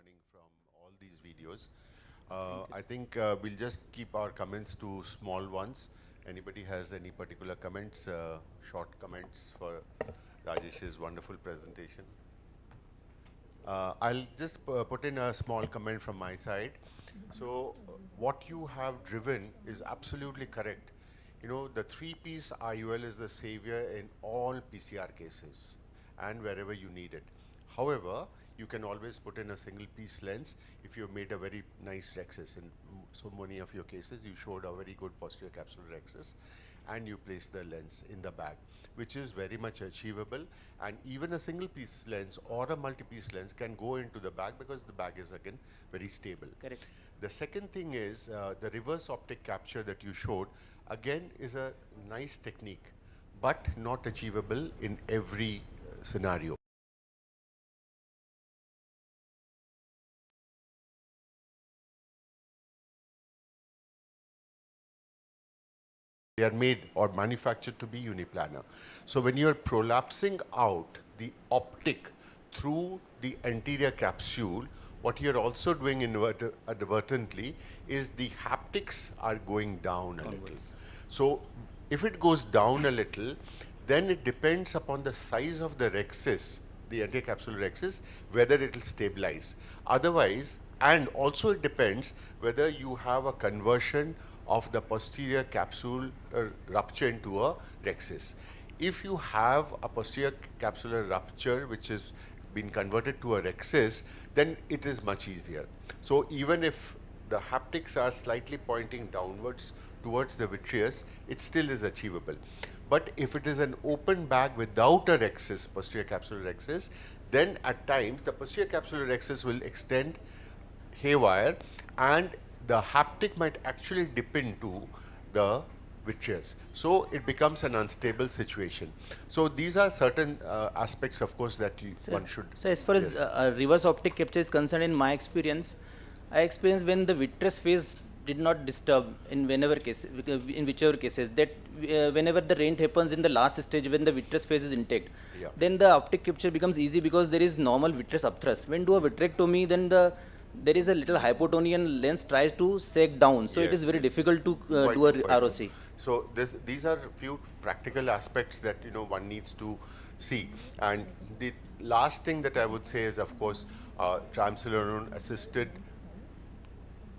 learning from all these videos. I think we'll just keep our comments to small ones. Anybody has any particular comments, short comments for Rajesh's wonderful presentation? I'll just put in a small comment from my side. So what you have driven is absolutely correct. You know, the three-piece IOL is the savior in all PCR cases and wherever you need it. However, you can always put in a single-piece lens if you've made a very nice rexis. In so many of your cases, you showed a very good posterior capsular rexis, and you place the lens in the bag, which is very much achievable. And even a single-piece lens or a multi-piece lens can go into the bag because the bag is again very stable. Correct. The second thing is the reverse optic capture that you showed, again, is a nice technique, but not achievable in every scenario. They are made or manufactured to be uniplanar. So when you are prolapsing out the optic through the anterior capsule, what you're also doing inadvertently is the haptics are going down a little. So if it goes down a little, then it depends upon the size of the rexis, the anterior capsular rexis, whether it will stabilize. Otherwise, and also it depends whether you have a conversion of the posterior capsule rupture into a rexis. If you have a posterior capsular rupture which has been converted to a rexis, then it is much easier. So even if the haptics are slightly pointing downwards towards the vitreous, it still is achievable. But if it is an open bag without a rexis, posterior capsular rexis, then at times the posterior capsular rexis will extend haywire and the haptic might actually dip into the vitreous. So it becomes an unstable situation. So these are certain aspects, of course, that one should. So as far as reverse optic capture is concerned, in my experience, I experienced when the vitreous phase did not disturb in whichever cases, that whenever the rent happens in the last stage when the vitreous phase is intact, then the optic capture becomes easy because there is normal vitreous upthrust. When do a vitrectomy, then there is a little hypotonia and lens tries to sag down. So it is very difficult to do a ROC. So these are few practical aspects that one needs to see. And the last thing that I would say is, of course, triamcinolone assisted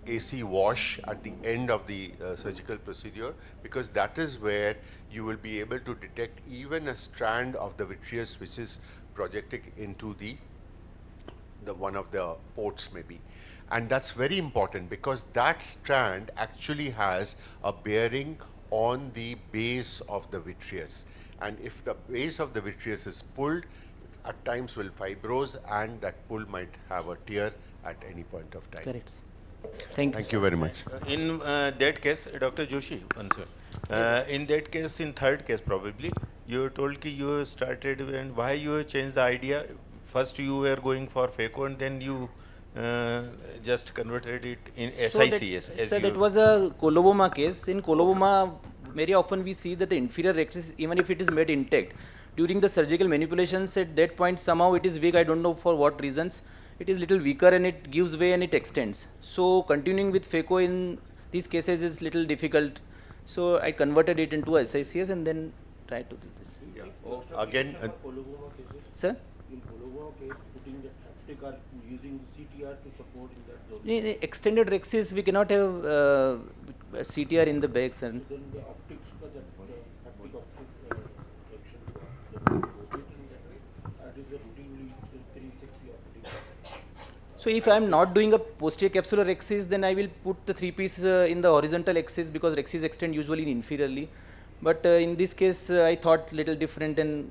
AC wash at the end of the surgical procedure, because that is where you will be able to detect even a strand of the vitreous which is projecting into the one of the ports maybe. And that's very important because that strand actually has a bearing on the base of the vitreous. And if the base of the vitreous is pulled, at times will fibrose, and that pull might have a tear at any point of time. Correct. Thank you very much. In that case, Dr. Joshi, in that case, in third case probably, you told that you started, and why you changed the idea? First you were going for phaco and then you just converted it in SICS. So that was a coloboma case. In coloboma, very often we see that the inferior rexis, even if it is made intact, during the surgical manipulations at that point somehow it is weak. I don't know for what reasons. It is little weaker and it gives way and it extends. So continuing with phaco in these cases is little difficult. So I converted it into a SICS and then tried to do this. Again, sir? In coloboma case, putting the haptic or using the CTR to support in that zone. In extended rexis, we cannot have CTR in the bags. And then the optics, the haptic action, that is a routinely 360 optic. So if I am not doing a posterior capsular rexis, then I will put the three-piece in the horizontal axis because rexis extend usually inferiorly. But in this case, I thought little different and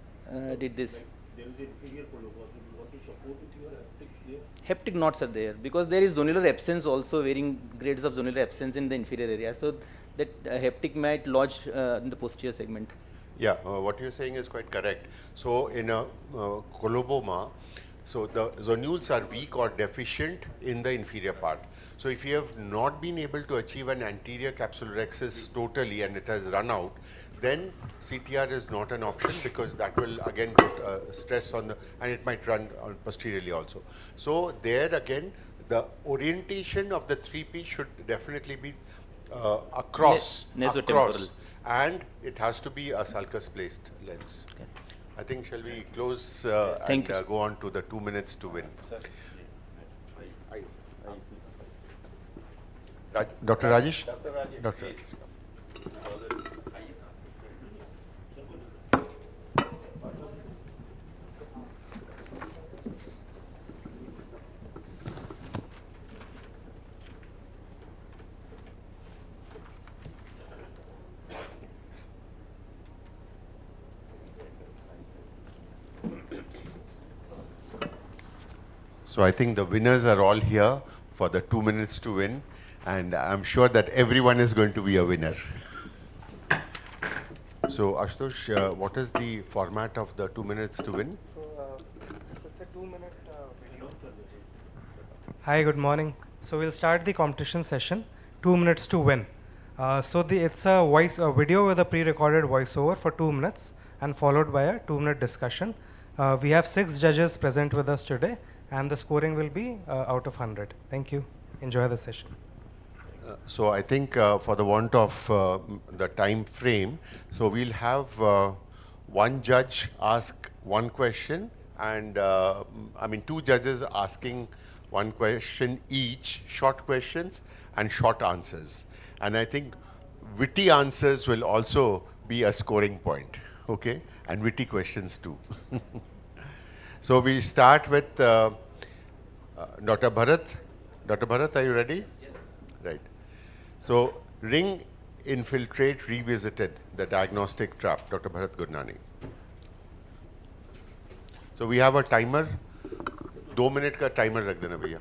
did this. There is inferior coloboma, so you want to support with your haptic here? Haptic knots are there because there is zonular absence also, varying grades of zonular absence in the inferior area. So that haptic might lodge in the posterior segment. Yeah, what you're saying is quite correct. So in a coloboma, So the zonules are weak or deficient in the inferior part. So if you have not been able to achieve an anterior capsulorhexis totally and it has run out, then CTR is not an option, because that will again put stress on the, and it might run on posteriorly also. So there again, the orientation of the 3P should definitely be across, Nasotemporal. and it has to be a sulcus placed lens. Okay. I think shall we close Thank and you. go on to the 2 minutes to win. Dr. Rajesh? Dr. So I think the winners are all here for the 2 minutes to win, and I'm sure that everyone is going to be a winner. So Ashutosh, what is the format of the 2 minutes to win? It's a 2-minute video. Hi, good morning. So we'll start the competition session, 2 minutes to win. It's a video with a pre-recorded voiceover for 2 minutes and followed by a 2-minute discussion. We have 6 judges present with us today, and the scoring will be out of 100. Thank you. Enjoy the session. So I think for the want of the time frame, so we'll have one judge ask one question, and I mean 2 judges asking one question each, short questions and short answers. And I think witty answers will also be a scoring point, okay? And witty questions too. So we start with Dr. Bharat. Dr. Bharat, are you ready? Yes. Right. So, ring infiltrate revisited, the diagnostic trap. Dr. Bharat Gurnani. So we have a timer. 2 minute का timer रख देना भैया.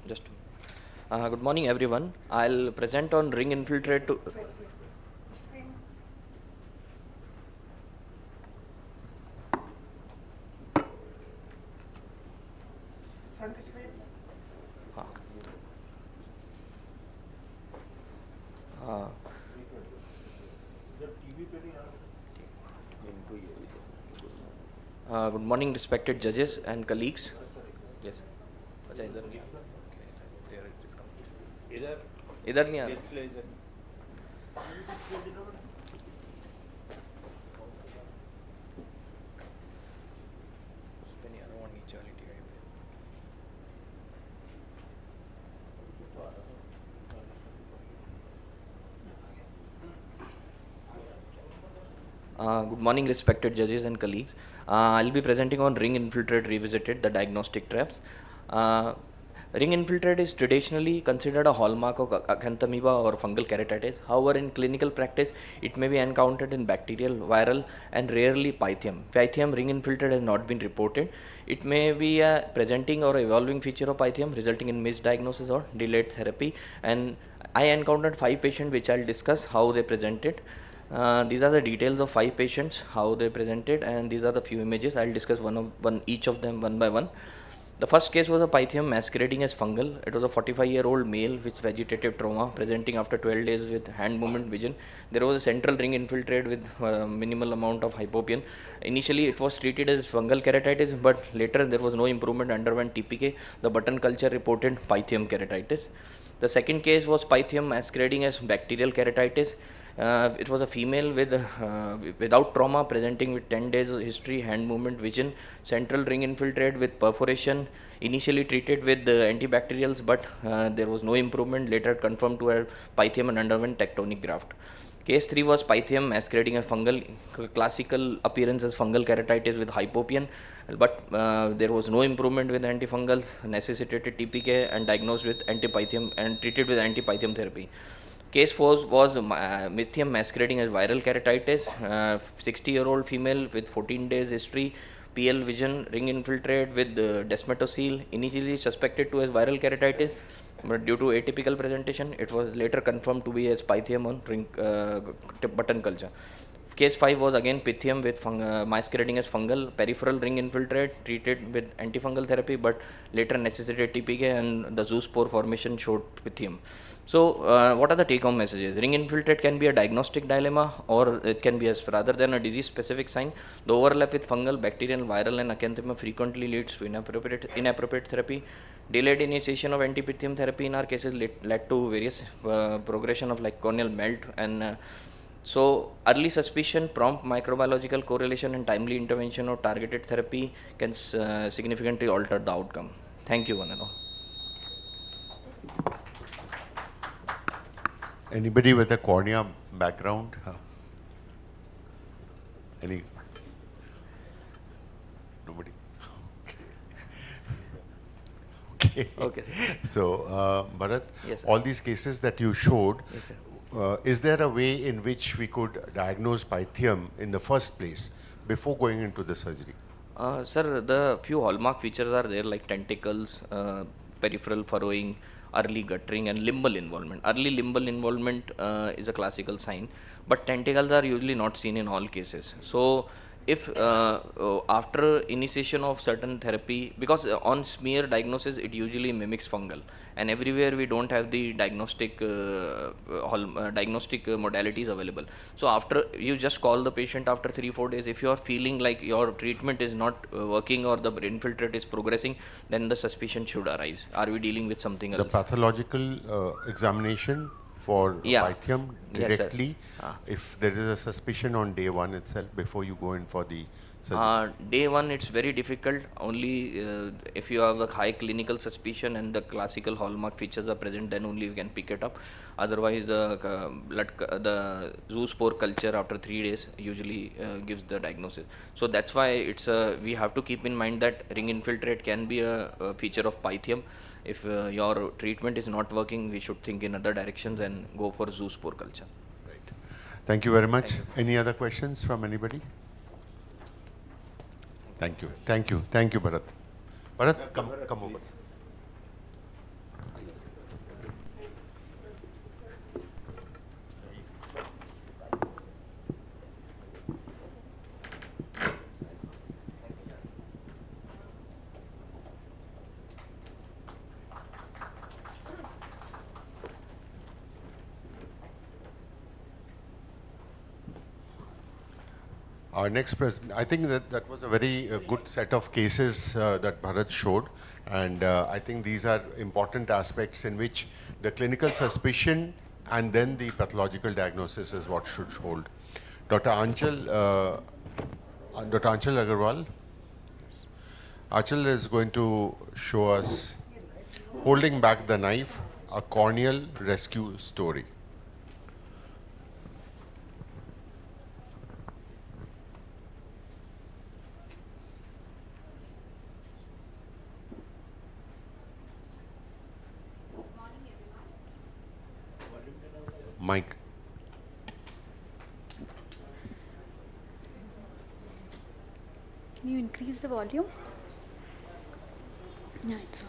Just good morning, everyone. I'll present on ring infiltrate to. Good morning, respected judges and colleagues. Yes. अच्छा इधर नहीं इधर नहीं आ रहा Good morning, respected judges and colleagues. I'll be presenting on ring infiltrate revisited, the diagnostic traps. Ring infiltrate is traditionally considered a hallmark of acanthamoeba or fungal keratitis. However, in clinical practice, it may be encountered in bacterial, viral, and rarely pythium. Pythium ring infiltrate has not been reported. It may be a presenting or evolving feature of pythium, resulting in misdiagnosis or delayed therapy. And I encountered 5 patients, which I'll discuss how they presented. These are the details of 5 patients, how they presented, and these are the few images. I'll discuss each of them one by one. The first case was a pythium masquerading as fungal. It was a 45-year-old male with vegetative trauma, presenting after 12 days with hand movement vision. There was a central ring infiltrate with minimal amount of hypopion. Initially, it was treated as fungal keratitis, but later there was no improvement, underwent TPK. The button culture reported pythium keratitis. The second case was pythium masquerading as bacterial keratitis. It was a female without trauma, presenting with 10 days of history, hand movement, vision, central ring infiltrate with perforation. Initially treated with antibacterials, but there was no improvement. Later confirmed to have pythium and underwent tectonic graft. Case 3 was pythium masquerading as fungal, classical appearance as fungal keratitis with hypopion, but there was no improvement with antifungals, necessitated TPK and diagnosed with antipythium and treated with antipythium therapy. Case 4 was mythium masquerading as viral keratitis, 60-year-old female with 14 days history, PL vision, ring infiltrate with desmetocele, initially suspected to as viral keratitis. but due to atypical presentation, it was later confirmed to be as pythium on ring tip button culture. Case 5 was again pythium with masquerading as fungal peripheral ring infiltrate treated with antifungal therapy, but later necessitated TPK and the zoospore formation showed pythium. So, what are the take-home messages? Ring infiltrate can be a diagnostic dilemma, or it can be rather than a disease-specific sign. The overlap with fungal, bacterial, viral, and acanthaema frequently leads to inappropriate therapy. Delayed initiation of anti-pythium therapy in our cases led to various progression of like corneal melt and so early suspicion, prompt microbiological correlation, and timely intervention or targeted therapy can significantly alter the outcome. Thank you, one and all. Anybody with a cornea background? Any? Nobody? Okay. Okay, So, Bharat, yes, sir. all these cases that you showed, Yes, sir. is there a way in which we could diagnose pythium in the first place before going into the surgery? Sir, the few hallmark features are there like tentacles, peripheral furrowing, early guttering, and limbal involvement. Early limbal involvement is a classical sign, but tentacles are usually not seen in all cases. So, if after initiation of certain therapy, because on smear diagnosis it usually mimics fungal, and everywhere we don't have the diagnostic modalities available. So after you just call the patient after 3-4 days, if you are feeling like your treatment is not working or the infiltrate is progressing, then the suspicion should arise. Are we dealing with something else? The pathological examination for pythium directly, if there is a suspicion on day 1 itself before you go in for the surgery? Day 1 it's very difficult, only if you have a high clinical suspicion and the classical hallmark features are present, then only you can pick it up. Otherwise the the zoospore culture after 3 days usually gives the diagnosis. So that's why it's we have to keep in mind that ring infiltrate can be a feature of pythium. If your treatment is not working, we should think in other directions and go for zoospore culture. Right. Thank you very much. Any other questions from anybody? Thank you. Thank you. Thank you, Bharat. Bharat, come over. Our next president, I think that was a very good set of cases that Bharat showed, and I think these are important aspects in which the clinical suspicion and then the pathological diagnosis is what should hold. Dr. Anchal Agarwal, Anchal is going to show us Holding Back the Knife, a corneal rescue story. Mike. Can you increase the volume? Yeah, it's on.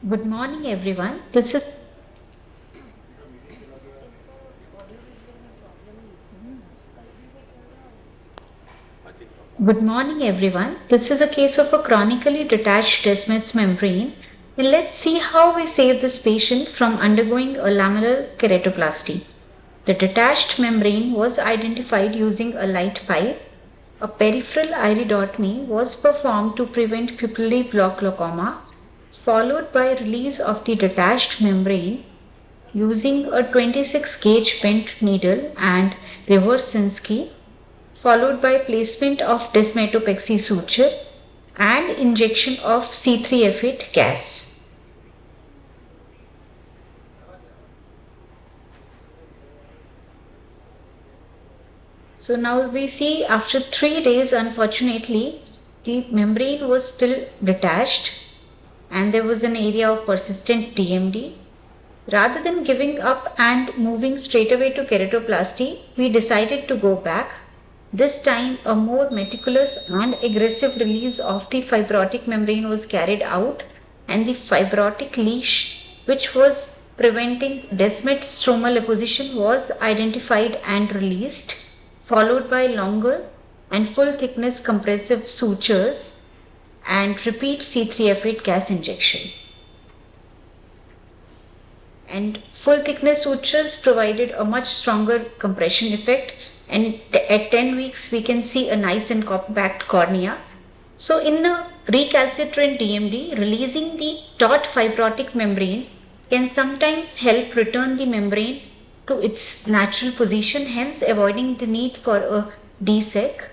Good morning, everyone. This is Good morning, everyone. This is a case of a chronically detached Descemet's membrane. And let's see how we save this patient from undergoing a lamellar keratoplasty. The detached membrane was identified using a light pipe. A peripheral iridotomy was performed to prevent pupillary block glaucoma, followed by release of the detached membrane using a 26 gauge bent needle and reverse Sinski, followed by placement of desmetopexy suture and injection of C3F8 gas. So now we see after 3 days, unfortunately, the membrane was still detached and there was an area of persistent DMD. Rather than giving up and moving straight away to keratoplasty, we decided to go back. This time, a more meticulous and aggressive release of the fibrotic membrane was carried out, and the fibrotic leash, which was preventing Descemet stromal apposition, was identified and released, followed by longer and full thickness compressive sutures and repeat C3F8 gas injection. And full thickness sutures provided a much stronger compression effect, and at 10 weeks we can see a nice and compact cornea. So in a recalcitrant DMD, releasing the taut fibrotic membrane can sometimes help return the membrane to its natural position, hence avoiding the need for a DSEC,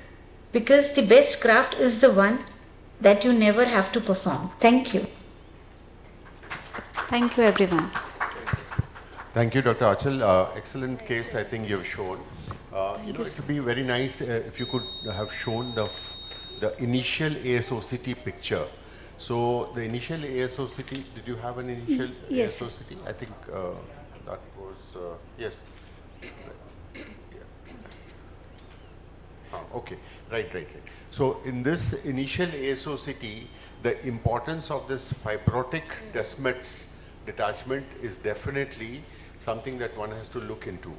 because the best graft is the one that you never have to perform. Thank you. Thank you, everyone. Thank you, Dr. Achal. Excellent case, I think you've shown. It would be very nice if you could have shown the initial ASOCT picture. So the initial ASOCT, did you have an initial Yes. ASOCT? I think that was, yes. Okay, right. So in this initial ASOCT, the importance of this fibrotic Descemet's detachment is definitely something that one has to look into.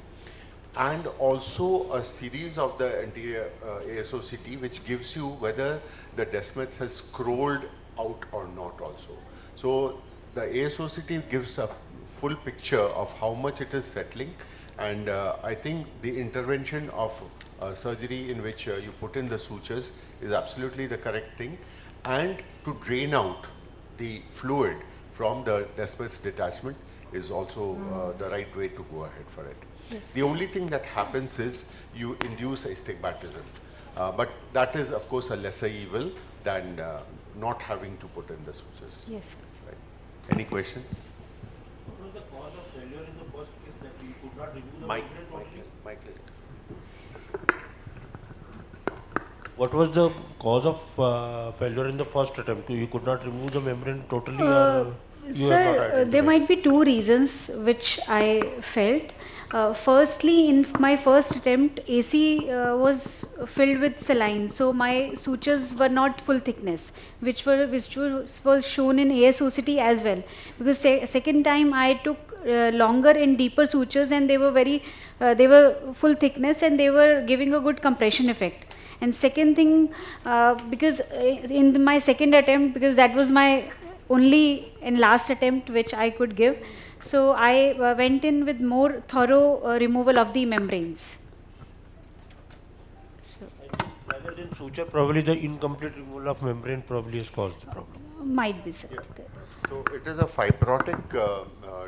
And also a series of the anterior ASOCT which gives you whether the Descemet's has scrolled out or not also. So the ASOCT gives a full picture of how much it is settling, and I think the intervention of surgery in which you put in the sutures is absolutely the correct thing, and to drain out the fluid from the Descemet's detachment is also the right way to go ahead for it. Yes. The only thing that happens is you induce astigmatism, but that is of course a lesser evil than not having to put in the sutures. Yes. Right. Any questions? What was the cause of failure in the first case that we could not remove the Mike, membrane totally? What was the cause of failure in the first attempt? You could not remove the membrane totally, or you have not Sir, identified? there might be two reasons which I felt. Firstly, in my first attempt, AC was filled with saline, so my sutures were not full thickness, which was shown in ASOCT as well. Because second time I took longer and deeper sutures, and they were full thickness, and they were giving a good compression effect. And second thing, because in my second attempt, because that was my only and last attempt which I could give, so I went in with more thorough removal of the membranes. So, Rather than suture, probably the incomplete removal of membrane probably has caused the problem. might be, sir. So it is a fibrotic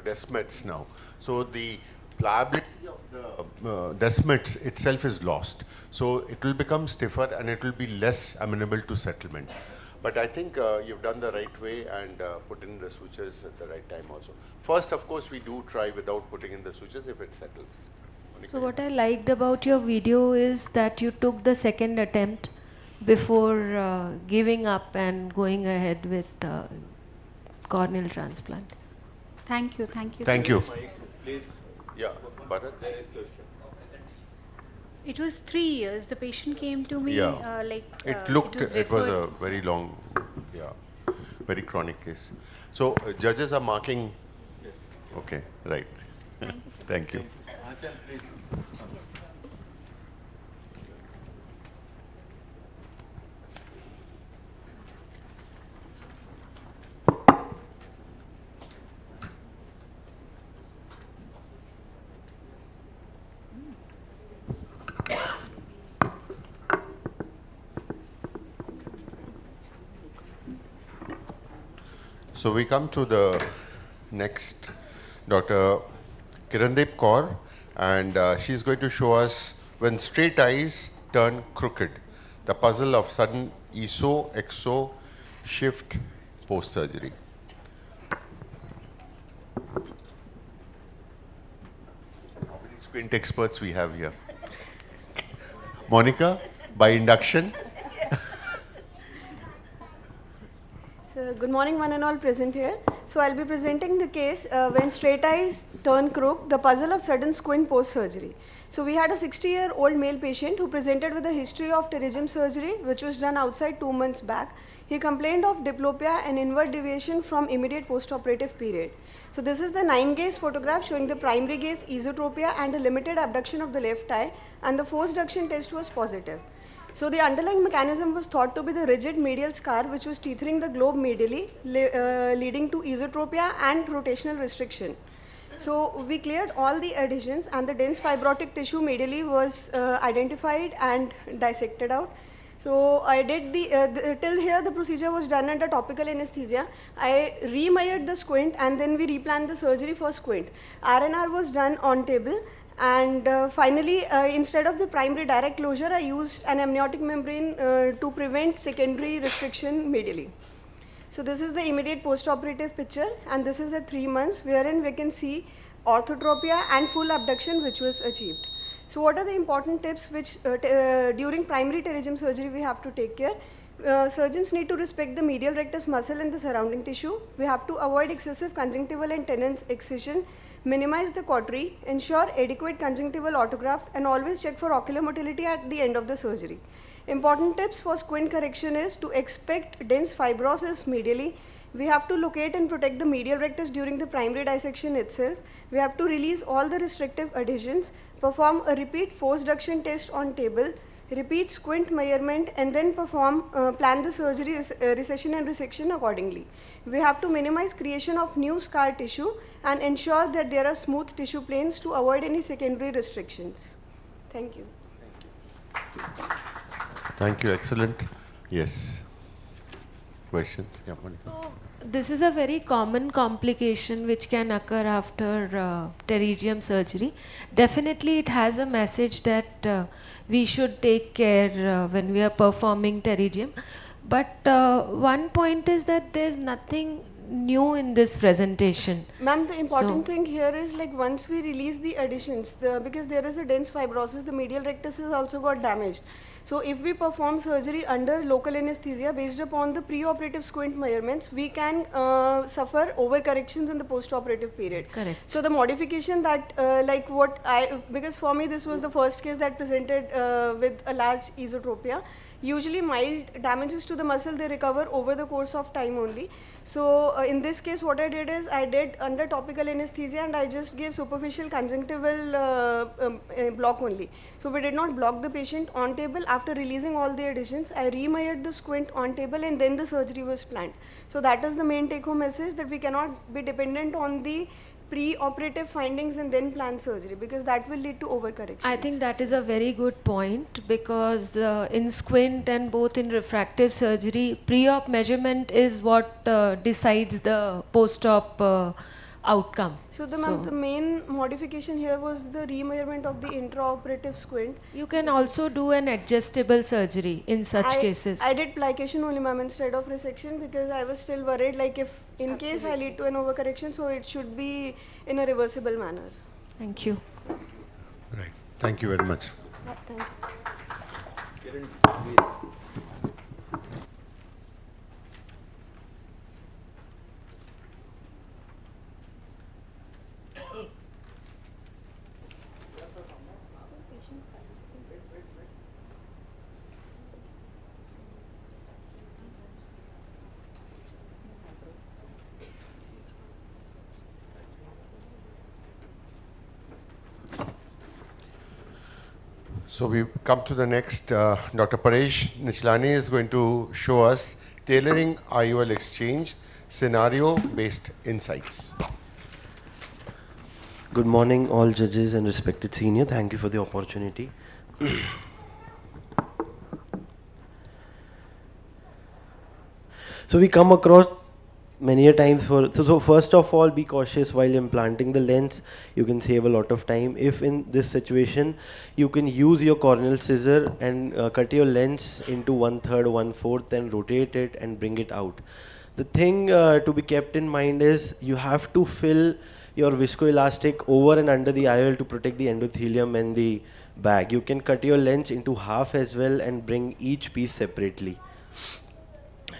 Descemet's now. So the pliability of the Descemet's itself is lost. So it will become stiffer and it will be less amenable to settlement. But I think you've done the right way and put in the sutures at the right time also. First, of course, we do try without putting in the sutures if it settles. So what I liked about your video is that you took the second attempt before giving up and going ahead with corneal transplant. Thank you. Thank you. Thank you. Please. Yeah, Bharat? It was 3 years. The patient came to me Yeah. It looked, it was a very long, very chronic case. So judges are marking, okay, right. Thank you. Achal, please. So we come to the next, Dr. Kirandeep Kaur, and she's going to show us when straight eyes turn crooked, the puzzle of sudden ESO-EXO shift post-surgery. How many squint experts we have here? Monica, by induction. So, good morning, one and all present here. So I'll be presenting the case when straight eyes turn crook, the puzzle of sudden squint post-surgery. So we had a 60-year-old male patient who presented with a history of pterygium surgery, which was done outside 2 months back. He complained of diplopia and inward deviation from immediate post-operative period. So this is the 9-gaze photograph showing the primary gaze esotropia and a limited abduction of the left eye, and the forced duction test was positive. So the underlying mechanism was thought to be the rigid medial scar which was tethering the globe medially, leading to esotropia and rotational restriction. So we cleared all the adhesions, and the dense fibrotic tissue medially was identified and dissected out. So I did till here the procedure was done under topical anesthesia. I remired the squint, and then we replanned the surgery for squint. RNR was done on table, and finally instead of the primary direct closure, I used an amniotic membrane to prevent secondary restriction medially. So this is the immediate post-operative picture, and this is at 3 months, wherein we can see orthotropia and full abduction which was achieved. So what are the important tips which during primary pterygium surgery we have to take care? Surgeons need to respect the medial rectus muscle and the surrounding tissue. We have to avoid excessive conjunctival and tenons excision, minimize the cautery, ensure adequate conjunctival autograft, and always check for ocular motility at the end of the surgery. Important tips for squint correction is to expect dense fibrosis medially. We have to locate and protect the medial rectus during the primary dissection itself. We have to release all the restrictive adhesions, perform a repeat forced duction test on table, repeat squint measurement, and then plan the surgery recession and resection accordingly. We have to minimize creation of new scar tissue and ensure that there are smooth tissue planes to avoid any secondary restrictions. Thank you. Thank you. Excellent. Yes. Questions? Yeah, Monica. So this is a very common complication which can occur after pterygium surgery. Definitely it has a message that we should take care when we are performing pterygium. But one point is that there is nothing new in this presentation. Ma'am, the important thing here is like once we release the adhesions, because there is a dense fibrosis, the medial rectus has also got damaged. So if we perform surgery under local anesthesia based upon the pre-operative squint measurements, we can suffer overcorrections in the post-operative period. Correct. So the modification that because for me this was the first case that presented with a large esotropia. Usually mild damages to the muscle, they recover over the course of time only. So in this case what I did is I did under topical anesthesia, and I just gave superficial conjunctival block only. So we did not block the patient on table. After releasing all the adhesions, I remired the squint on table, and then the surgery was planned. So that is the main take home message, that we cannot be dependent on the pre-operative findings and then plan surgery, because that will lead to overcorrection. I think that is a very good point, because in squint and both in refractive surgery, pre-op measurement is what decides the post-op outcome. So the main modification here was the remeasurement of the intraoperative squint. You can also do an adjustable surgery in such cases. I did plication only, ma'am, instead of resection, because I was still worried, like if in case I lead to an overcorrection, so it should be in a reversible manner. Thank you. Right. Thank you very much. Thank you. So we come to the next. Dr. Paresh Nichlani is going to show us tailoring IOL exchange scenario-based insights. Good morning, all judges and respected senior. Thank you for the opportunity. So we come across many a times so first of all, be cautious while implanting the lens. You can save a lot of time. If in this situation, you can use your corneal scissor and cut your lens into 1/3, 1/4 and rotate it and bring it out. The thing to be kept in mind is you have to fill your viscoelastic over and under the IOL to protect the endothelium and the bag. You can cut your lens into half as well and bring each piece separately.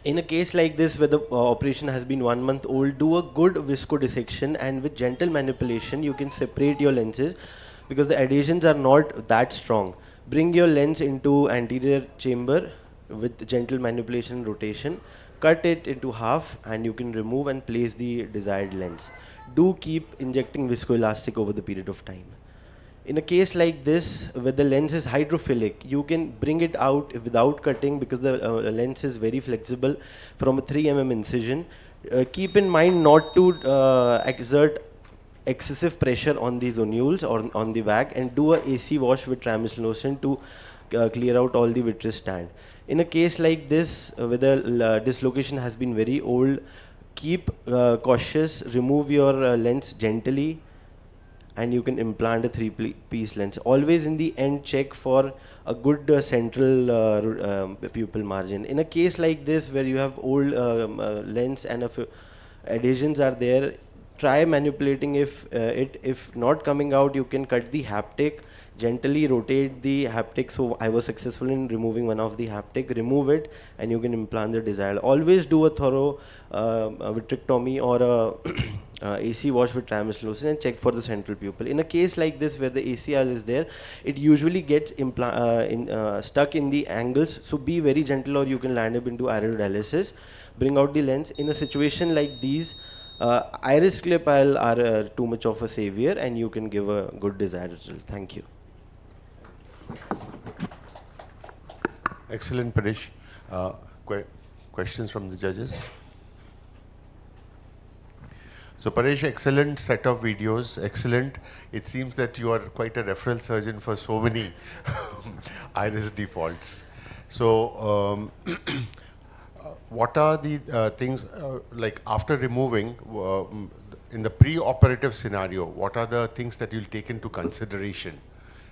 In a case like this where the operation has been 1 month old, do a good viscodissection, and with gentle manipulation you can separate your lenses because the adhesions are not that strong. Bring your lens into anterior chamber with gentle manipulation and rotation, cut it into half, and you can remove and place the desired lens. Do keep injecting viscoelastic over the period of time. In a case like this, where the lens is hydrophilic, you can bring it out without cutting because the lens is very flexible from a 3 mm incision. Keep in mind not to exert excessive pressure on the zonules or on the bag, and do a AC wash with triamcinolone to clear out all the vitreous stand. In a case like this, where the dislocation has been very old, keep cautious, remove your lens gently, and you can implant a 3-piece lens. Always in the end check for a good central pupil margin. In a case like this where you have old lens and adhesions are there, try manipulating if not coming out, you can cut the haptic, gently rotate the haptic. So I was successful in removing one of the haptic. Remove it and you can implant the desired. Always do a thorough vitrectomy or a AC wash with triamcinolone and check for the central pupil. In a case like this where the ACL is there, it usually gets stuck in the angles, so be very gentle or you can land up into iridodialysis. Bring out the lens. In a situation like these, iris clip are too much of a savior, and you can give a good desired result. Thank you. Excellent, Paresh. Questions from the judges? So Paresh, excellent set of videos, excellent. It seems that you are quite a referral surgeon for so many iris defaults. So what are the things, like after removing, in the pre-operative scenario, what are the things that you'll take into consideration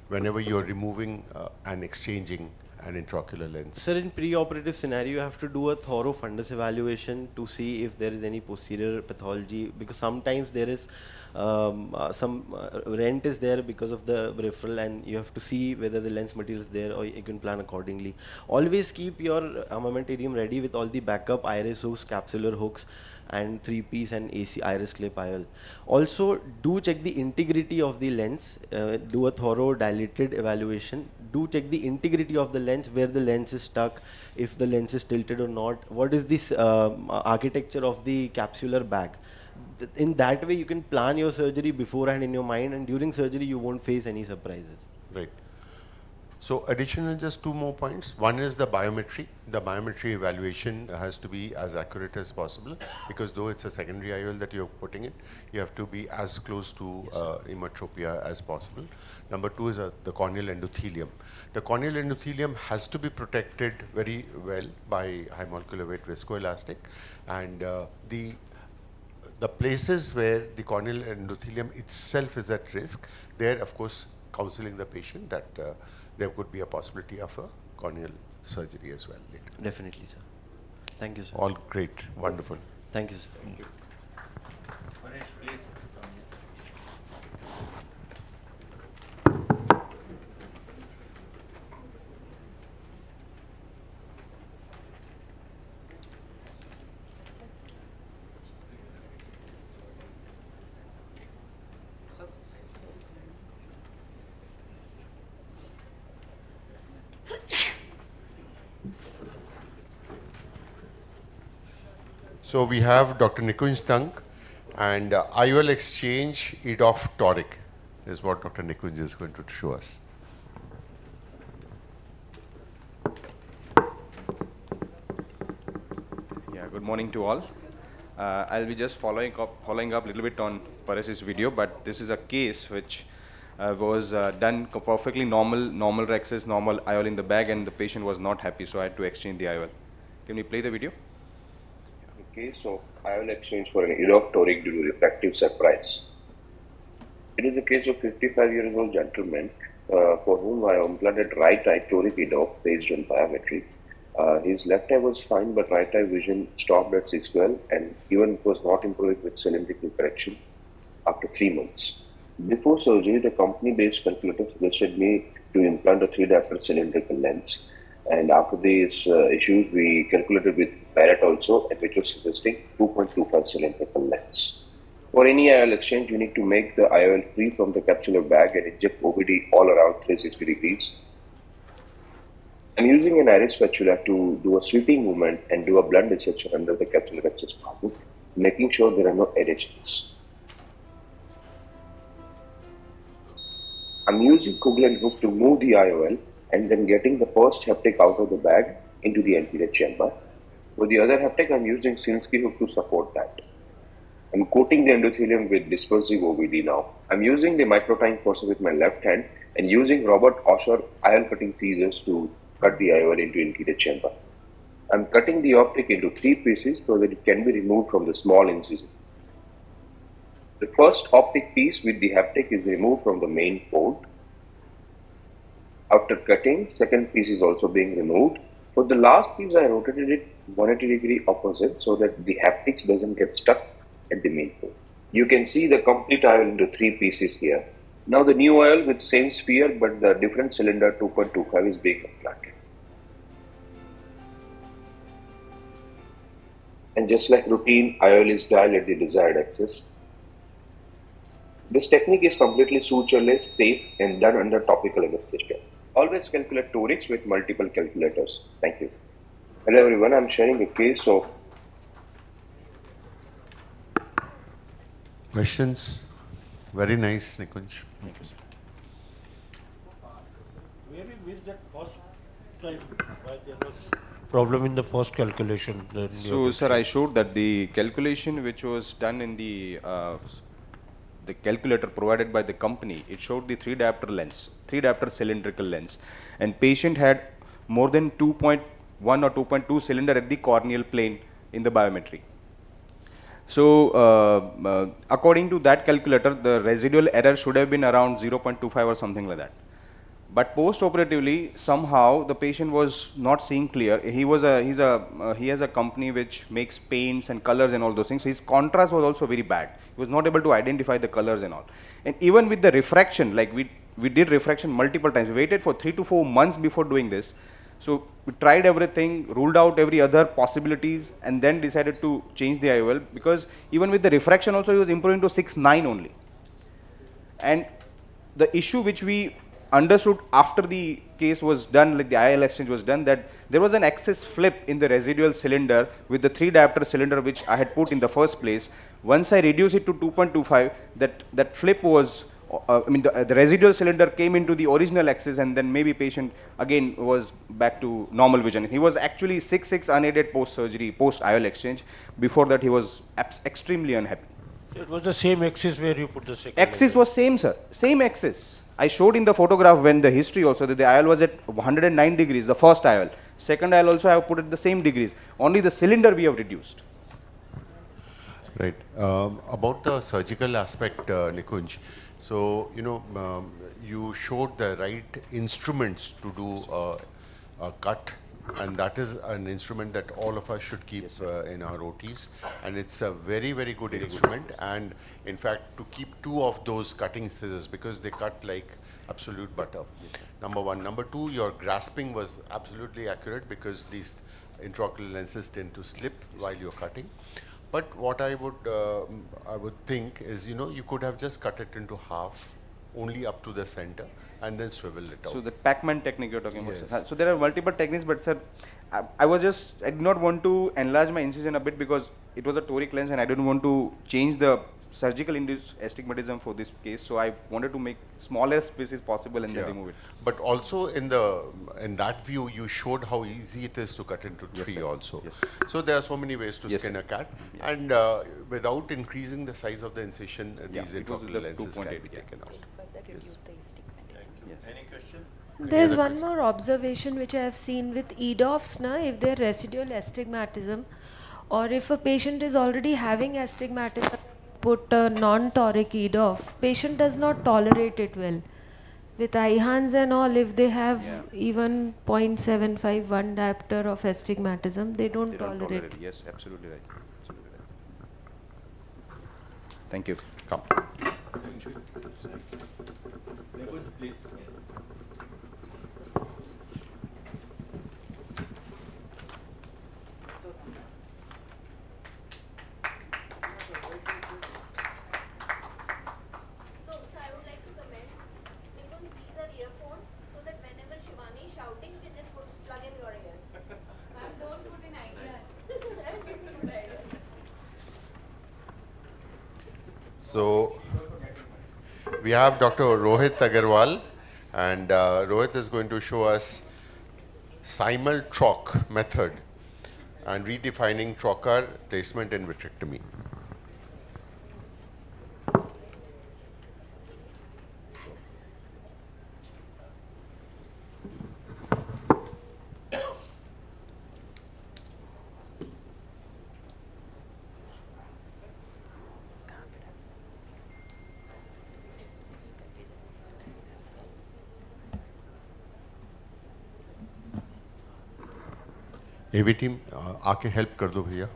whenever you're removing and exchanging an intraocular lens? Sir, in pre-operative scenario, you have to do a thorough fundus evaluation to see if there is any posterior pathology, because sometimes there is some rent is there because of the referral, and you have to see whether the lens material is there, or you can plan accordingly. Always keep your armamentarium ready with all the backup iris hooks, capsular hooks, and 3-piece and AC iris clip IOL. Also, do check the integrity of the lens. Do a thorough dilated evaluation. Do check the integrity of the lens, where the lens is stuck, if the lens is tilted or not. What is this architecture of the capsular bag? In that way, you can plan your surgery beforehand in your mind, and during surgery, you won't face any surprises. Right. So additional, just 2 more points. One is the biometry. The biometry evaluation has to be as accurate as possible, because though it's a secondary IOL that you're putting in, you have to be as close to emmetropia as possible. Number 2 is the corneal endothelium. The corneal endothelium has to be protected very well by high molecular weight viscoelastic, and the places where the corneal endothelium itself is at risk, there of course counseling the patient that there could be a possibility of a corneal surgery as well later. Definitely, sir. Thank you, sir. All great, wonderful. Thank you, sir. Thank you. So we have Dr. Nikunj Tank, and IOL exchange EDOF toric is what Dr. Nikunj is going to show us. Yeah, good morning to all. I'll be just following up a little bit on Paresh's video, but this is a case which was done perfectly normal rexes, normal IOL in the bag, and the patient was not happy, so I had to exchange the IOL. Can we play the video? Case of IOL exchange for an EDOF toric due to refractive surprise. It is a case of 55-year-old gentleman for whom I implanted right eye toric EDOF based on biometry. His left eye was fine, but right eye vision stopped at 612 and even was not improved with cylindrical correction after 3 months. Before surgery, the company-based calculator suggested me to implant a 3-diopter cylindrical lens. And after these issues, we calculated with Barrett also, and which was suggesting 2.25 cylindrical lens. For any IOL exchange, you need to make the IOL free from the capsular bag and inject OVD all around 360 degrees. I'm using an iris spatula to do a sweeping movement and do a blunt dissection under the capsular access margin, making sure there are no adhesions. I'm using Kugler hook to move the IOL and then getting the first haptic out of the bag into the anterior chamber. For the other haptic, I'm using Sinskey hook to support that. I'm coating the endothelium with dispersive OVD now. I'm using the microtine cursor with my left hand and using Robert Osher IOL cutting scissors to cut the IOL into anterior chamber. I'm cutting the optic into 3 pieces so that it can be removed from the small incision. The first optic piece with the haptic is removed from the main port. After cutting, second piece is also being removed. For the last piece, I rotated it 180 degree opposite so that the haptics doesn't get stuck at the main port. You can see the complete IOL into 3 pieces here. Now the new IOL with same sphere but the different cylinder 2.25 is being implanted. And just like routine, IOL is dialed at the desired axis. This technique is completely sutureless, safe, and done under topical anesthesia. Always calculate torics with multiple calculators. Thank you. Hello everyone, I'm sharing a case of... Questions? Very nice, Nikunj. Thank you, sir. Where we missed that first time, why there was problem in the first calculation? So, sir, I showed that the calculation which was done in the calculator provided by the company, it showed the 3 diopter lens, 3 diopter cylindrical lens, and patient had more than 2.1 or 2.2 cylinder at the corneal plane in the biometry. So, according to that calculator, the residual error should have been around 0.25 or something like that. But post-operatively, somehow the patient was not seeing clear. He has a company which makes paints and colors and all those things. So his contrast was also very bad. He was not able to identify the colors and all. And even with the refraction, like we did refraction multiple times. We waited for 3 to 4 months before doing this. So we tried everything, ruled out every other possibilities, and then decided to change the IOL, because even with the refraction also he was improving to 6.9 only. And the issue which we understood after the case was done, like the IOL exchange was done, that there was an excess flip in the residual cylinder with the 3 diopter cylinder which I had put in the first place. Once I reduced it to 2.25, that flip was, the residual cylinder came into the original axis, and then maybe patient again was back to normal vision. He was actually 6.6 unaided post-surgery, post-IOL exchange. Before that he was extremely unhappy. It was the same axis where you put the second. Axis was same, sir. Same axis. I showed in the photograph when the history also that the IOL was at 109 degrees, the first IOL. Second IOL also I have put at the same degrees. Only the cylinder we have reduced. Right. About the surgical aspect, Nikunj, so, you showed the right instruments to do a cut, and that is an instrument that all of us should keep in our OTs, and it's a very, very good instrument. And in fact, to keep 2 of those cutting scissors, because they cut like absolute butter. Number 1. Number 2, your grasping was absolutely accurate, because these intraocular lenses tend to slip while you're cutting. But what I would think is, you could have just cut it into half, only up to the center, and then swivel it out. So the Pac-Man technique you're talking about. Yes. So there are multiple techniques, but sir, I did not want to enlarge my incision a bit, because it was a toric lens and I didn't want to change the surgical induced astigmatism for this case. So I wanted to make smallest spaces possible and then remove it. But also in that view, you showed how easy it is to cut into 3 also. Yes. So there are so many ways to skin a cat, and without increasing the size of the incision, these intraocular lenses can be taken out. Any question? There's one more observation which I have seen with IDOS, if there residual astigmatism, or if a patient is already having astigmatism, put a non-toric IDOF, patient does not tolerate it well. With IHANS and all, if they have even 0.75, 1 diopter of astigmatism, they don't tolerate it. Yes, absolutely right. Absolutely right. Thank you. Come. We have Dr. Rohit Agarwal, and Rohit is going to show us simul-troch method and redefining trocar placement in vitrectomy. AV team आके help कर दो भैया.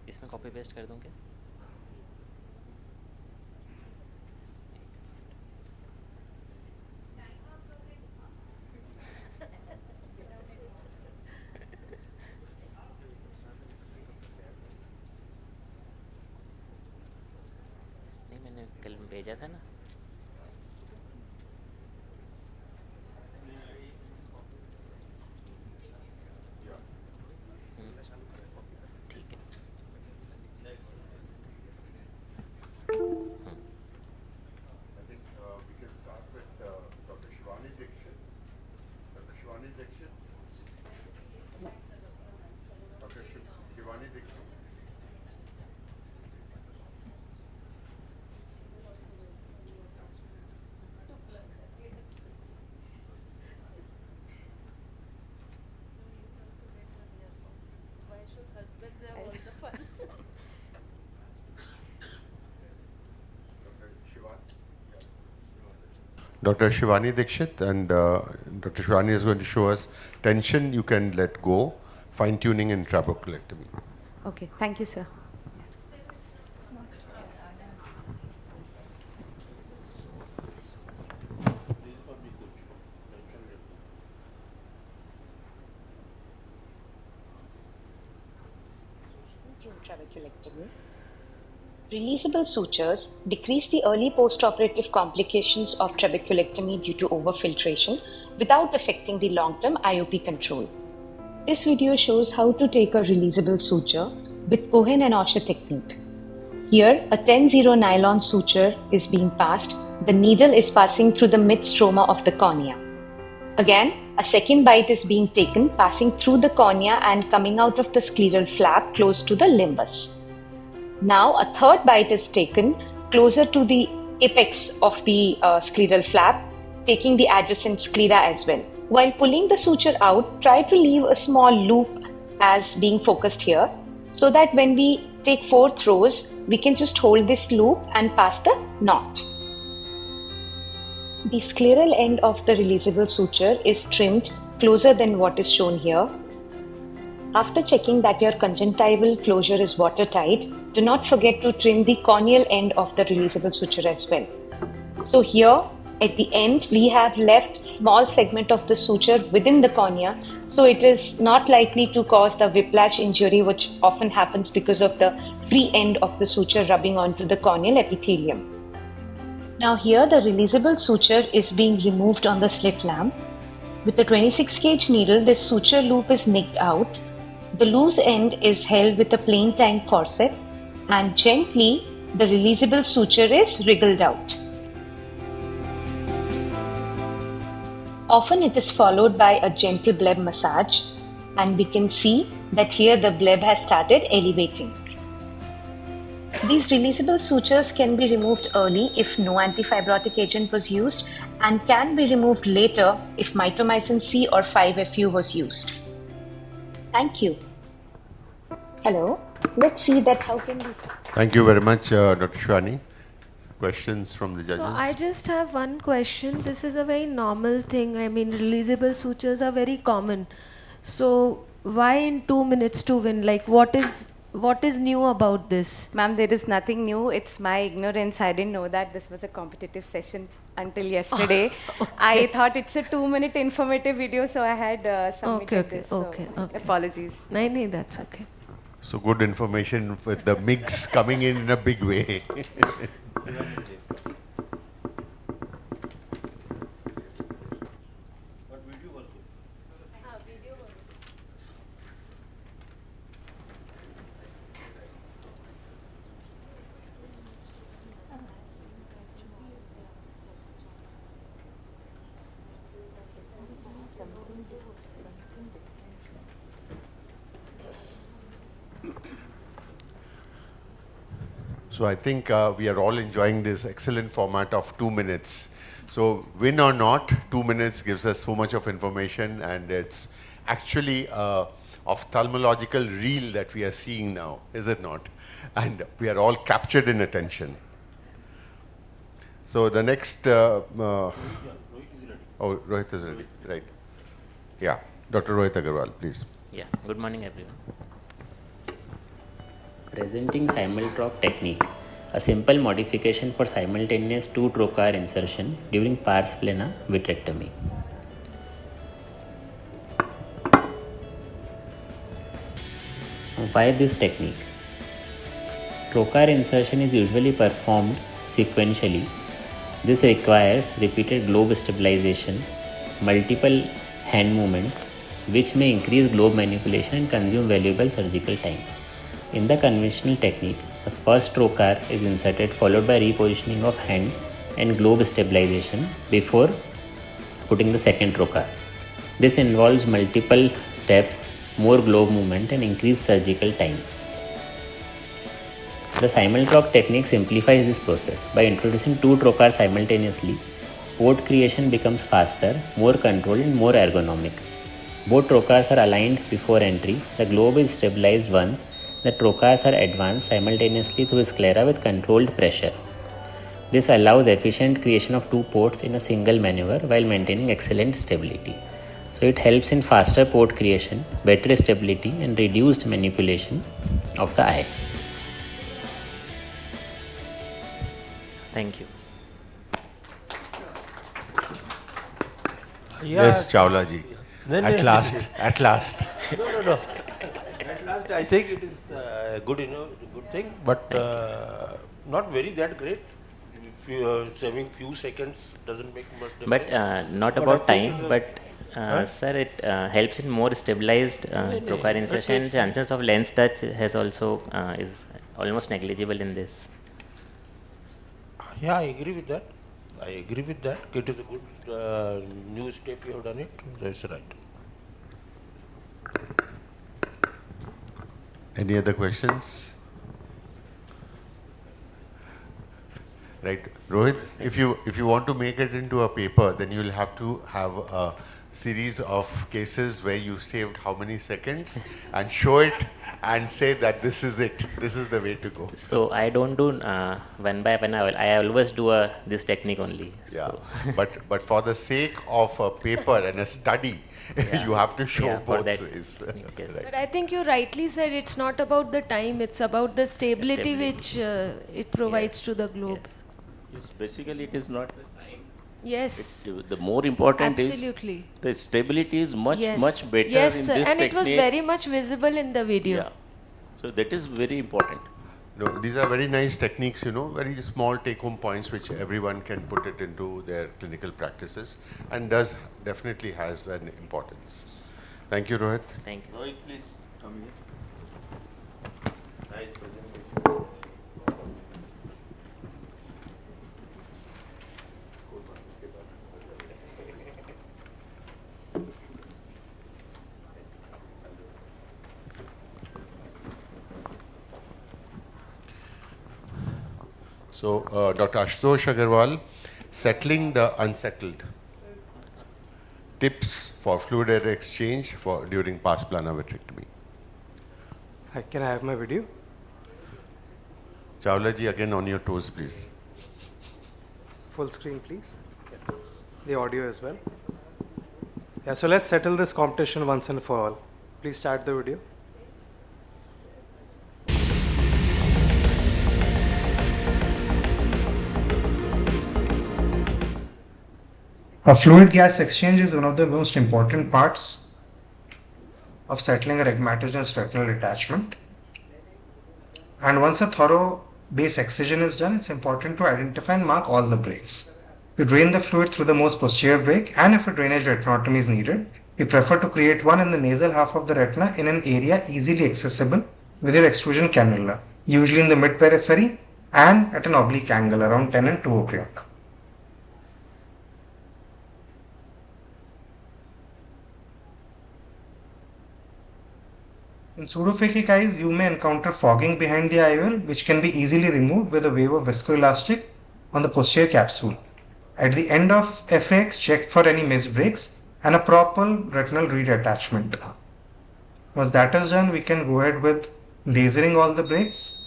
इसमें copy paste कर दूं क्या? नहीं, मैंने कल भेजा था ना. ठीक है. Dr. Shivani Dikshit, and Dr. Shivani is going to show us tension you can let go, fine-tuning in trabeculectomy. Okay, thank you, sir. Trabeculectomy. Releasable sutures decrease the early postoperative complications of trabeculectomy due to overfiltration without affecting the long-term IOP control. This video shows how to take a releasable suture with Cohen and Osher technique. Here, a 10-0 nylon suture is being passed. The needle is passing through the mid-stroma of the cornea. Again, a second bite is being taken, passing through the cornea and coming out of the scleral flap close to the limbus. Now, a third bite is taken closer to the apex of the scleral flap, taking the adjacent sclera as well. While pulling the suture out, try to leave a small loop as being focused here, so that when we take 4 throws, we can just hold this loop and pass the knot. The scleral end of the releasable suture is trimmed closer than what is shown here. After checking that your conjunctival closure is watertight, do not forget to trim the corneal end of the releasable suture as well. So here at the end, we have left small segment of the suture within the cornea, so it is not likely to cause the whiplash injury, which often happens because of the free end of the suture rubbing onto the corneal epithelium. Now here the releasable suture is being removed on the slit lamp. With the 26 gauge needle, this suture loop is nicked out. The loose end is held with a plain tang forceps, and gently the releasable suture is wriggled out. Often it is followed by a gentle bleb massage, and we can see that here the bleb has started elevating. These releasable sutures can be removed early if no antifibrotic agent was used, and can be removed later if mitomycin C or 5-FU was used. Thank you. Hello. Let's see that how can we... Thank you very much, Dr. Shivani. questions from the judges? So I just have one question. This is a very normal thing. I mean, releasable sutures are very common. So why in 2 minutes to win? Like, what is new about this? Ma'am, there is nothing new. It's my ignorance. I didn't know that this was a competitive session until yesterday. I thought it's a 2-minute informative video, so I had submitted this. So apologies. No, that's okay. So good information with the MIGs coming in a big way. So I think we are all enjoying this excellent format of 2 minutes. So win or not, 2 minutes gives us so much of information, and it's actually a ophthalmological reel that we are seeing now, is it not? And we are all captured in attention. So the next, oh, Rohit is ready, right? Yeah, Dr. Rohit Agarwal, please. Yeah, good morning everyone. Presenting simultroc technique, a simple modification for simultaneous 2 trocar insertion during pars plana vitrectomy. Why this technique? Trocar insertion is usually performed sequentially. This requires repeated globe stabilization, multiple hand movements, which may increase globe manipulation and consume valuable surgical time. In the conventional technique, the first trocar is inserted followed by repositioning of hand and globe stabilization before putting the second trocar. This involves multiple steps, more globe movement and increased surgical time. The simultroc technique simplifies this process. By introducing 2 trocars simultaneously, port creation becomes faster, more controlled and more ergonomic. Both trocars are aligned before entry, the globe is stabilized once, the trocars are advanced simultaneously through sclera with controlled pressure. This allows efficient creation of 2 ports in a single maneuver while maintaining excellent stability. So it helps in faster port creation, better stability and reduced manipulation of the eye. Thank you. Yes, Chawla ji. At last, at last. No. At last, I think it is good, good thing, but not very that great. If you are saving few seconds, doesn't make much difference. But not about time, but sir, it helps in more stabilized trocar insertion. Chances of lens touch has also is almost negligible in this. Yeah, I agree with that. It is a good new step you have done it. That's right. Any other questions? Right, Rohit, if you want to make it into a paper, then you'll have to have a series of cases where you saved how many seconds and show it and say that this is it, this is the way to go. So I don't do one by one. I always do this technique only. Yeah, so. but for the sake of a paper and a study, you have to show both ways. Yes. But I think you rightly said it's not about the time, it's about the stability which it provides to the globe. Yes, basically it is not the time. Yes. The more important Absolutely. is the stability is much better in this technique. And it was very much visible in the video. Yeah. So that is very important. No, these are very nice techniques, very small take-home points which everyone can put it into their clinical practices and definitely has an importance. Thank you, Rohit. Thank you. Rohit, please come here. Nice presentation. So, Dr. Ashutosh Agarwal, settling the unsettled. Tips for fluid air exchange during pars plana vitrectomy. Can I have my video? Chawla ji, again on your toes, please. full screen, please. Yeah. The audio as well. Yeah, so let's settle this competition once and for all. Please start the video. A fluid gas exchange is one of the most important parts of settling a rheumatogenic retinal detachment. And once a thorough base excision is done, it's important to identify and mark all the breaks. We drain the fluid through the most posterior break, and if a drainage retinotomy is needed, we prefer to create one in the nasal half of the retina in an area easily accessible with your extrusion cannula, usually in the mid periphery and at an oblique angle around 10 and 2 o'clock. In pseudophakic eyes, you may encounter fogging behind the IOL, which can be easily removed with a wave of viscoelastic on the posterior capsule. At the end of FAX, check for any missed breaks and a proper retinal reattachment. Once that is done, we can go ahead with lasering all the breaks.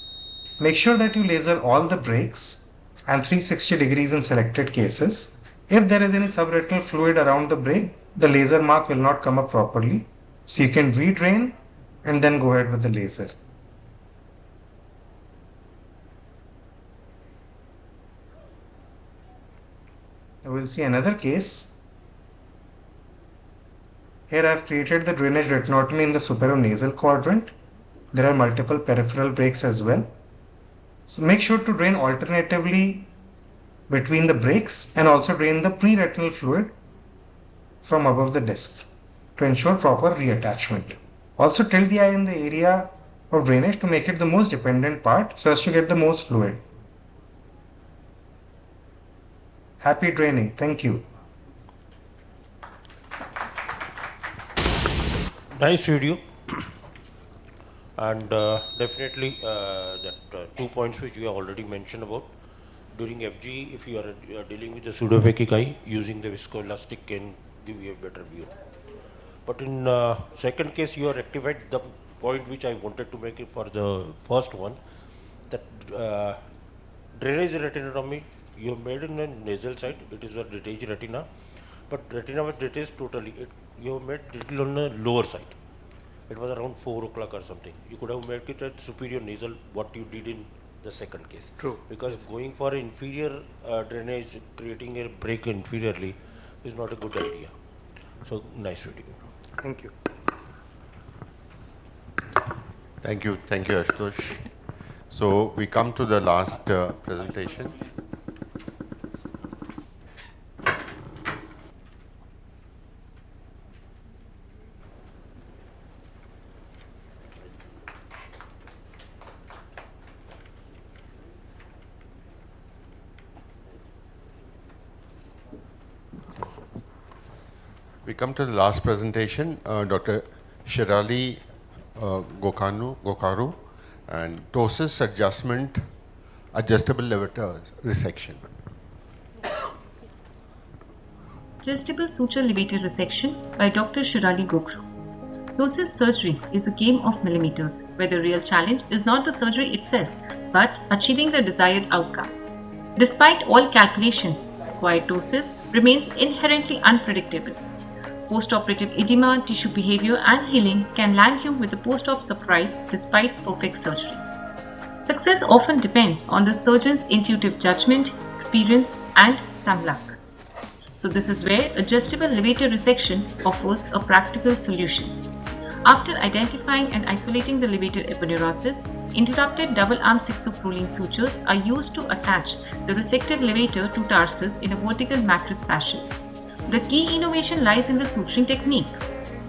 Make sure that you laser all the breaks and 360 degrees in selected cases. If there is any subretinal fluid around the break, the laser mark will not come up properly. So you can redrain and then go ahead with the laser. Now we'll see another case. Here I have created the drainage retinotomy in the superinasal quadrant. There are multiple peripheral breaks as well. So make sure to drain alternatively between the breaks and also drain the pre-retinal fluid from above the disc to ensure proper reattachment. Also tilt the eye in the area of drainage to make it the most dependent part so as to get the most fluid. Happy draining. Thank you. Nice video. And definitely that 2 points which you have already mentioned about. During FG, if you are dealing with the pseudophakic eye, using the viscoelastic can give you a better view. But in second case, you have rectified the point which I wanted to make it for the first one, that drainage retinotomy you have made in the nasal side. It is a detached retina, but retina was detached totally. You have made little on the lower side. It was around 4 o'clock or something. You could have made it at superior nasal, what you did in the second case. True. Because going for inferior drainage, creating a break inferiorly is not a good idea. So nice video. Thank you. Thank you, Ashutosh. So we come to the last presentation. We come to the last presentation, Dr. Shirali Gokaru and ptosis adjustment, adjustable levator resection. Adjustable suture levator resection by Dr. Shirali Gokaru. Ptosis surgery is a game of millimeters, where the real challenge is not the surgery itself, but achieving the desired outcome. Despite all calculations, acquired ptosis remains inherently unpredictable. Postoperative edema, tissue behavior and healing can land you with a post-op surprise despite perfect surgery. Success often depends on the surgeon's intuitive judgment, experience and some luck. So this is where adjustable levator resection offers a practical solution. After identifying and isolating the levator aponeurosis, interrupted double-arm 6-proline sutures are used to attach the resected levator to tarsus in a vertical mattress fashion. The key innovation lies in the suturing technique.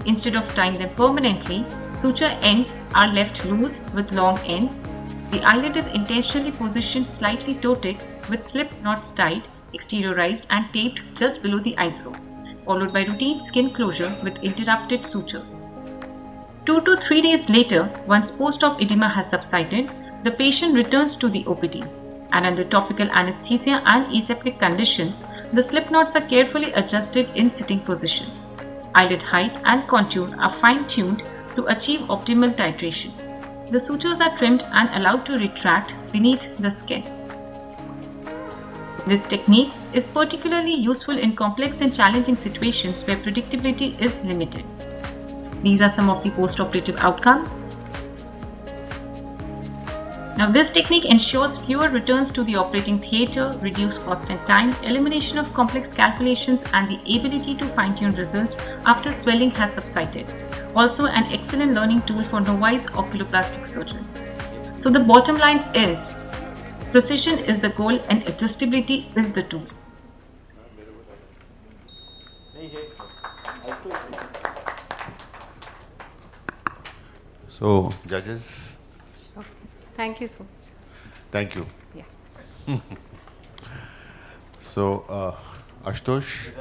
Instead of tying them permanently, suture ends are left loose with long ends. The eyelid is intentionally positioned slightly ptotic with slip knots tied, exteriorized and taped just below the eyebrow, followed by routine skin closure with interrupted sutures. 2 to 3 days later, once post-op edema has subsided, the patient returns to the OPD. And under topical anesthesia and aseptic conditions, the slip knots are carefully adjusted in sitting position. Eyelid height and contour are fine-tuned to achieve optimal titration. The sutures are trimmed and allowed to retract beneath the skin. This technique is particularly useful in complex and challenging situations where predictability is limited. These are some of the post-operative outcomes. Now, this technique ensures fewer returns to the operating theatre, reduced cost and time, elimination of complex calculations, and the ability to fine-tune results after swelling has subsided. Also, an excellent learning tool for novice oculoplastic surgeons. So the bottom line is, precision is the goal and adjustability is the tool. So, judges. Okay. Thank you so much. Thank you. Yeah. So, Ashutosh.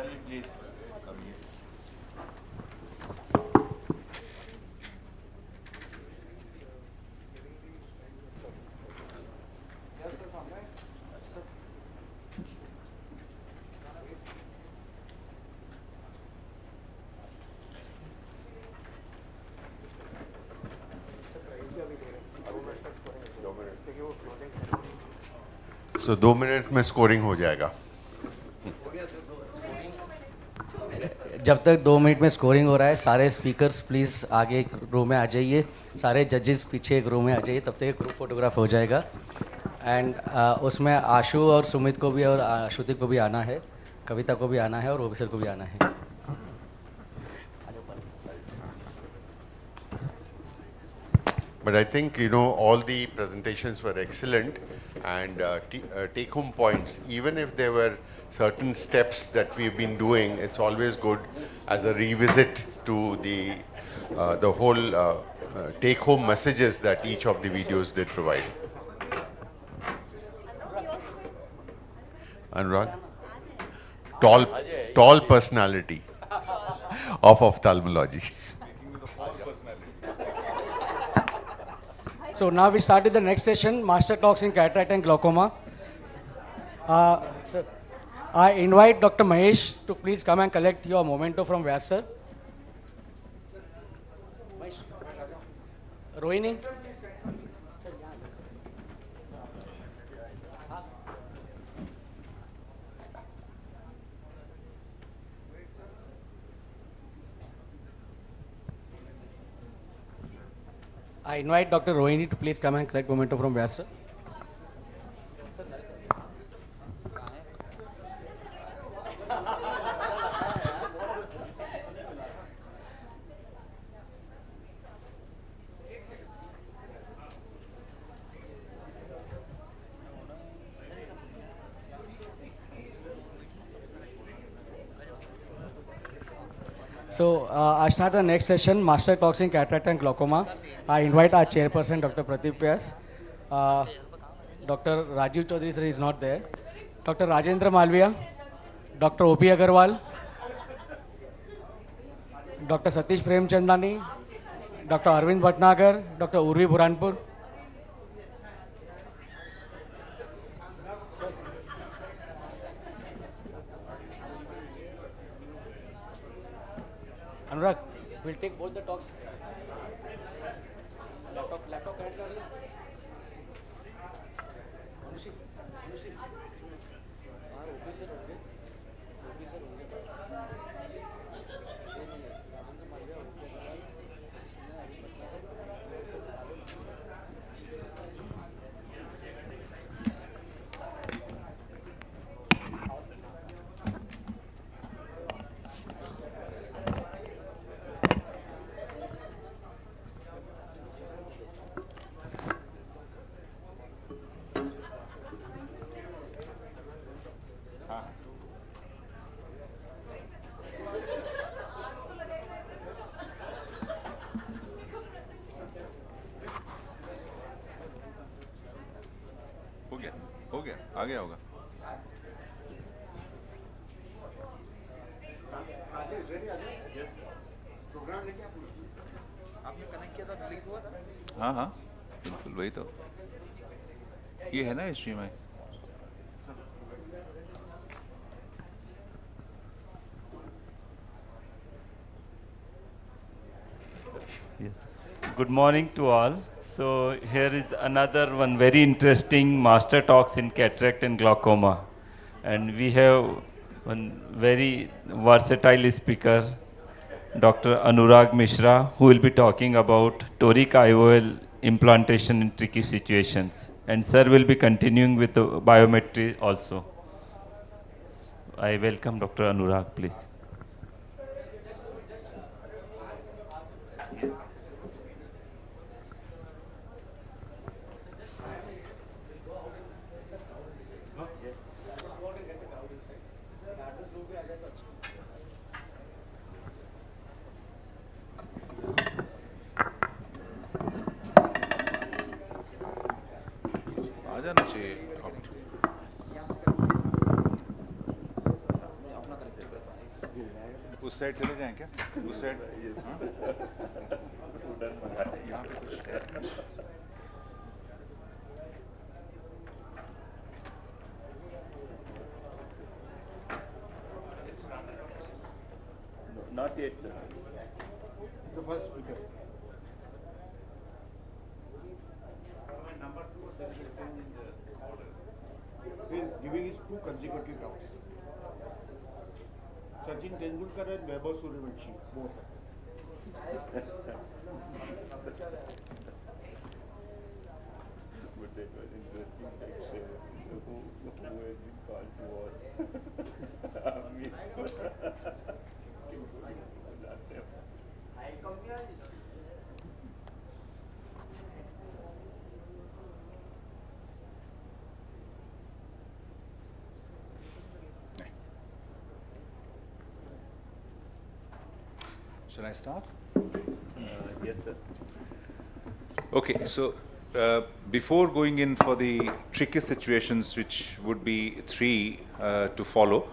So 2 minute में scoring हो जाएगा. जब तक 2 minute में scoring हो रहा है, सारे स्पीकर्स प्लीज़ आगे एक रो में आ जाइए, सारे जजेस पीछे एक रो में आ जाइए, तब तक एक ग्रुप फोटोग्राफ हो जाएगा. एंड उसमें आशु और सुमित को भी और श्रुति को भी आना है, कविता को भी आना है और ओबी सर को भी आना है. But I think, you know, all the presentations were excellent, and take-home points, even if there were certain steps that we've been doing, it's always good as a revisit to the whole take-home messages that each of the videos did provide. Anurag? Tall personality of ophthalmology. So now we start with the next session, Master Talks in Cataract and Glaucoma. Sir, I invite Dr. Mahesh to please come and collect your memento from Vyas sir. Rohini. I invite Dr. Rohini to please come and collect memento from Vyas sir. So I start the next session, Master Talks in Cataract and Glaucoma. I invite our chairperson, Dr. Pradeep Vyas. Dr. Rajiv Chaudhary sir is not there. Dr. Rajendra Malviya, Dr. O.P. Agarwal, Dr. Satish Premchandani, Dr. Arvind Bhatnagar, Dr. Urvi Buranpur. Anurag, we'll take both the talks. Laptop add कर ले. अनुश्री. हाँ, OP sir होंगे. हो गया आ गया होगा. आपने connect किया था, लिंक हुआ था. हाँ हाँ बिल्कुल वही तो. ये है ना स्ट्रीम में. Yes. Good morning to all. So here is another one very interesting master talks in cataract and glaucoma. And we have one very versatile speaker, Dr. Anurag Mishra, who will be talking about toric IOL implantation in tricky situations. And sir will be continuing with the biometry also. I welcome Dr. Anurag, please. आ जाना चाहिए उस side चले जाएं क्या उस side यहाँ पे कुछ Not yet, sir. The first speaker. He is giving his two consecutive talks. Sachin Tendulkar and Vaibhav Suryavanshi, both. But that was interesting lecture. Who has been called to us? Me. Shall I start? Yes, sir. Okay, so before going in for the tricky situations, which would be three to follow,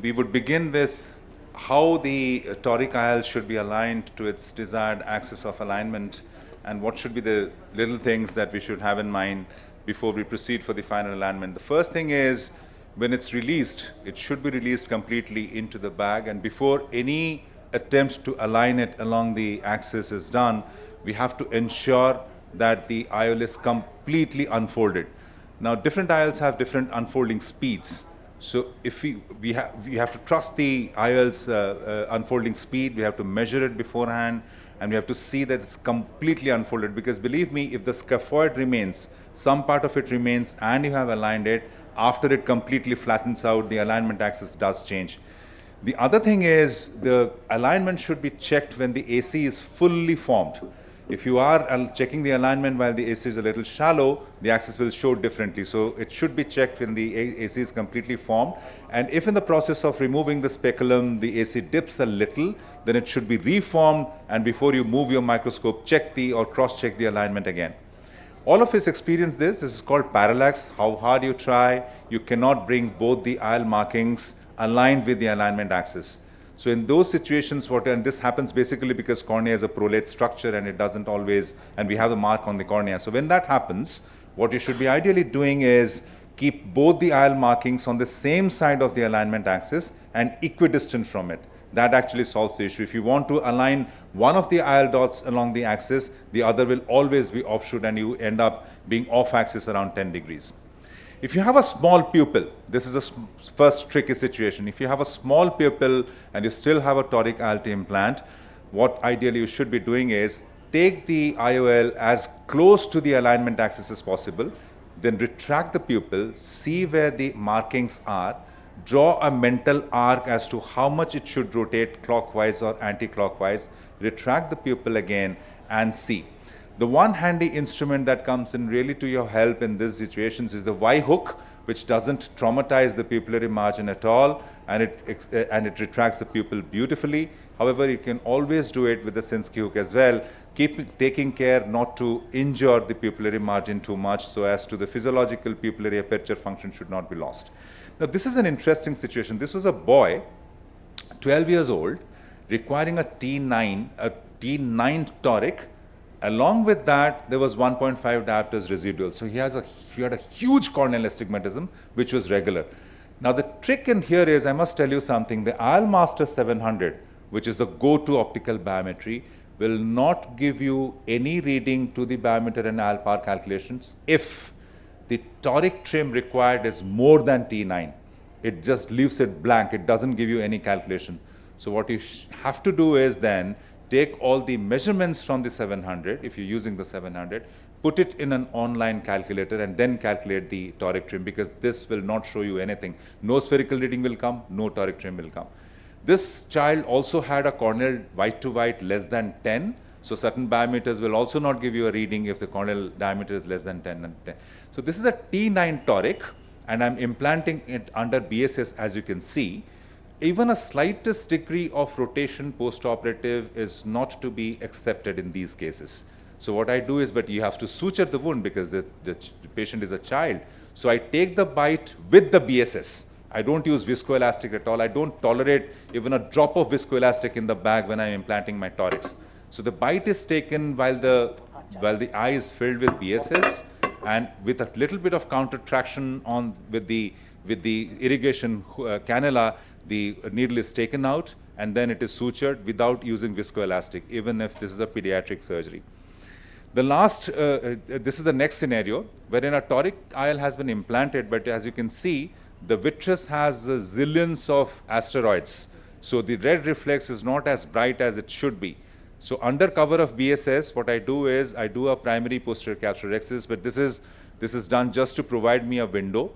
we would begin with how the toric IOL should be aligned to its desired axis of alignment and what should be the little things that we should have in mind before we proceed for the final alignment. The first thing is when it's released, it should be released completely into the bag, and before any attempt to align it along the axis is done, we have to ensure that the IOL is completely unfolded. Now, different IOLs have different unfolding speeds. So if we have to trust the IOL's unfolding speed, we have to measure it beforehand, and we have to see that it's completely unfolded, because believe me, if the scaphoid remains, some part of it remains, and you have aligned it, after it completely flattens out, the alignment axis does change. The other thing is the alignment should be checked when the AC is fully formed. If you are checking the alignment while the AC is a little shallow, the axis will show differently. So it should be checked when the AC is completely formed. And if in the process of removing the speculum, the AC dips a little, then it should be reformed. And before you move your microscope, check or cross-check the alignment again. All of us experience this. This is called parallax. How hard you try, you cannot bring both the IOL markings aligned with the alignment axis. So in those situations, and this happens basically because cornea is a prolate structure and it doesn't always, and we have the mark on the cornea. So when that happens, what you should be ideally doing is keep both the IOL markings on the same side of the alignment axis and equidistant from it. That actually solves the issue. If you want to align one of the IOL dots along the axis, the other will always be offshoot and you end up being off axis around 10 degrees. If you have a small pupil, this is the first tricky situation. If you have a small pupil and you still have a toric IOL to implant, what ideally you should be doing is take the IOL as close to the alignment axis as possible, then retract the pupil, see where the markings are, draw a mental arc as to how much it should rotate clockwise or anti-clockwise, retract the pupil again and see. The one handy instrument that comes in really to your help in these situations is the Y hook, which doesn't traumatize the pupillary margin at all, and it retracts the pupil beautifully. However, you can always do it with the Sinskey hook as well, taking care not to injure the pupillary margin too much so as to the physiological pupillary aperture function should not be lost. Now, this is an interesting situation. This was a boy, 12 years old, requiring a T9 toric. Along with that, there was 1.5 diopters residual. So he had a huge corneal astigmatism, which was regular. Now the trick in here is, I must tell you something, the IOL Master 700, which is the go-to optical biometry, will not give you any reading to the biometer and IOL power calculations if the toric trim required is more than T9. it just leaves it blank. It doesn't give you any calculation. So what you have to do is then take all the measurements from the 700, if you're using the 700, put it in an online calculator and then calculate the toric trim, because this will not show you anything. No spherical reading will come, no toric trim will come. This child also had a corneal white to white less than 10. So certain biometers will also not give you a reading if the corneal diameter is less than 10 and 10. So this is a T9 toric, and I'm implanting it under BSS, as you can see. Even a slightest degree of rotation post-operative is not to be accepted in these cases. So what I do is, but you have to suture the wound because the patient is a child. So I take the bite with the BSS. I don't use viscoelastic at all. I don't tolerate even a drop of viscoelastic in the bag when I'm implanting my torics. So the bite is taken while the eye is filled with BSS, and with a little bit of counter traction on with the irrigation cannula, the needle is taken out and then it is sutured without using viscoelastic, even if this is a pediatric surgery. The last, this is the next scenario wherein a toric IOL has been implanted, but as you can see, the vitreous has zillions of asteroids. So the red reflex is not as bright as it should be. So under cover of BSS, what I do is I do a primary posterior capsulorhexis, but this is done just to provide me a window.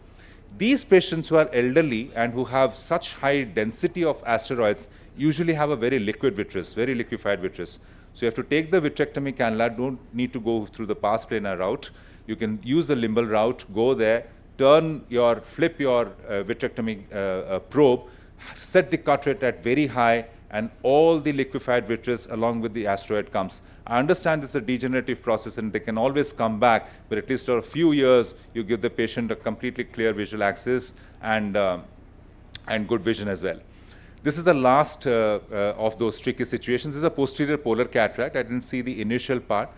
These patients who are elderly and who have such high density of asteroids usually have a very liquid vitreous, very liquefied vitreous. So you have to take the vitrectomy cannula, don't need to go through the pars plana route. You can use the limbal route, go there, flip your vitrectomy probe, set the cut rate at very high, and all the liquefied vitreous along with the asteroid comes. I understand this is a degenerative process and they can always come back, but at least for a few years, you give the patient a completely clear visual axis and good vision as well. This is the last of those tricky situations. This is a posterior polar cataract. I didn't see the initial part.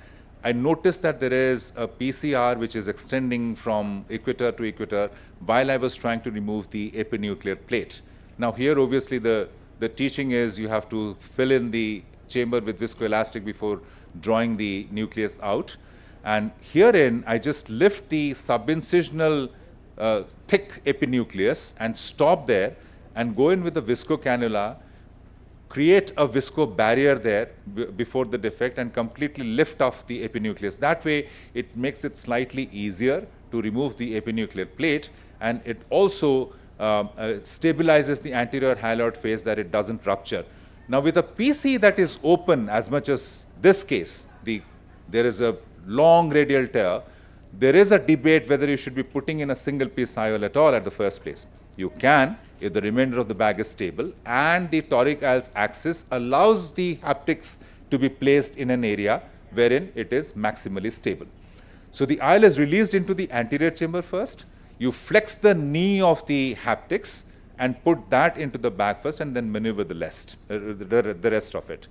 I noticed that there is a PCR which is extending from equator to equator while I was trying to remove the epinuclear plate. Now here, obviously, the teaching is you have to fill in the chamber with viscoelastic before drawing the nucleus out. And herein, I just lift the subincisional thick epinucleus and stop there and go in with the visco cannula, create a visco barrier there before the defect and completely lift off the epinucleus. That way, it makes it slightly easier to remove the epinuclear plate, and it also stabilizes the anterior hyaloid face that it doesn't rupture. Now with a PC that is open as much as this case, there is a long radial tear, there is a debate whether you should be putting in a single piece IOL at all at the first place. You can if the remainder of the bag is stable and the toric IOL's axis allows the haptics to be placed in an area wherein it is maximally stable. So the IOL is released into the anterior chamber first. You flex the knee of the haptics and put that into the bag first and then maneuver the rest of it.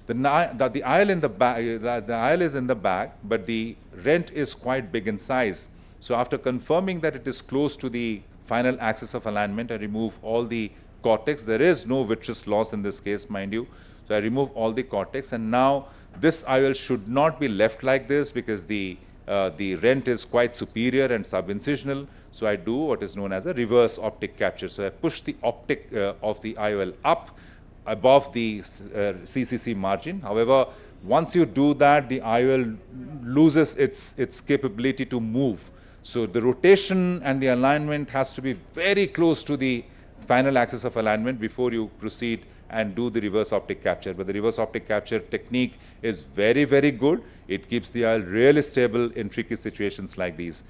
The IOL in the bag, the IOL is in the bag, but the rent is quite big in size. So after confirming that it is close to the final axis of alignment, I remove all the cortex. There is no vitreous loss in this case, mind you. So I remove all the cortex, and now this IOL should not be left like this because the rent is quite superior and subincisional. So I do what is known as a reverse optic capture. So I push the optic of the IOL up above the CCC margin. However, once you do that, the IOL loses its capability to move. So the rotation and the alignment has to be very close to the final axis of alignment before you proceed and do the reverse optic capture. But the reverse optic capture technique is very, very good. It keeps the IOL really stable in tricky situations like these.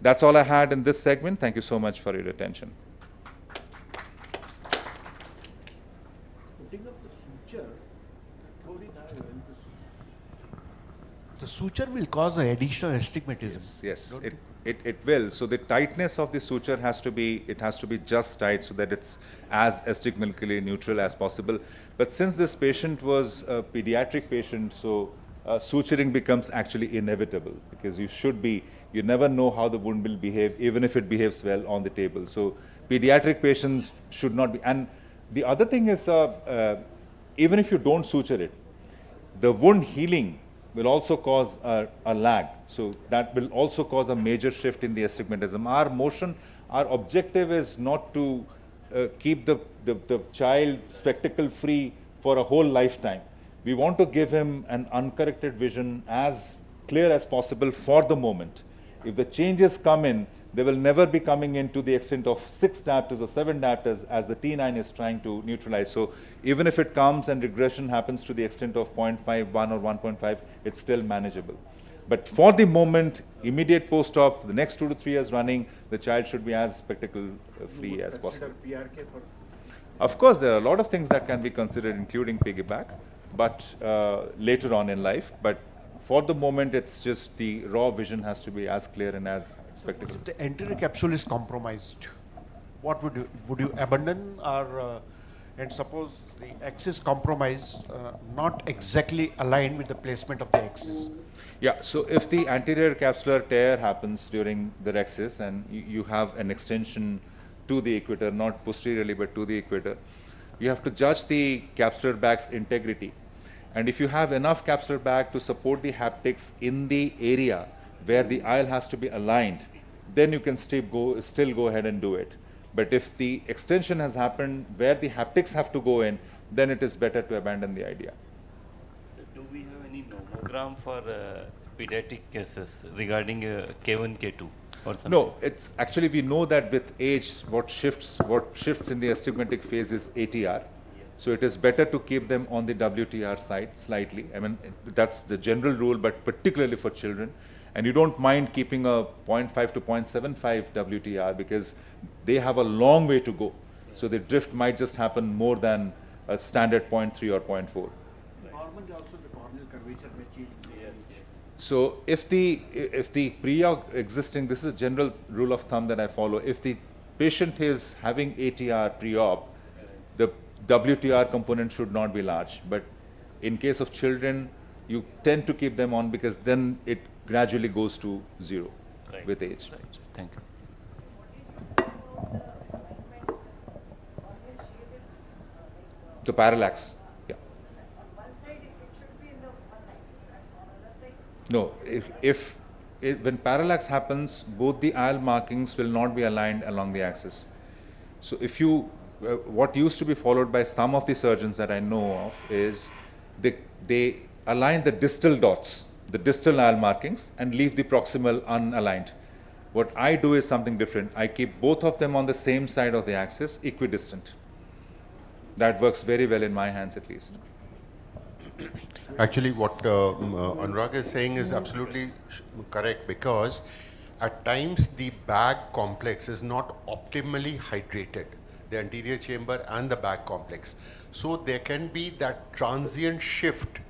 That's all I had in this segment. Thank you so much for your attention. Putting up the suture, the suture will cause an additional astigmatism. Yes, it will. So the tightness of the suture has to be just tight so that it's as astigmatically neutral as possible. But since this patient was a pediatric patient, so suturing becomes actually inevitable because you never know how the wound will behave, even if it behaves well on the table. So pediatric patients should not be. And the other thing is, even if you don't suture it, the wound healing will also cause a lag. So that will also cause a major shift in the astigmatism. Our objective is not to keep the child spectacle free for a whole lifetime. We want to give him an uncorrected vision as clear as possible for the moment. If the changes come in, they will never be coming in to the extent of 6 diopters or 7 diopters as the T9 is trying to neutralize. So even if it comes and regression happens to the extent of 0.5, 1 or 1.5, it's still manageable. But for the moment, immediate post-op, the next 2 to 3 years running, the child should be as spectacle free as possible. PRK for Of course, there are a lot of things that can be considered, including piggyback, but later on in life. But for the moment, it's just the raw vision has to be as clear and as spectacle. If the anterior capsule is compromised, what would you abandon, or and suppose the axis compromised, not exactly aligned with the placement of the axis? Yeah, so if the anterior capsular tear happens during the rhexis and you have an extension to the equator, not posteriorly but to the equator, you have to judge the capsular bag's integrity. And if you have enough capsular bag to support the haptics in the area where the aisle has to be aligned, then you can still go ahead and do it. But if the extension has happened where the haptics have to go in, then it is better to abandon the idea. So do we have any nomogram for pediatric cases regarding K1, K2 or something? No, it's actually, we know that with age, what shifts in the astigmatic phase is ATR. So it is better to keep them on the WTR side slightly. I mean, that's the general rule, but particularly for children. And you don't mind keeping a 0.5 to 0.75 WTR because they have a long way to go. So the drift might just happen more than a standard 0.3 or 0.4. Normally also the corneal curvature may change. So if the pre-existing, this is a general rule of thumb that I follow, if the patient is having ATR pre-op, the WTR component should not be large. But in case of children, you tend to keep them on because then it gradually goes to 0 with age. Right. Thank you. The parallax. Yeah. No, when parallax happens, both the aisle markings will not be aligned along the axis. So if you, what used to be followed by some of the surgeons that I know of is they align the distal dots, the distal aisle markings, and leave the proximal unaligned. What I do is something different. I keep both of them on the same side of the axis, equidistant. That works very well in my hands at least. Actually, what Anurag is saying is absolutely correct, because at times the bag complex is not optimally hydrated, the anterior chamber and the bag complex. So there can be that transient shift,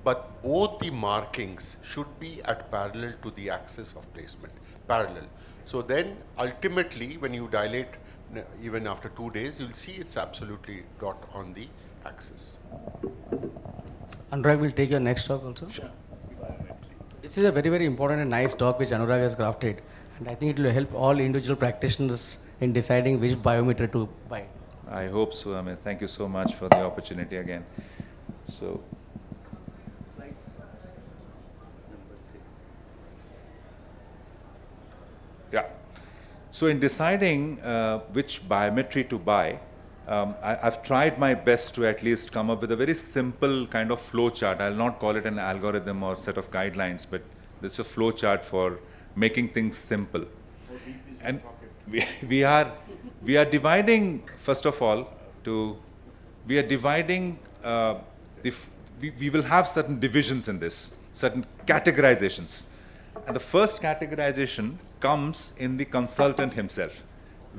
but both the markings should be at parallel to the axis of placement, parallel. So then ultimately when you dilate, even after 2 days, you'll see it's absolutely dot on the axis. Anurag will take your next talk also. Sure. This is a very, very important and nice talk which Anurag has crafted, and I think it will help all individual practitioners in deciding which biometer to buy. I hope so. I mean, thank you so much for the opportunity again. So, Slides. Number 6. yeah. So in deciding which biometry to buy, I've tried my best to at least come up with a very simple kind of flow chart. I'll not call it an algorithm or set of guidelines, but it's a flow chart for making things simple. And we are dividing, first of all, we are dividing, we will have certain divisions in this, certain categorizations. And the first categorization comes in the consultant himself.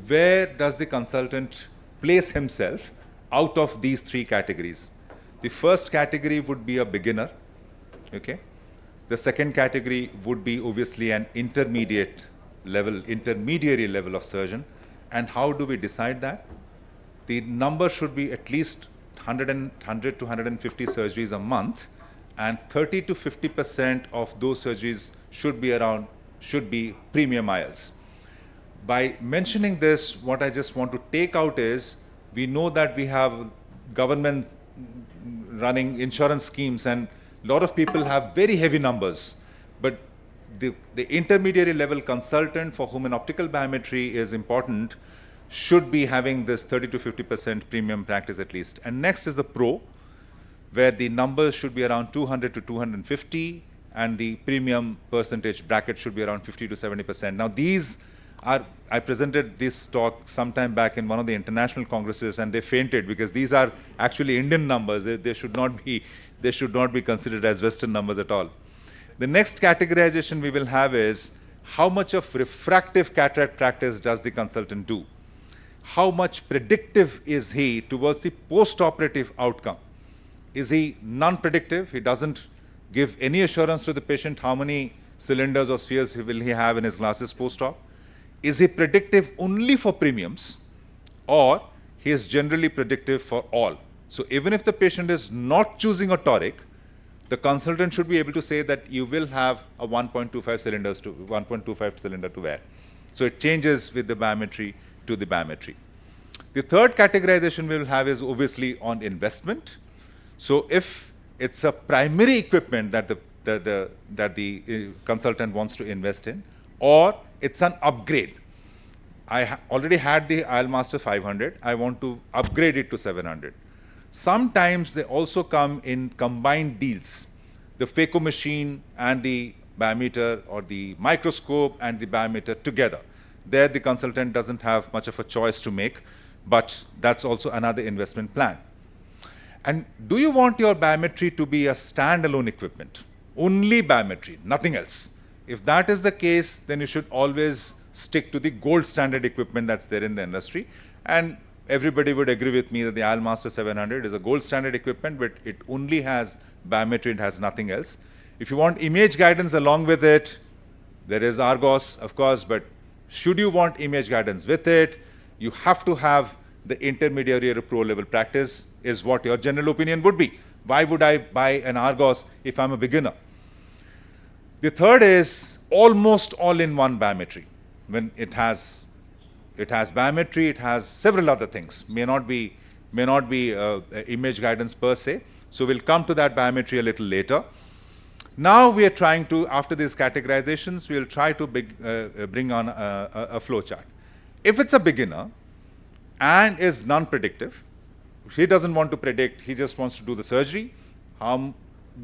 Where does the consultant place himself out of these 3 categories? The first category would be a beginner, okay? The second category would be obviously an intermediary level of surgeon. And how do we decide that? The number should be at least 100 to 150 surgeries a month, and 30 to 50% of those surgeries should be premium IOLs. By mentioning this, what I just want to take out is, we know that we have government running insurance schemes, and A lot of people have very heavy numbers, but the intermediary level consultant for whom an optical biometry is important should be having this 30 to 50% premium practice at least. And next is the pro, where the numbers should be around 200 to 250 and the premium percentage bracket should be around 50 to 70%. Now these are, I presented this talk sometime back in one of the international congresses and they fainted because these are actually Indian numbers. They should not be considered as Western numbers at all. The next categorization we will have is how much of refractive cataract practice does the consultant do? How much predictive is he towards the post-operative outcome? Is he non-predictive? He doesn't give any assurance to the patient how many cylinders or spheres will he have in his glasses post-op? Is he predictive only for premiums, or he is generally predictive for all? So even if the patient is not choosing a toric, the consultant should be able to say that you will have a 1.25 cylinder to wear. So it changes with the biometry to the biometry. The third categorization we will have is obviously on investment. So if it's a primary equipment that the consultant wants to invest in, or it's an upgrade. I already had the IL Master 500, I want to upgrade it to 700. Sometimes they also come in combined deals. The phaco machine and the biometer, or the microscope and the biometer together. There the consultant doesn't have much of a choice to make, but that's also another investment plan. And do you want your biometry to be a standalone equipment? Only biometry, nothing else. If that is the case, then you should always stick to the gold standard equipment that's there in the industry. And everybody would agree with me that the IL Master 700 is a gold standard equipment, but it only has biometry, it has nothing else. If you want image guidance along with it, there is IDOS, of course, but should you want image guidance with it, you have to have the intermediary or pro level practice, is what your general opinion would be. Why would I buy an IDOS if I'm a beginner? The third is almost all-in-one biometry. When it has biometry, it has several other things. May not be image guidance per se. So we'll come to that biometry a little later. Now we are trying to, after these categorizations, we'll try to bring on a flow chart. If it's a beginner and is non-predictive, he doesn't want to predict, he just wants to do the surgery.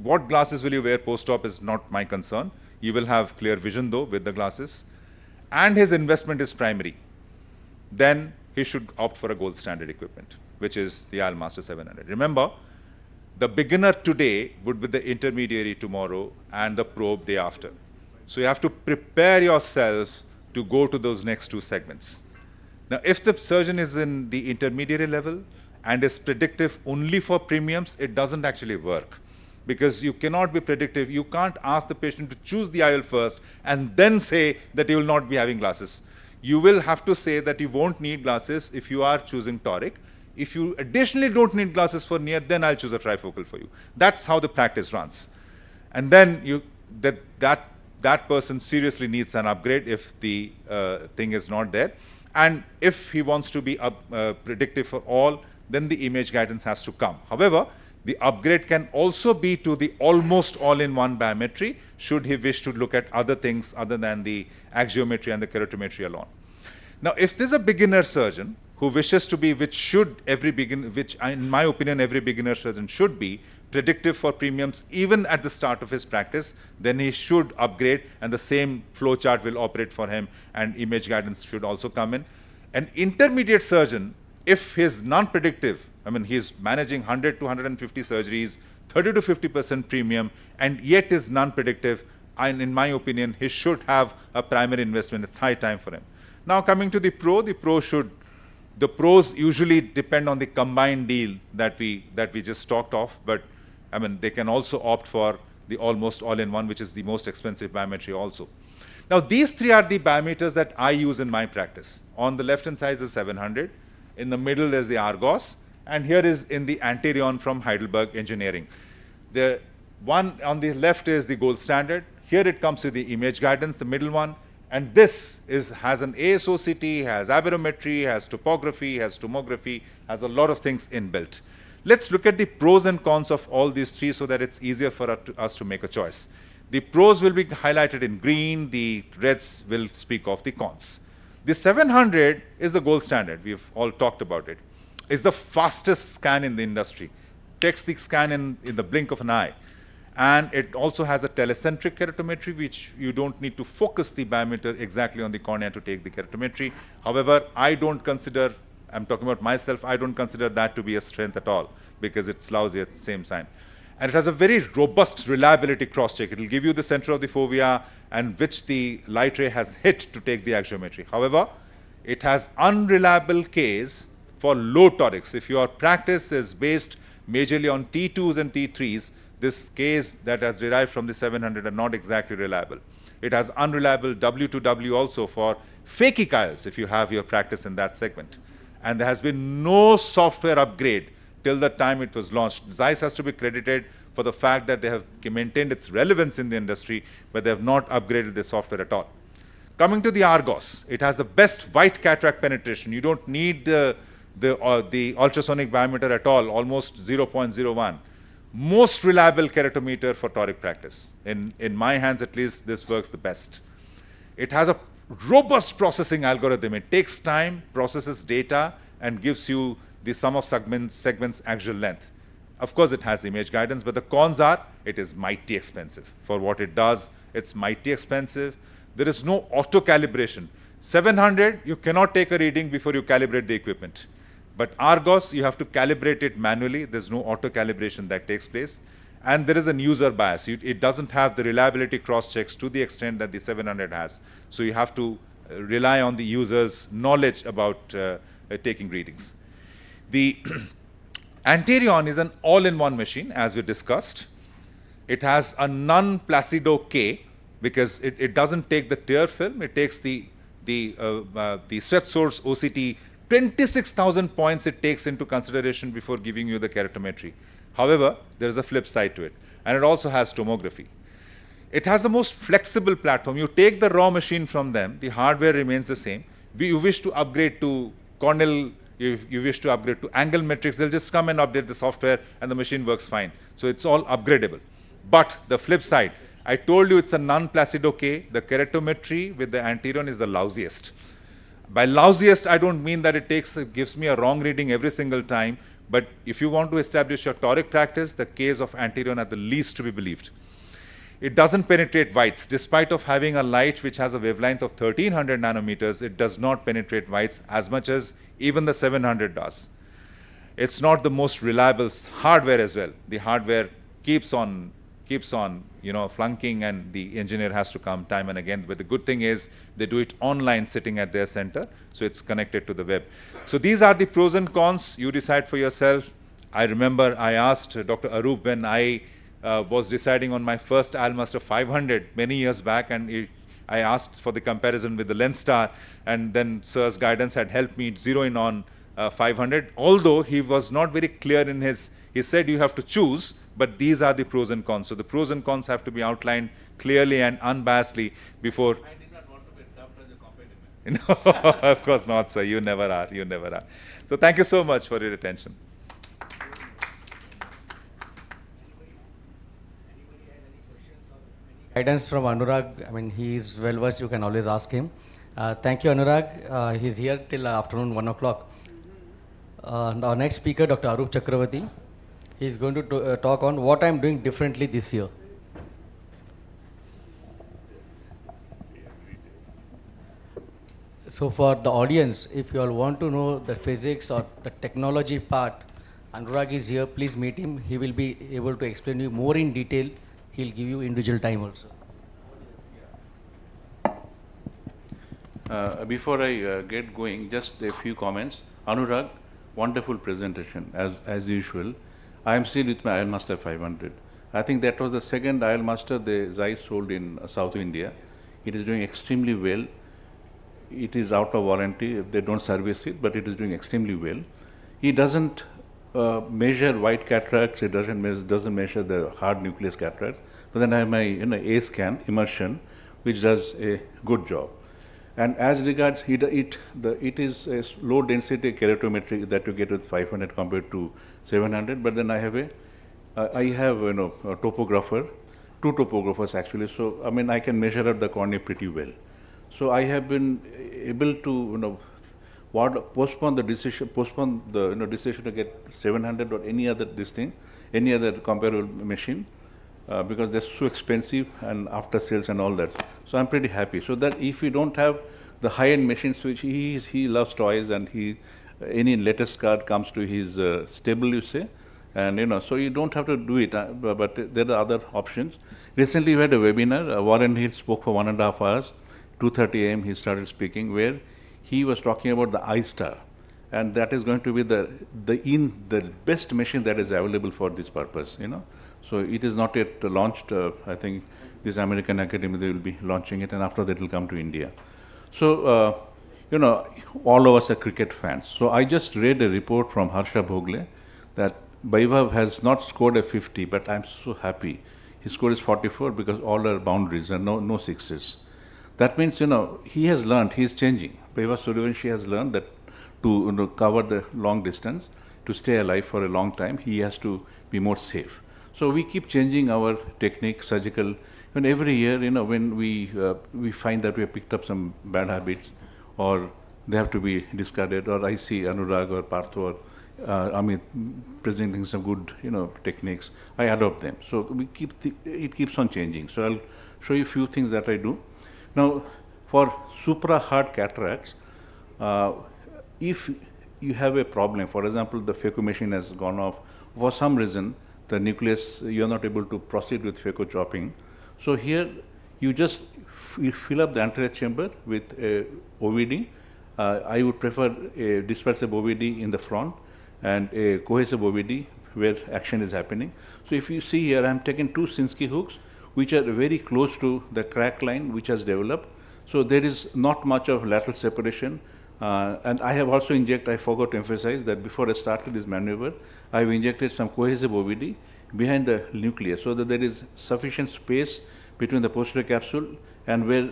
What glasses will you wear post-op is not my concern. You will have clear vision though with the glasses. And his investment is primary. Then he should opt for a gold standard equipment, which is the IL Master 700. Remember, the beginner today would be the intermediary tomorrow and the probe day after. So you have to prepare yourself to go to those next two segments. Now, if the surgeon is in the intermediary level and is predictive only for premiums, it doesn't actually work. Because you cannot be predictive. You can't ask the patient to choose the IOL first and then say that you will not be having glasses. You will have to say that you won't need glasses if you are choosing toric. If you additionally don't need glasses for near, then I'll choose a trifocal for you. That's how the practice runs. And then that person seriously needs an upgrade if the thing is not there. And if he wants to be predictive for all, then the image guidance has to come. However, the upgrade can also be to the almost all-in-one biometry, should he wish to look at other things other than the axiometry and the keratometry alone. Now, if there's a beginner surgeon who wishes to be, which in my opinion every beginner surgeon should be, predictive for premiums even at the start of his practice, then he should upgrade and the same flow chart will operate for him and image guidance should also come in. An intermediate surgeon, if he is non-predictive, I mean, he is managing 100 to 150 surgeries, 30 to 50% premium, and yet is non-predictive, and in my opinion, he should have a primary investment. It's high time for him. Now, coming to the pros usually depend on the combined deal that we just talked of, but I mean, they can also opt for the almost all-in-one, which is the most expensive biometry also. Now, these three are the biometers that I use in my practice. On the left-hand side is the 700, in the middle is the IDOS, and here is in the Anterion from Heidelberg Engineering. The one on the left is the gold standard. Here it comes with the image guidance, the middle one. And this has an ASOCT, has aberrometry, has topography, has tomography, has a lot of things inbuilt. Let's look at the pros and cons of all these three so that it's easier for us to make a choice. The pros will be highlighted in green, the reds will speak of the cons. The 700 is the gold standard, we've all talked about it. It's the fastest scan in the industry. Takes the scan in the blink of an eye. And it also has a telecentric keratometry, which you don't need to focus the biometer exactly on the cornea to take the keratometry. However, I don't consider, I'm talking about myself, I don't consider that to be a strength at all, because it's lousy at the same time. And it has a very robust reliability cross-check. It will give you the center of the fovea and which the light ray has hit to take the axiometry. However, it has unreliable case for low torics. If your practice is based majorly on T2s and T3s, this case that has derived from the 700 are not exactly reliable. It has unreliable W2W also for phakic if you have your practice in that segment. And there has been no software upgrade till the time it was launched. Zeiss has to be credited for the fact that they have maintained its relevance in the industry, but they have not upgraded the software at all. Coming to the IDOS, it has the best white cataract penetration. You don't need the ultrasonic biometer at all, almost 0.01. Most reliable keratometer for toric practice. In my hands at least, this works the best. It has a robust processing algorithm. It takes time, processes data, and gives you the sum of segments axial length. Of course, it has image guidance, but the cons are, it is mighty expensive. For what it does, it's mighty expensive. There is no auto-calibration. 700, you cannot take a reading before you calibrate the equipment. But IDOS, you have to calibrate it manually. There's no auto-calibration that takes place. And there is an user bias. It doesn't have the reliability cross-checks to the extent that the 700 has. So you have to rely on the user's knowledge about taking readings. The Anterion is an all-in-one machine, as we discussed. It has a non-Placido K, because it doesn't take the tear film. It takes the swept source OCT, 26,000 points it takes into consideration before giving you the keratometry. However, there is a flip side to it, and it also has tomography. It has the most flexible platform. You take the raw machine from them, the hardware remains the same. You wish to upgrade to Cornell, you wish to upgrade to angle metrics, they'll just come and update the software and the machine works fine. So it's all upgradable. But the flip side, I told you it's a non-Placido K. The keratometry with the Anterion is the lousiest. By lousiest, I don't mean that it gives me a wrong reading every single time, but if you want to establish your toric practice, the Ks of Anterion are the least to be believed. It doesn't penetrate whites. Despite of having a light which has a wavelength of 1300 nanometers, it does not penetrate whites as much as even the 700 does. It's not the most reliable hardware as well. The hardware keeps on flunking, and the engineer has to come time and again. But the good thing is they do it online sitting at their center, so it's connected to the web. So these are the pros and cons. You decide for yourself. I remember I asked Dr. Arup when I was deciding on my first IOLMaster 500 many years back, and I asked for the comparison with the Lenstar, and then Sir's guidance had helped me zero in on 500, although he was not very clear in he said you have to choose, but these are the pros and cons. So the pros and cons have to be outlined clearly and unbiasedly before. I did not want to be dubbed as a competitor. No, of course not, sir. You never are. You never are. So thank you so much for your attention. Guidance from Anurag, I mean, he is well versed, you can always ask him. Thank you, Anurag. He's here till afternoon 1 o'clock. Our next speaker, Dr. Arup Chakravarti, he's going to talk on what I'm doing differently this year. So for the audience, if you all want to know the physics or the technology part, Anurag is here, please meet him. He will be able to explain you more in detail. He'll give you individual time also. Before I get going, just a few comments. Anurag, wonderful presentation as usual. I am still with my IOLMaster 500. I think that was the second IOLMaster the Zeiss sold in South India. It is doing extremely well. It is out of warranty if they don't service it, but it is doing extremely well. He doesn't measure white cataracts, it doesn't measure the hard nucleus cataracts. But then I have my A scan, immersion, which does a good job. And as regards it is a low density keratometry that you get with 500 compared to 700. But then I have a topographer, two topographers actually. So I mean I can measure out the cornea pretty well. So I have been able to postpone the decision to get 700 or any other any other comparable machine. Because they're so expensive and after sales and all that. So I'm pretty happy. So that if we don't have the high-end machines, which he loves toys, and any latest card comes to his stable, you say, and so you don't have to do it. But there are other options. Recently, we had a webinar. Warren Hill spoke for 1.5 hours. 2:30 a.m. he started speaking, where he was talking about the iStar, and that is going to be the best machine that is available for this purpose. So it is not yet launched. I think this American Academy, they will be launching it, and after that it will come to India. So, all of us are cricket fans. So I just read a report from Harsha Bhogle that Vaibhav has not scored a 50, but I'm so happy. His score is 44 because all are boundaries and no sixes. That means, he has learned, he is changing. Vaibhav Suryavanshi has learned that to cover the long distance, to stay alive for a long time, he has to be more safe. So we keep changing our technique, surgical, and every year, when we find that we have picked up some bad habits, or they have to be discarded, or I see Anurag or Partho or Amit presenting some good, techniques, I adopt them. So it keeps on changing. So I'll show you a few things that I do. Now, for supra-hard cataracts, if you have a problem, for example, the phaco machine has gone off, for some reason, the nucleus, you are not able to proceed with phaco chopping. So here, you just fill up the anterior chamber with a OVD. I would prefer a dispersive OVD in the front and a cohesive OVD where action is happening. So if you see here, I am taking 2 Sinskey hooks, which are very close to the crack line which has developed. So there is not much of lateral separation. And I have also I forgot to emphasize that before I started this maneuver, I have injected some cohesive OVD behind the nucleus so that there is sufficient space between the posterior capsule and where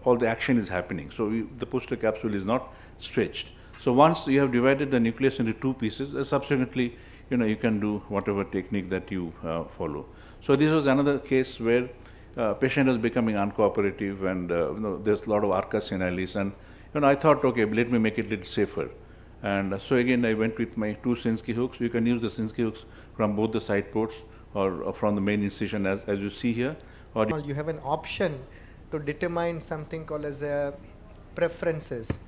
all the action is happening. So the posterior capsule is not stretched. So once you have divided the nucleus into 2 pieces, subsequently, you can do whatever technique that you follow. So this was another case where patient was becoming uncooperative, and there's a lot of arcus senilis, and I thought, okay, let me make it a little safer. And so again, I went with my 2 Sinskey hooks. You can use the Sinskey hooks from both the side ports or from the main incision as you see here. Or you have an option to determine something called as preferences.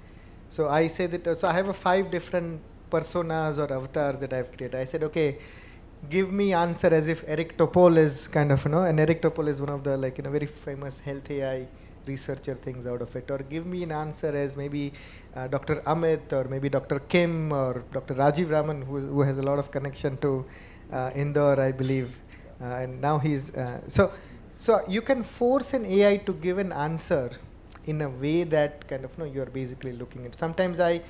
So I say that, so I have 5 different personas or avatars that I've created. I said, okay, give me answer as if Eric Topol is kind of, and Eric Topol is one of the very famous health AI researcher things out of it, or give me an answer as maybe Dr. Amit or maybe Dr. Kim or Dr. Rajiv Raman, who has a lot of connection to Indore, I believe, and now he's so you can force an AI to give an answer in a way that kind of you're basically looking at. Sometimes I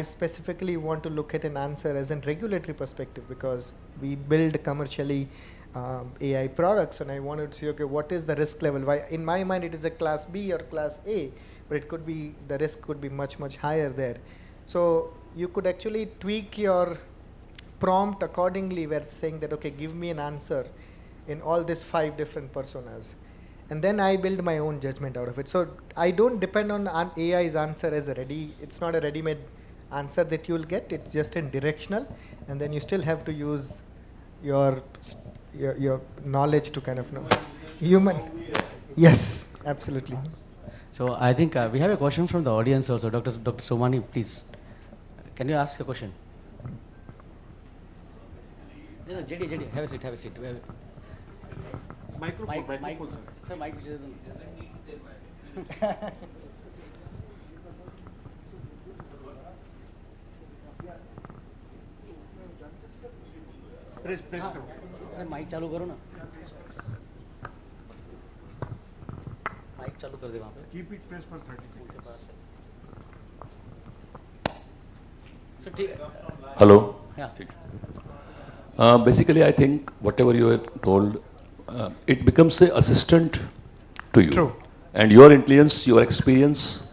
specifically want to look at an answer as a regulatory perspective, because we build commercially AI products, and I wanted to see, okay, what is the risk level? Why, in my mind, it is a class B or class A, but it could be, the risk could be much higher there. So you could actually tweak your prompt accordingly, where it's saying that, okay, give me an answer in all these 5 different personas. And then I build my own judgment out of it. So I don't depend on AI's answer as it's not a ready-made answer that you will get. It's just in directional, and then you still have to use your knowledge to kind of know. Human. Yes, absolutely. So I think we have a question from the audience also. Dr. Somani, please. Can you ask a question? No, JD, have a seat. Microphone, sir. Sir, mic. Press करो. अरे mic चालू करो ना. Mic चालू कर दे वहाँ पे. Keep it pressed for 30 seconds. Hello. Yeah. Basically, I think whatever you have told, it becomes an assistant to you. True. and your intelligence, your experience,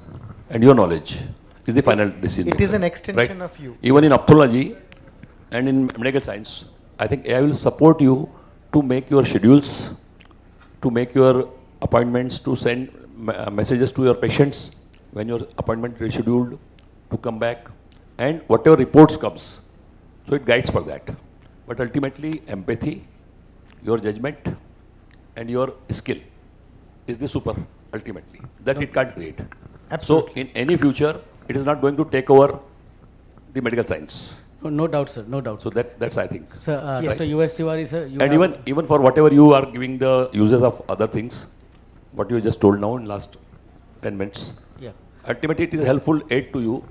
and your knowledge is the final decision. It is an maker, extension right? of you. Even in Yes. ophthalmology and in medical science, I think AI will support you to make your schedules, to make your appointments, to send messages to your patients when your appointment is scheduled, to come back, and whatever reports comes. So it guides for that. But ultimately, empathy, your judgment, and your skill is the super, ultimately, that it can't create. Absolutely. So in any future, it is not going to take over the medical science. No doubt, sir. No doubt. So that's I think. Sir, Yes. Dr. U.S. Tiwari, sir, you And have even for whatever you are giving the uses of other things, what you just told now in last 10 minutes, Yeah. ultimately it is a helpful aid to you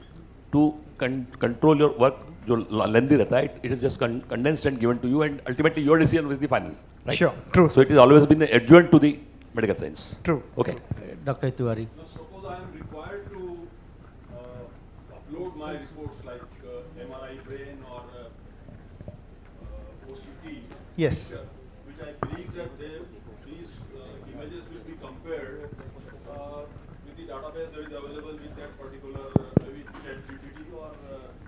to control your work. जो lengthy रहता है, it is just condensed and given to you, and ultimately your decision is the final. Right? Sure, true. So it has always been adjoint to the medical science. True. Okay. Dr. Tiwari. Suppose I am required to upload my reports like MRI brain or OCT. Yes. Which I believe that these images will be compared with the database that is available with that particular with ChatGPT or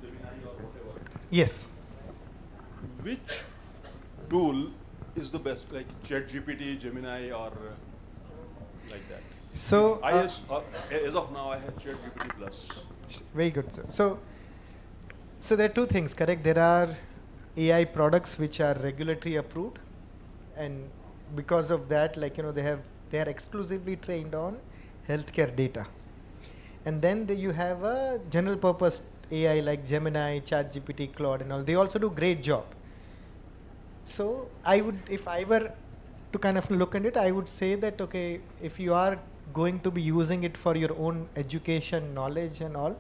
Gemini or whatever. Yes. Which tool is the best, like ChatGPT, Gemini, or like that? So, as of now, I have ChatGPT Plus. Very good, sir. So there are two things, correct? There are AI products which are regulatory approved, and because of that, like they are exclusively trained on healthcare data. And then you have a general purpose AI like Gemini, ChatGPT, Claude, and all. They also do great job. So I would, if I were to kind of look at it, I would say that, okay, if you are going to be using it for your own education, knowledge and all,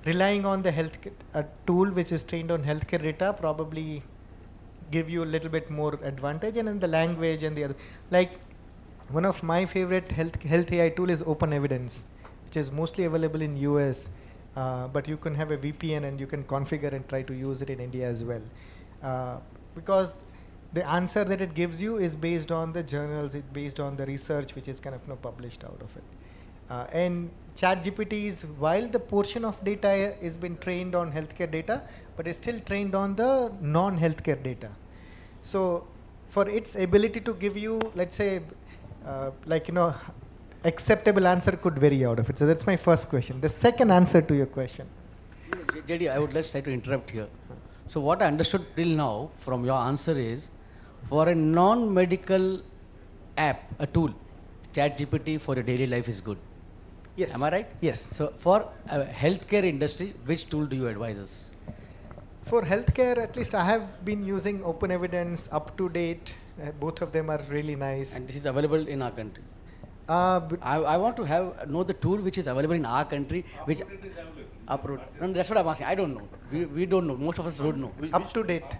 relying on the a tool which is trained on healthcare data probably give you a little bit more advantage, and in the language and the other. Like one of my favorite health AI tool is Open Evidence, which is mostly available in US, but you can have a VPN and you can configure and try to use it in India as well. Because the answer that it gives you is based on the journals, it's based on the research which is kind of published out of it. And ChatGPT is, while the portion of data is been trained on healthcare data, but it's still trained on the non-healthcare data. So for its ability to give you, let's say, acceptable answer could vary out of it. So that's my first question. The second answer to your question. JD, I would let's try to interrupt here. So what I understood till now from your answer is, for a non-medical app, a tool, ChatGPT for your daily life is good. Yes. Am I right? Yes. So for healthcare industry, which tool do you advise us? For healthcare, at least I have been using Open Evidence, UpToDate. Both of them are really nice. And this is available in our country. I want to know the tool which is available in our country, which uproot. No, that's what I'm asking. I don't know. We don't know. Most of us don't know. UpToDate.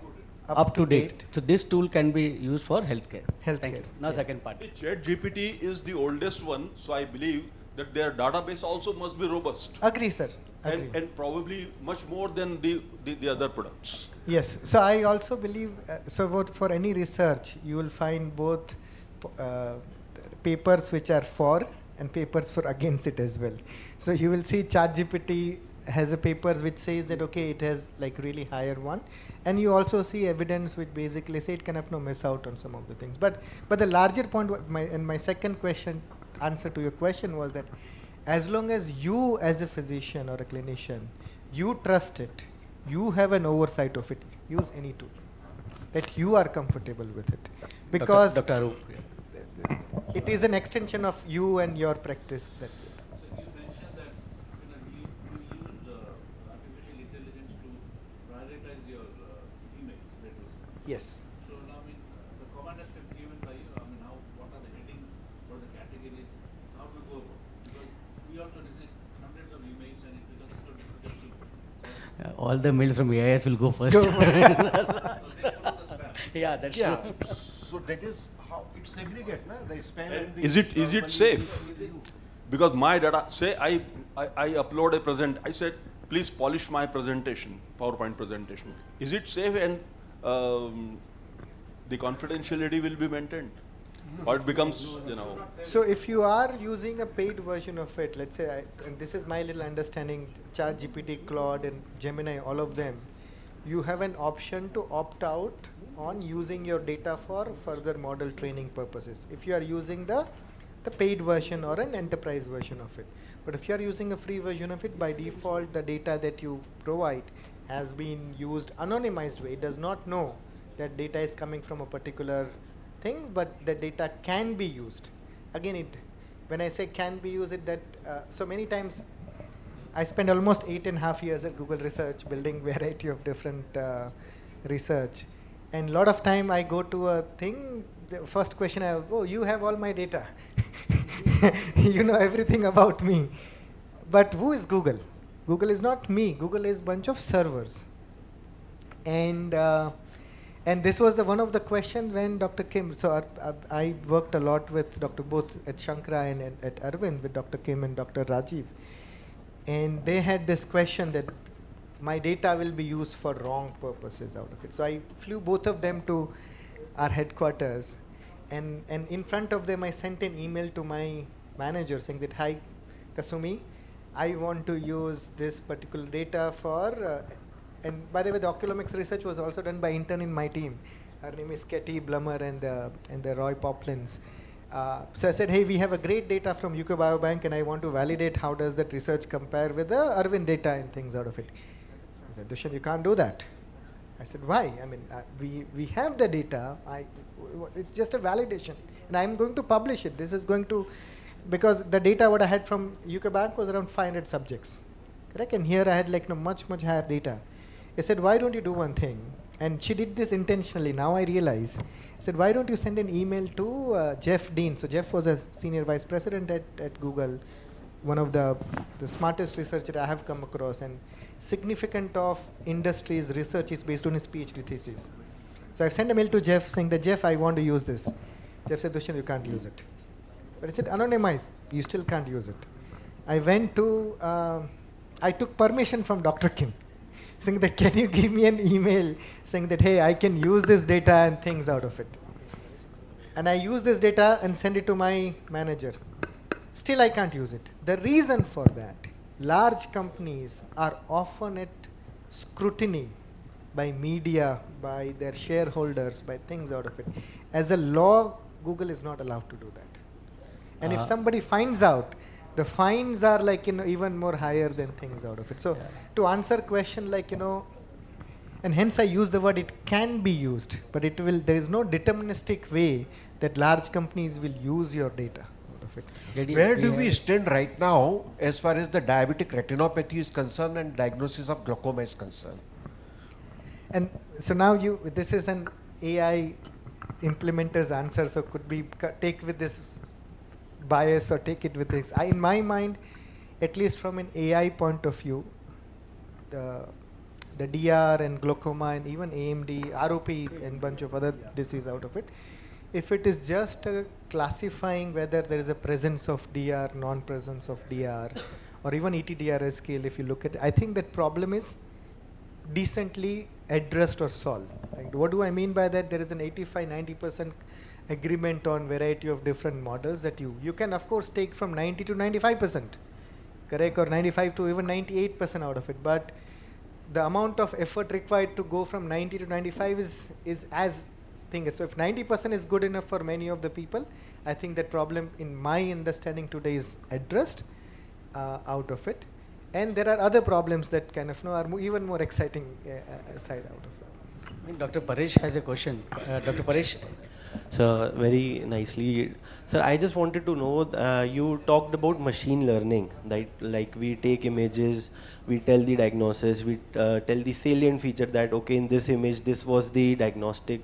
UpToDate. So this tool can be used for healthcare. Thank you. Now second part. ChatGPT is the oldest one, so I believe that their database also must be robust. Agree, sir. Agree. And probably much more than the other products. Yes. So I also believe, for any research, you will find both papers which are for and papers for against it as well. So you will see ChatGPT has a papers which says that, okay, it has like really higher one. And you also see evidence which basically say it can miss out on some of the things. But the larger point, my second question, answer to your question was that as long as you as a physician or a clinician, you trust it, you have an oversight of it, use any tool that you are comfortable with it. Because Dr. Arup, it is an extension of you and your practice. That So you mentioned that you use artificial intelligence to prioritize your emails, letters. Yes. So now, the command has been given by you. What are the headings, what are the categories, how to go about? Because we also receive hundreds of emails and it becomes so difficult to. all the mails from AIS will go first. Yeah, that's true. So that is how it segregate, na? The spam and the Is it safe? Because my data, say I upload a I said, please polish my presentation, PowerPoint presentation. Is it safe and the confidentiality will be maintained? Or it becomes, you know. So if you are using a paid version of it, let's say, and this is my little understanding, ChatGPT, Claude, and Gemini, all of them, you have an option to opt out on using your data for further model training purposes. If you are using the paid version or an enterprise version of it. But if you are using a free version of it, by default, the data that you provide has been used anonymized way. It does not know that data is coming from a particular thing, but the data can be used. Again, when I say can be used, so many times I spent almost 8.5 years at Google Research building variety of different research. And a lot of time I go to a thing, the first question I have, oh, you have all my data. You know everything about me. But who is Google? Google is not me. Google is bunch of servers. And this was one of the questions when Dr. Kim, so I worked a lot with Dr. both at Shankara and at Arvind with Dr. Kim and Dr. Rajiv. And they had this question that my data will be used for wrong purposes out of it. So I flew both of them to our headquarters, and in front of them I sent an email to my manager saying that, hi Kasumi, I want to use this particular data for, and by the way, the oculomics research was also done by intern in my team. Her name is Ketty Blummer and the Roy Poplins. So I said, hey, we have a great data from UK Biobank and I want to validate how does that research compare with the Arvind data and things out of it. I said, Dushyant, you can't do that. I said, why? I mean, we have the data. It's just a validation. And I'm going to publish it. This is going to, because the data what I had from UK Bank was around 500 subjects. Correct? And here I had like much higher data. I said, why don't you do one thing? And she did this intentionally. Now I realize. I said, why don't you send an email to Jeff Dean? So Jeff was a senior vice president at Google, one of the smartest researchers I have come across, and significant of industry's research is based on his PhD thesis. So I sent a mail to Jeff saying that, Jeff, I want to use this. Jeff said, Dushyant, you can't use it. But I said, anonymize, you still can't use it. I went to, I took permission from Dr. Kim, saying that, can you give me an email saying that, hey, I can use this data and things out of it. And I use this data and send it to my manager. Still I can't use it. The reason for that, large companies are often at scrutiny by media, by their shareholders, by things out of it. As a law, Google is not allowed to do that. And if somebody finds out, the fines are like, even more higher than things out of it. So to answer question like, and hence I use the word it can be used, but there is no deterministic way that large companies will use your data out of it. Where do we stand right now as far as the diabetic retinopathy is concerned and diagnosis of glaucoma is concerned? And so now this is an AI implementer's answer, so could be take with this bias or take it with this. In my mind, at least from an AI point of view, the DR and glaucoma and even AMD, ROP and bunch of other disease out of it, if it is just classifying whether there is a presence of DR, non-presence of DR, or even ETDRS scale, if you look at it, I think that problem is decently addressed or solved. Like, what do I mean by that? There is an 85-90% agreement on variety of different models that you can of course take from 90 to 95%, correct, or 95 to even 98% out of it. But the amount of effort required to go from 90 to 95 is as thing is. So if 90% is good enough for many of the people, I think that problem in my understanding today is addressed out of it. And there are other problems that kind of are even more exciting side out of it. Dr. Paresh has a question. Dr. Paresh. So very nicely. Sir, I just wanted to know, you talked about machine learning, right? Like we take images, we tell the diagnosis, we tell the salient feature that, okay, in this image, this was the diagnostic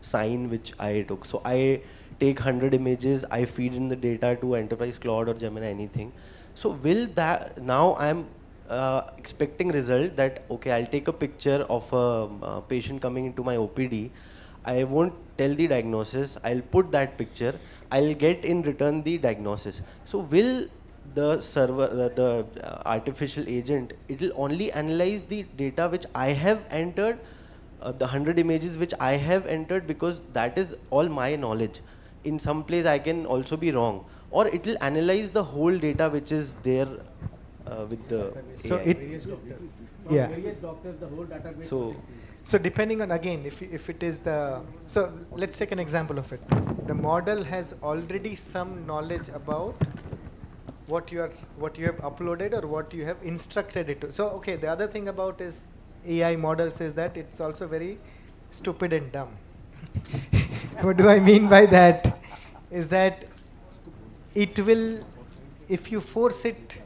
sign which I took. So I take 100 images, I feed in the data to Enterprise Cloud or Gemini, anything. So will that, now I'm expecting result that, okay, I'll take a picture of a patient coming into my OPD, I won't tell the diagnosis, I'll put that picture, I'll get in return the diagnosis. So will the server, the artificial agent, it will only analyze the data which I have entered, the 100 images which I have entered, because that is all my knowledge. in some place I can also be wrong, or it will analyze the whole data which is there with the So AI. it, yeah. Various doctors, the whole database. So depending on, again, if it is the, so let's take an example of it. The model has already some knowledge about what you have uploaded or what you have instructed it to. So okay, the other thing about is AI models is that it's also very stupid and dumb. What do I mean by that? Is that it will, if you force it,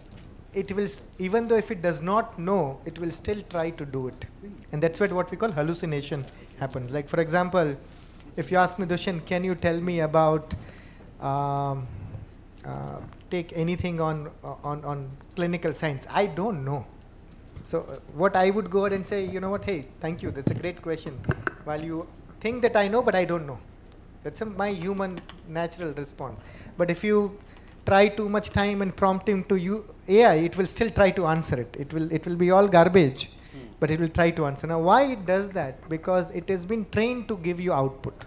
it will, even though if it does not know, it will still try to do it. And that's what we call hallucination happens. Like for example, if you ask me, Dushan, can you tell me about, take anything on clinical science? I don't know. So what I would go ahead and say, you know what, hey, thank you, that's a great question. While you think that I know, but I don't know. That's my human natural response. But if you try too much time and prompt him to AI, it will still try to answer it. It will be all garbage, but it will try to answer. Now, why it does that? Because it has been trained to give you output.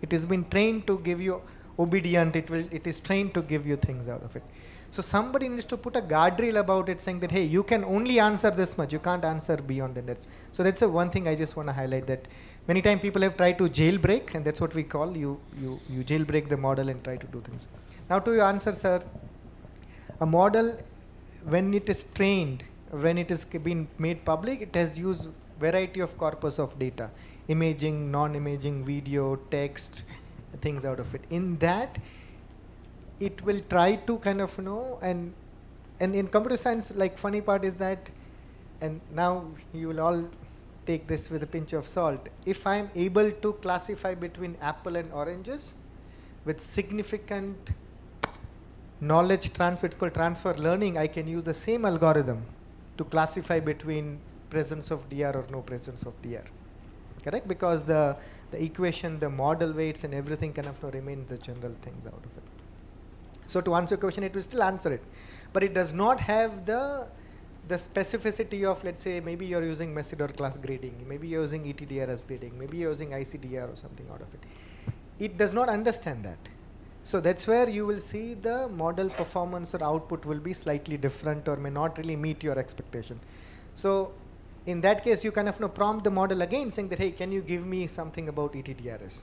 It has been trained to give you obedient. It is trained to give you things out of it. So somebody needs to put a guardrail about it, saying that, hey, you can only answer this much. You can't answer beyond that. So that's the one thing I just want to highlight, that many times people have tried to jailbreak, and that's what we call you jailbreak the model and try to do things. Now to your answer, sir, a model, when it is trained, when it is being made public, it has used variety of corpus of data, imaging, non-imaging, video, text, things out of it. In that, it will try to kind of know, and in computer science, like funny part is that, and now you will all take this with a pinch of salt, if I am able to classify between apple and oranges with significant knowledge transfer, it's called transfer learning, I can use the same algorithm to classify between presence of DR or no presence of DR. Correct? Because the equation, the model weights and everything kind of remains the general things out of it. So to answer your question, it will still answer it. But it does not have the specificity of, let's say, maybe you're using Messidor class grading, maybe you're using ETDRS grading, maybe you're using ICDR or something out of it. It does not understand that. So that's where you will see the model performance or output will be slightly different or may not really meet your expectation. So in that case, you kind of prompt the model again, saying that, hey, can you give me something about ETDRS?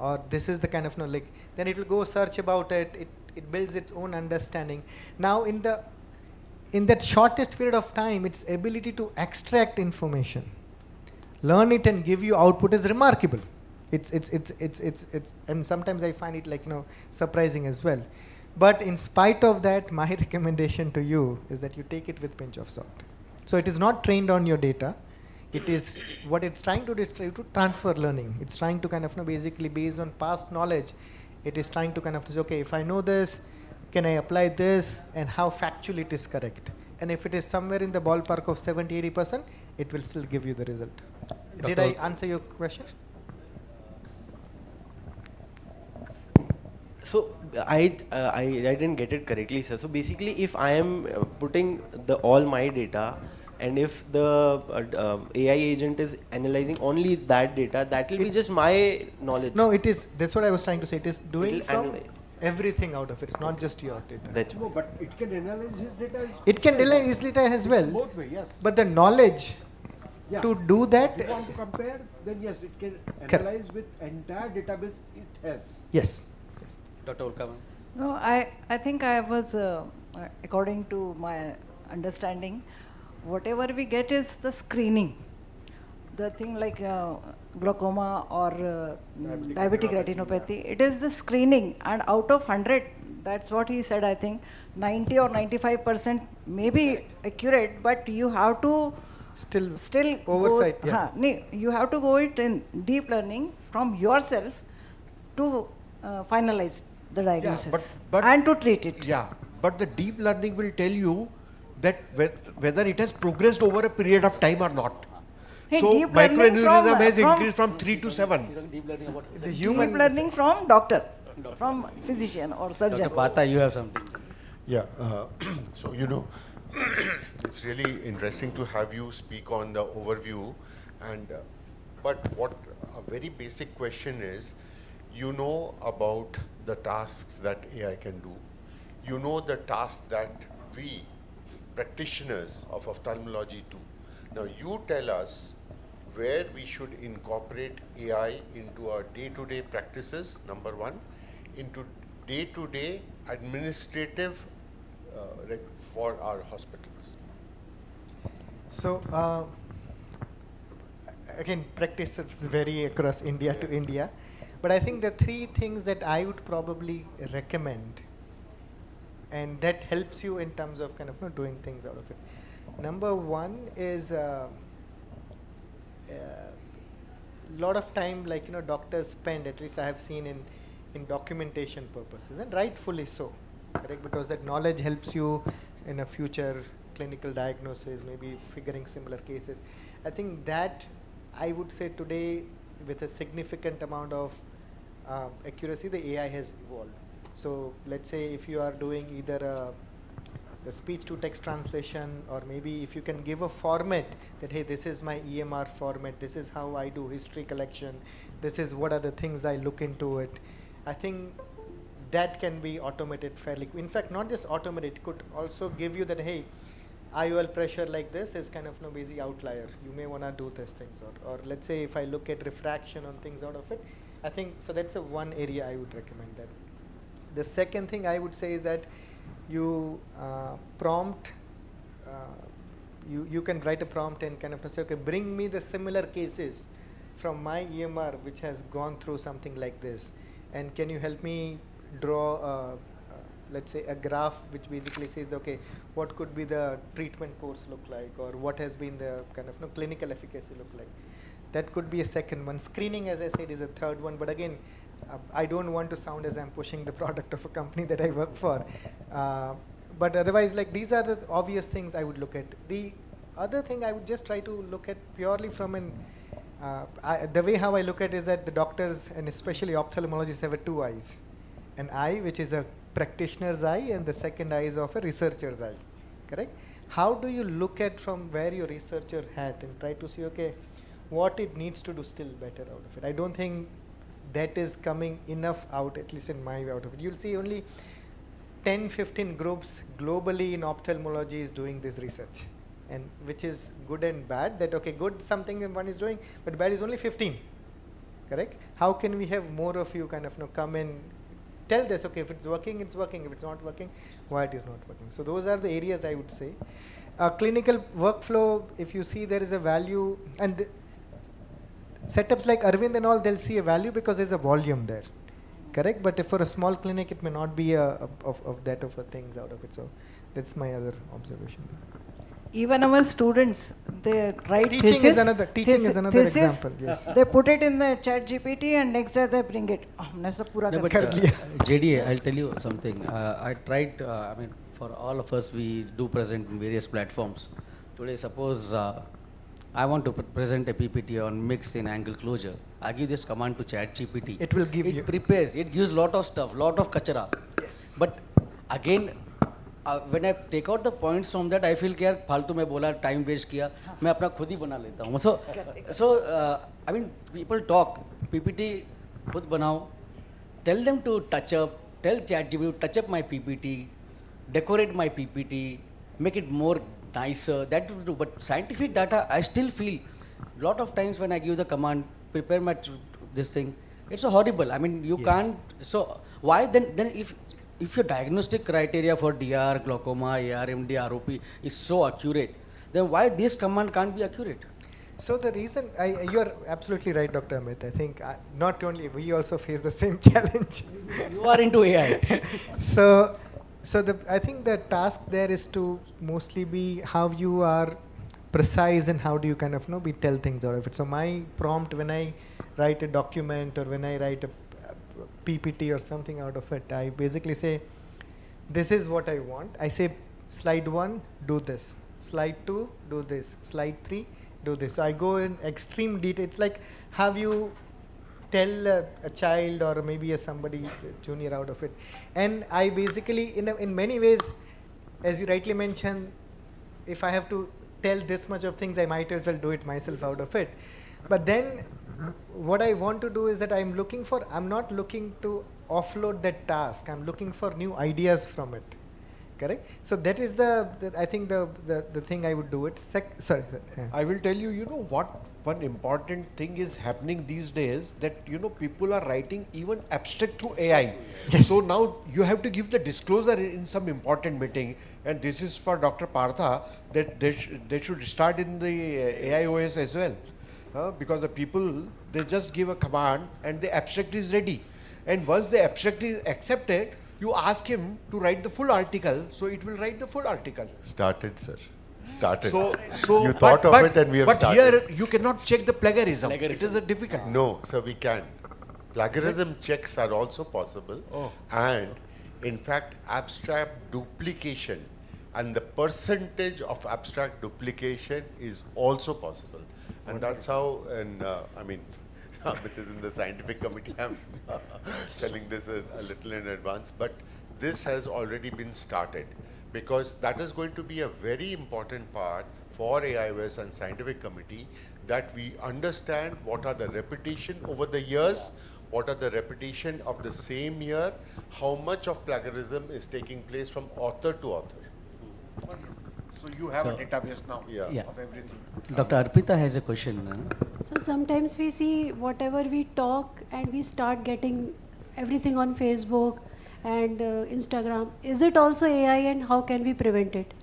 Or this is the kind of, then it will go search about it, it builds its own understanding. Now in that shortest period of time, its ability to extract information, learn it and give you output is remarkable. It's and sometimes I find it surprising as well. But in spite of that, my recommendation to you is that you take it with pinch of salt. So it is not trained on your data. It is what it's trying to do is to transfer learning. It's trying to kind of basically based on past knowledge, it is trying to kind of say, okay, if I know this, can I apply this, and how factual it is correct. And if it is somewhere in the ballpark of 70-80%, it will still give you the result. Did I answer your question? So I didn't get it correctly, sir. So basically, if I am putting all my data, and if the AI agent is analyzing only that data, that will be just my knowledge. No, it is. That's what I was trying to say. It is doing from everything out of it. It's not just your data. That's no, but it can analyze his data. It can analyze his data as well. Both way, yes. But the knowledge to do that. If you want to compare, then yes, it can analyze with entire database it has. Yes. Dr. Ulka. No, I think I was, according to my understanding, whatever we get is the screening. The thing like glaucoma or diabetic retinopathy, it is the screening, and out of 100, that's what he said, I think, 90 or 95% may be accurate, but you have to still oversight. You have to go it in deep learning from yourself to finalize the diagnosis and to treat it. Yeah, but the deep learning will tell you that whether it has progressed over a period of time or not. Hey, so microaneurysm has increased from 3 to 7. Deep learning from doctor, from physician or surgeon. Dr. Bata, you have something. Yeah, so it's really interesting to have you speak on the overview, and but what a very basic question is, You know about the tasks that AI can do. You know the tasks that we, practitioners of ophthalmology, do. Now you tell us where we should incorporate AI into our day-to-day practices, number one, into day-to-day administrative for our hospitals. So again, practice is vary across India to India, but I think the three things that I would probably recommend, and that helps you in terms of kind of doing things out of it. Number one is lot of time, like doctors spend, at least I have seen in documentation purposes, and rightfully so, correct? Because that knowledge helps you in a future clinical diagnosis, maybe figuring similar cases. I think that I would say today, with a significant amount of accuracy, the AI has evolved. So let's say if you are doing either the speech to text translation, or maybe if you can give a format that, hey, this is my EMR format, this is how I do history collection, this is what are the things I look into it. I think that can be automated fairly. In fact, not just automated, it could also give you that, hey, IOL pressure like this is kind of no busy outlier. You may want to do these things, or let's say if I look at refraction on things out of it, I think so. That's a one area I would recommend that. The second thing I would say is that you prompt. You can write a prompt and kind of say, okay, bring me the similar cases from my EMR which has gone through something like this, and can you help me draw let's say a graph which basically says, okay, what could be the treatment course look like, or what has been the kind of clinical efficacy look like. That could be a second one. Screening, as I said, is a third one, but again, I don't want to sound as I'm pushing the product of a company that I work for. But otherwise, like, these are the obvious things I would look at. The other thing I would just try to look at purely from an, the way how I look at it is that the doctors, and especially ophthalmologists, have two eyes. An eye which is a practitioner's eye, and the second eye is of a researcher's eye, correct? How do you look at from where your researcher hat and try to see, okay, what it needs to do still better out of it? I don't think that is coming enough out, at least in my way out of it. You'll see only 10-15 groups globally in ophthalmology is doing this research, and which is good and bad. That, okay, good something one is doing, but bad is only 15, correct? How can we have more of you kind of come and tell this, okay, if it's working, it's working. If it's not working, why it is not working? So those are the areas I would say. Clinical workflow, if you see there is a value, and setups like Arvind and all, they'll see a value because there's a volume there, correct? But if for a small clinic, it may not be of things out of it. So that's my other observation. Even our students, they write Teaching thesis. is another example. Yes. They put it in the chat GPT, and next day they bring it. हमने सब पूरा No, कर but दिया. JD, I'll tell you something. I tried, I mean, for all of us, we do present in various platforms. Today, suppose I want to present a PPT on mix in angle closure. I give this command to chat GPT. It will give you. It prepares. It gives lot of stuff, lot of kachara. Yes. But again, when I take out the points from that, I feel कि यार फालतू में बोला, time waste किया, मैं अपना खुद ही बना लेता हूँ. So I mean, people talk, PPT खुद बनाओ, tell them to touch up, tell ChatGPT to touch up my PPT, decorate my PPT, make it more nicer. That will do. But scientific data, I still feel lot of times when I give the command, prepare my this thing, it's so horrible. I mean, you can't. So why then if your diagnostic criteria for DR, glaucoma, ARMD, ROP is so accurate, then why this command can't be accurate? So the reason, you are absolutely right, Dr. Amit. I think not only we also face the same challenge. You are into AI. So I think the task there is to mostly be how you are precise and how do you kind of we tell things out of it. So my prompt when I write a document or when I write a PPT or something out of it, I basically say, this is what I want. I say, slide 1, do this. Slide 2, do this. Slide 3, do this. So I go in extreme detail. It's like have you tell a child or maybe somebody junior out of it. And I basically, in many ways, as you rightly mentioned, if I have to tell this much of things, I might as well do it myself out of it. But then what I want to do is that I'm not looking to offload that task. I'm looking for new ideas from it. Correct? So that is I think the thing I would do it. Sorry. I will tell you, what one important thing is happening these days, that, people are writing even abstract through AI. So now you have to give the disclosure in some important meeting, and this is for Dr. Partha, that they should start in the AIOS as well. Because the people, they just give a command and the abstract is ready. And once the abstract is accepted, you ask him to write the full article, so it will write the full article. Started, sir. Started. So you thought of it and we have started. But here you cannot check the plagiarism. It is a difficult. No, sir, we can. Plagiarism checks are also possible. And in fact, abstract duplication and the percentage of abstract duplication is also possible. And that's how, Amit is in the scientific committee, I'm telling this a little in advance, but this has already been started, because that is going to be a very important part for AIOS and scientific committee, that we understand what are the repetition over the years, what are the repetition of the same year, how much of plagiarism is taking place from author to author. Wonderful. So you have a database now of everything. Dr. Arpita has a question. So sometimes we see whatever we talk and we start getting everything on Facebook and Instagram. Is it also AI, and how can we prevent it?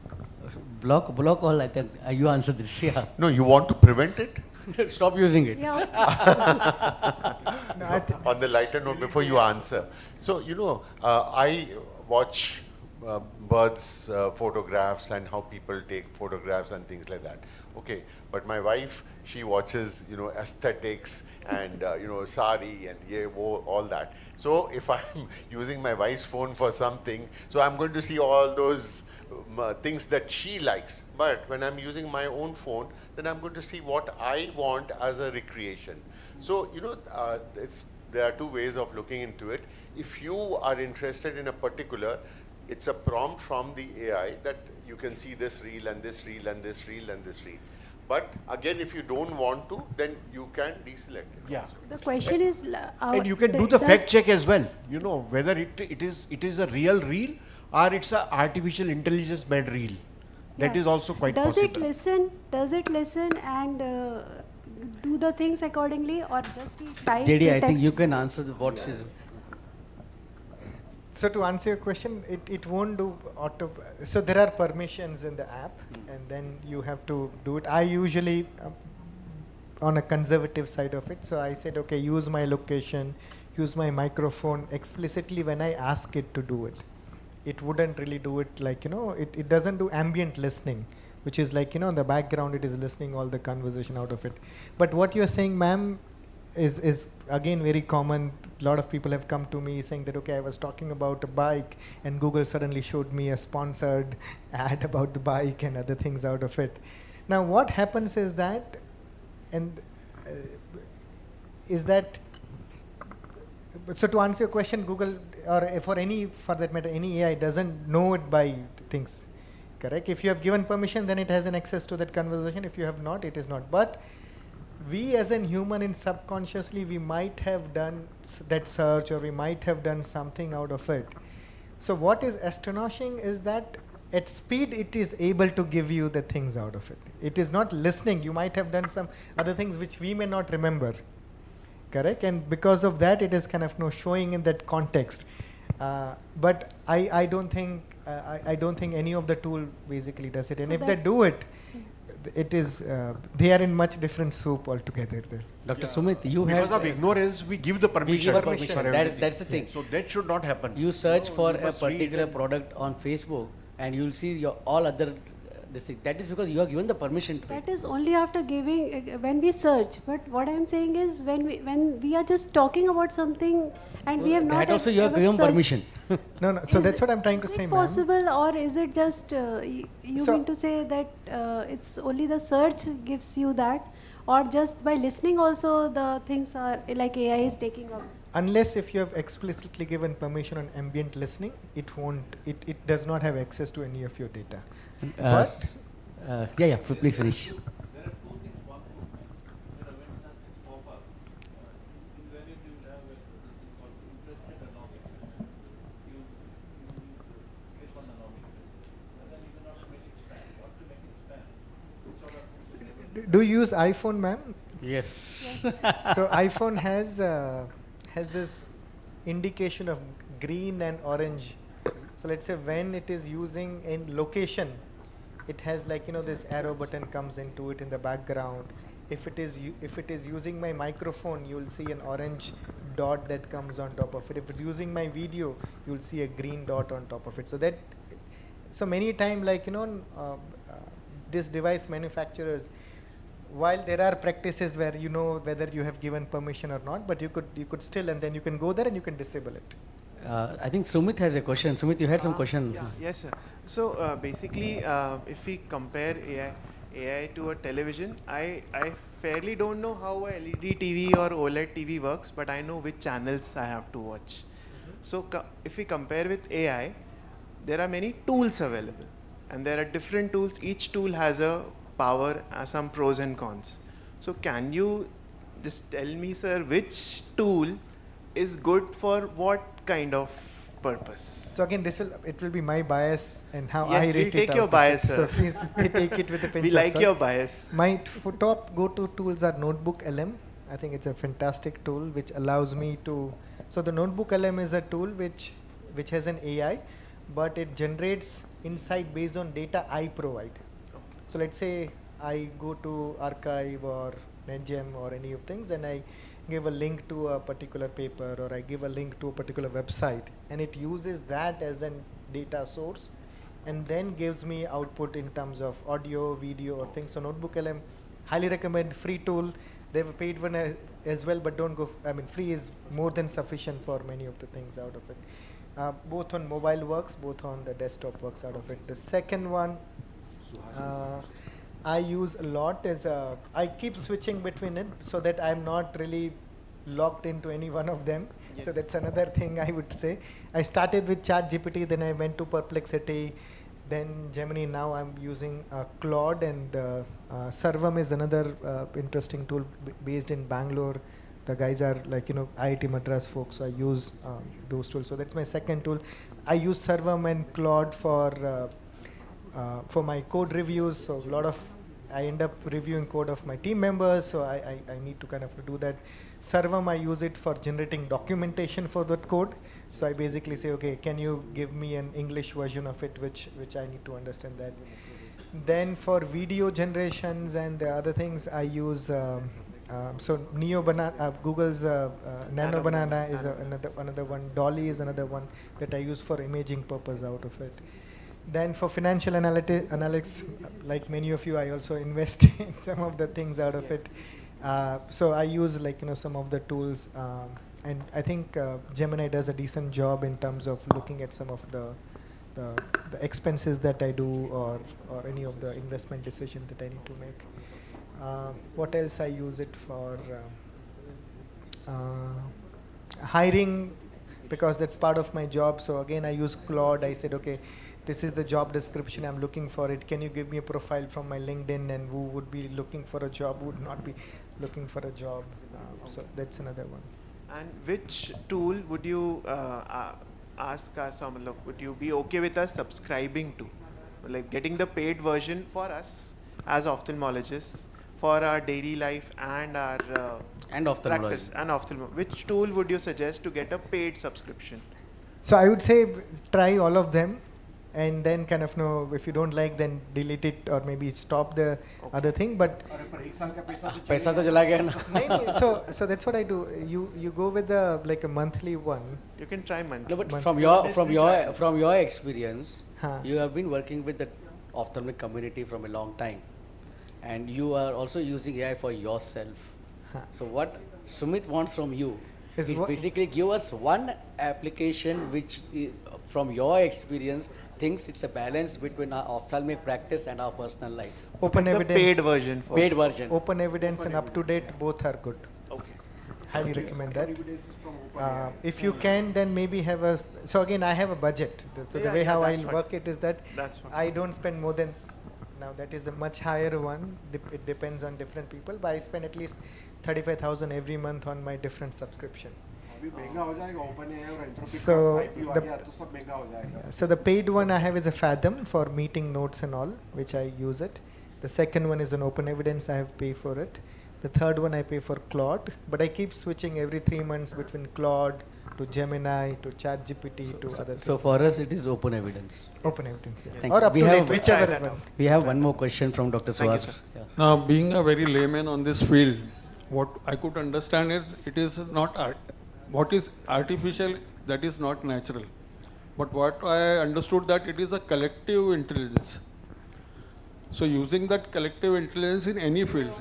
Block all, I think. You answer this, yeah. No, you want to prevent it? Stop using it. Yeah. On the lighter note, before you answer. So, I watch birds photographs and how people take photographs and things like that. Okay, but my wife, she watches, aesthetics and, sari and all that. So if I'm using my wife's phone for something, so I'm going to see all those things that she likes. But when I'm using my own phone, then I'm going to see what I want as a recreation. So, there are two ways of looking into it. If you are interested in a particular, it's a prompt from the AI that you can see this reel and this reel and this reel and this reel. But again, if you don't want to, then you can deselect it. Yeah. The question is, and you can do the fact check as well. Whether it is a real reel or it's a artificial intelligence made reel. That is also quite possible. Does it listen and do the things accordingly, or just we type JD, the I think text? you can answer what she's. So to answer your question, it won't do auto. So there are permissions in the app, and then you have to do it. I usually on a conservative side of it. So I said, okay, use my location, use my microphone explicitly when I ask it to do it. It wouldn't really do it like, it doesn't do ambient listening, which is like, in the background it is listening all the conversation out of it. But what you're saying, ma'am, is again very common. A lot of people have come to me saying that, okay, I was talking about a bike and Google suddenly showed me a sponsored ad about the bike and other things out of it. Now what happens is that, so to answer your question, Google, or for that matter, any AI doesn't know it by things, correct? If you have given permission, then it has an access to that conversation. If you have not, it is not. But we as a human, in subconsciously, we might have done that search, or we might have done something out of it. So what is astonishing is that at speed, it is able to give you the things out of it. It is not listening. You might have done some other things which we may not remember, correct? And because of that, it is kind of showing in that context. But I don't think any of the tool basically does it. And So if they do it, it is they are in much different soup altogether. Dr. Sumit, you because have of ignorance, we give the permission. We give permission. for everything. That's the thing. So that should not happen. You search for you a must read particular and- product on Facebook, and you'll see your all other. That is because you are given the permission to it. That is only after giving, when we search. But what I am saying is, when we are just talking about something and we have not That also you have ever given searched. permission. No. So that's what I'm trying to Is say, it ma'am. possible, or is it just you So- mean to say that it's only the search gives you that, or just by listening also the things are like AI is taking up? Unless if you have explicitly given permission on ambient listening, it won't. It does not have access to any of your data. But yeah, please finish. There are two things. One, when events like this pop up, Do you use iPhone, ma'am? Yes. So iPhone has this indication of green and orange. So let's say when it is using in location, it has like, you know, this arrow button comes into it in the background. If it is using my microphone, you'll see an orange dot that comes on top of it. If it's using my video, you'll see a green dot on top of it. So many times, like, you know, this device manufacturers, while there are practices where you know whether you have given permission or not, but you could still, and then you can go there and you can disable it. I think Sumit has a question. Sumit, you had some question. Yeah. Yes, sir. So basically, if we compare AI to a television, I fairly don't know how a LED TV or OLED TV works, but I know which channels I have to watch. So if we compare with AI, there are many tools available, and there are different tools. Each tool has a power, some pros and cons. So can you just tell me, sir, which tool is good for what kind of purpose? So again, it will be my bias and how Yes, I rate we'll it. take your out. bias, So sir. please take it with a pinch We of like salt. your bias. My top go-to tools are Notebook LM. I think it's a fantastic tool which allows me to. So the Notebook LM is a tool which has an AI, but it generates insight based on data I provide. So let's say I go to Archive or NetGem or any of things, and I give a link to a particular paper, or I give a link to a particular website, and it uses that as a data source and then gives me output in terms of audio, video or things. So Notebook LM, highly recommend, free tool. They have a paid one as well, but don't go, free is more than sufficient for many of the things out of it. Both on mobile works, both on the desktop works out of it. The second one I use a lot is, I keep switching between it so that I'm not really locked into any one of them. Yes. So that's another thing I would say. I started with ChatGPT, then I went to Perplexity, then Gemini. Now I'm using Claude, and Sarvam is another interesting tool based in Bangalore. The guys are like, you know, IIT Madras folks, so I use those tools. So that's my second tool. I use Sarvam and Claude for my code reviews. So I end up reviewing code of my team members, so I need to kind of do that. Sarvam, I use it for generating documentation for that code. So I basically say, okay, can you give me an English version of it, which I need to understand that. Then for video generations and the other things, I use Google's Nano Banana is another one. Dolly is another one that I use for imaging purpose out of it. Then for financial analytics, like many of you, I also invest in some of the things out of it. So I use, like, you know, some of the tools, and I think Gemini does a decent job in terms of looking at some of the expenses that I do, or any of the investment decisions that I need to make. What else I use it for? Hiring, because that's part of my job. So again, I use Claude. I said, okay, this is the job description, I'm looking for it. Can you give me a profile from my LinkedIn, and who would be looking for a job, who would not be looking for a job? So that's another one. And which tool would you ask us, would you be okay with us subscribing to? Like getting the paid version for us as ophthalmologists for our daily life and our practice and ophthalmology. Which tool would you suggest to get a paid subscription? So I would say try all of them, and then kind of know if you don't like, then delete it or maybe stop the other thing. But पैसा तो चला गया ना. So that's what I do. You go with like a monthly one. You can try monthly. No, but from your experience, you have been working with the ophthalmic community from a long time, and you are also using AI for yourself. So what Sumit wants from you is basically give us one application which, from your experience, thinks it's a balance between our ophthalmic practice and our personal life. Open evidence. Paid version. Paid version. Open evidence and up to date, both are good. Okay. Highly recommend that. If you can, then maybe have a. So again, I have a budget. So the way how I work it is that I don't spend more than. Now that is a much higher one. It depends on different people, but I spend at least 35,000 every month on my different subscription. So the paid one I have is a Fathom for meeting notes and all, which I use it. The second one is an open evidence, I have paid for it. The third one I pay for Claude, but I keep switching every 3 months between Claude to Gemini to ChatGPT to other things. So for us, it is open evidence. Open evidence, yeah. Thank Or you. up to date, whichever one. We have one more question from Dr. Suhas. Yeah. Now, being a very layman on this field, what I could understand is it is not art. What is artificial, that is not natural. But what I understood that it is a collective intelligence. So using that collective intelligence in any field,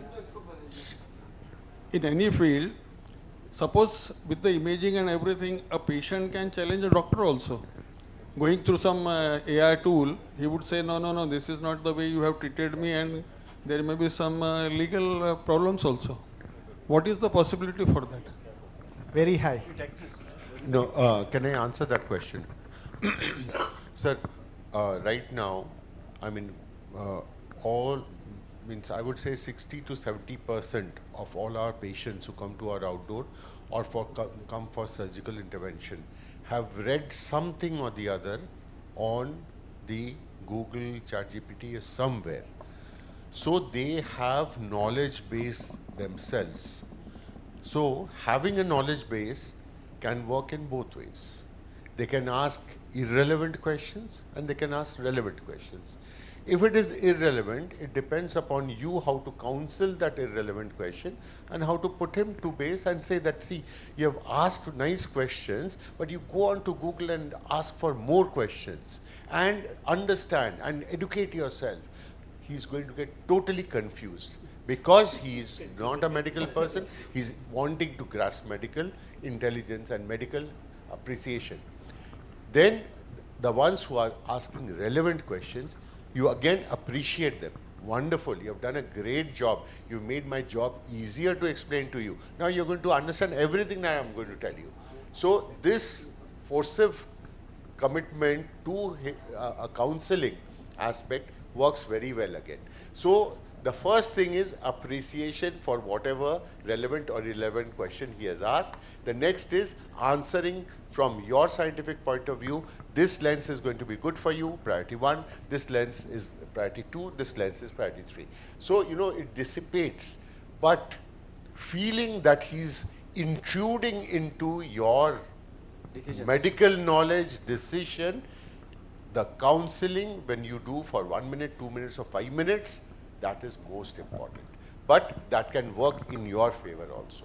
suppose with the imaging and everything, a patient can challenge a doctor also. Going through some AI tool, he would say, no, this is not the way you have treated me, and there may be some legal problems also. What is the possibility for that? Very high. No, can I answer that question? Sir, right now, I mean, I would say 60 to 70% of all our patients who come to our outdoor or come for surgical intervention have read something or the other on the Google, ChatGPT or somewhere. So they have knowledge base themselves. So having a knowledge base can work in both ways. They can ask irrelevant questions and they can ask relevant questions. If it is irrelevant, it depends upon you how to counsel that irrelevant question and how to put him to base and say that, see, you have asked nice questions, but you go on to Google and ask for more questions and understand and educate yourself. He's going to get totally confused because he is not a medical person. He's wanting to grasp medical intelligence and medical appreciation. Then the ones who are asking relevant questions, you again appreciate them. Wonderful, you have done a great job. You've made my job easier to explain to you. Now you're going to understand everything that I'm going to tell you. So this forcive commitment to a counseling aspect works very well again. So the first thing is appreciation for whatever relevant or irrelevant question he has asked. The next is answering from your scientific point of view. This lens is going to be good for you, priority 1. This lens is priority 2. This lens is priority 3. So, it dissipates. But feeling that he's intruding into your medical knowledge, decision, the counseling when you do for 1 minute, 2 minutes or 5 minutes, that is most important. But that can work in your favor also.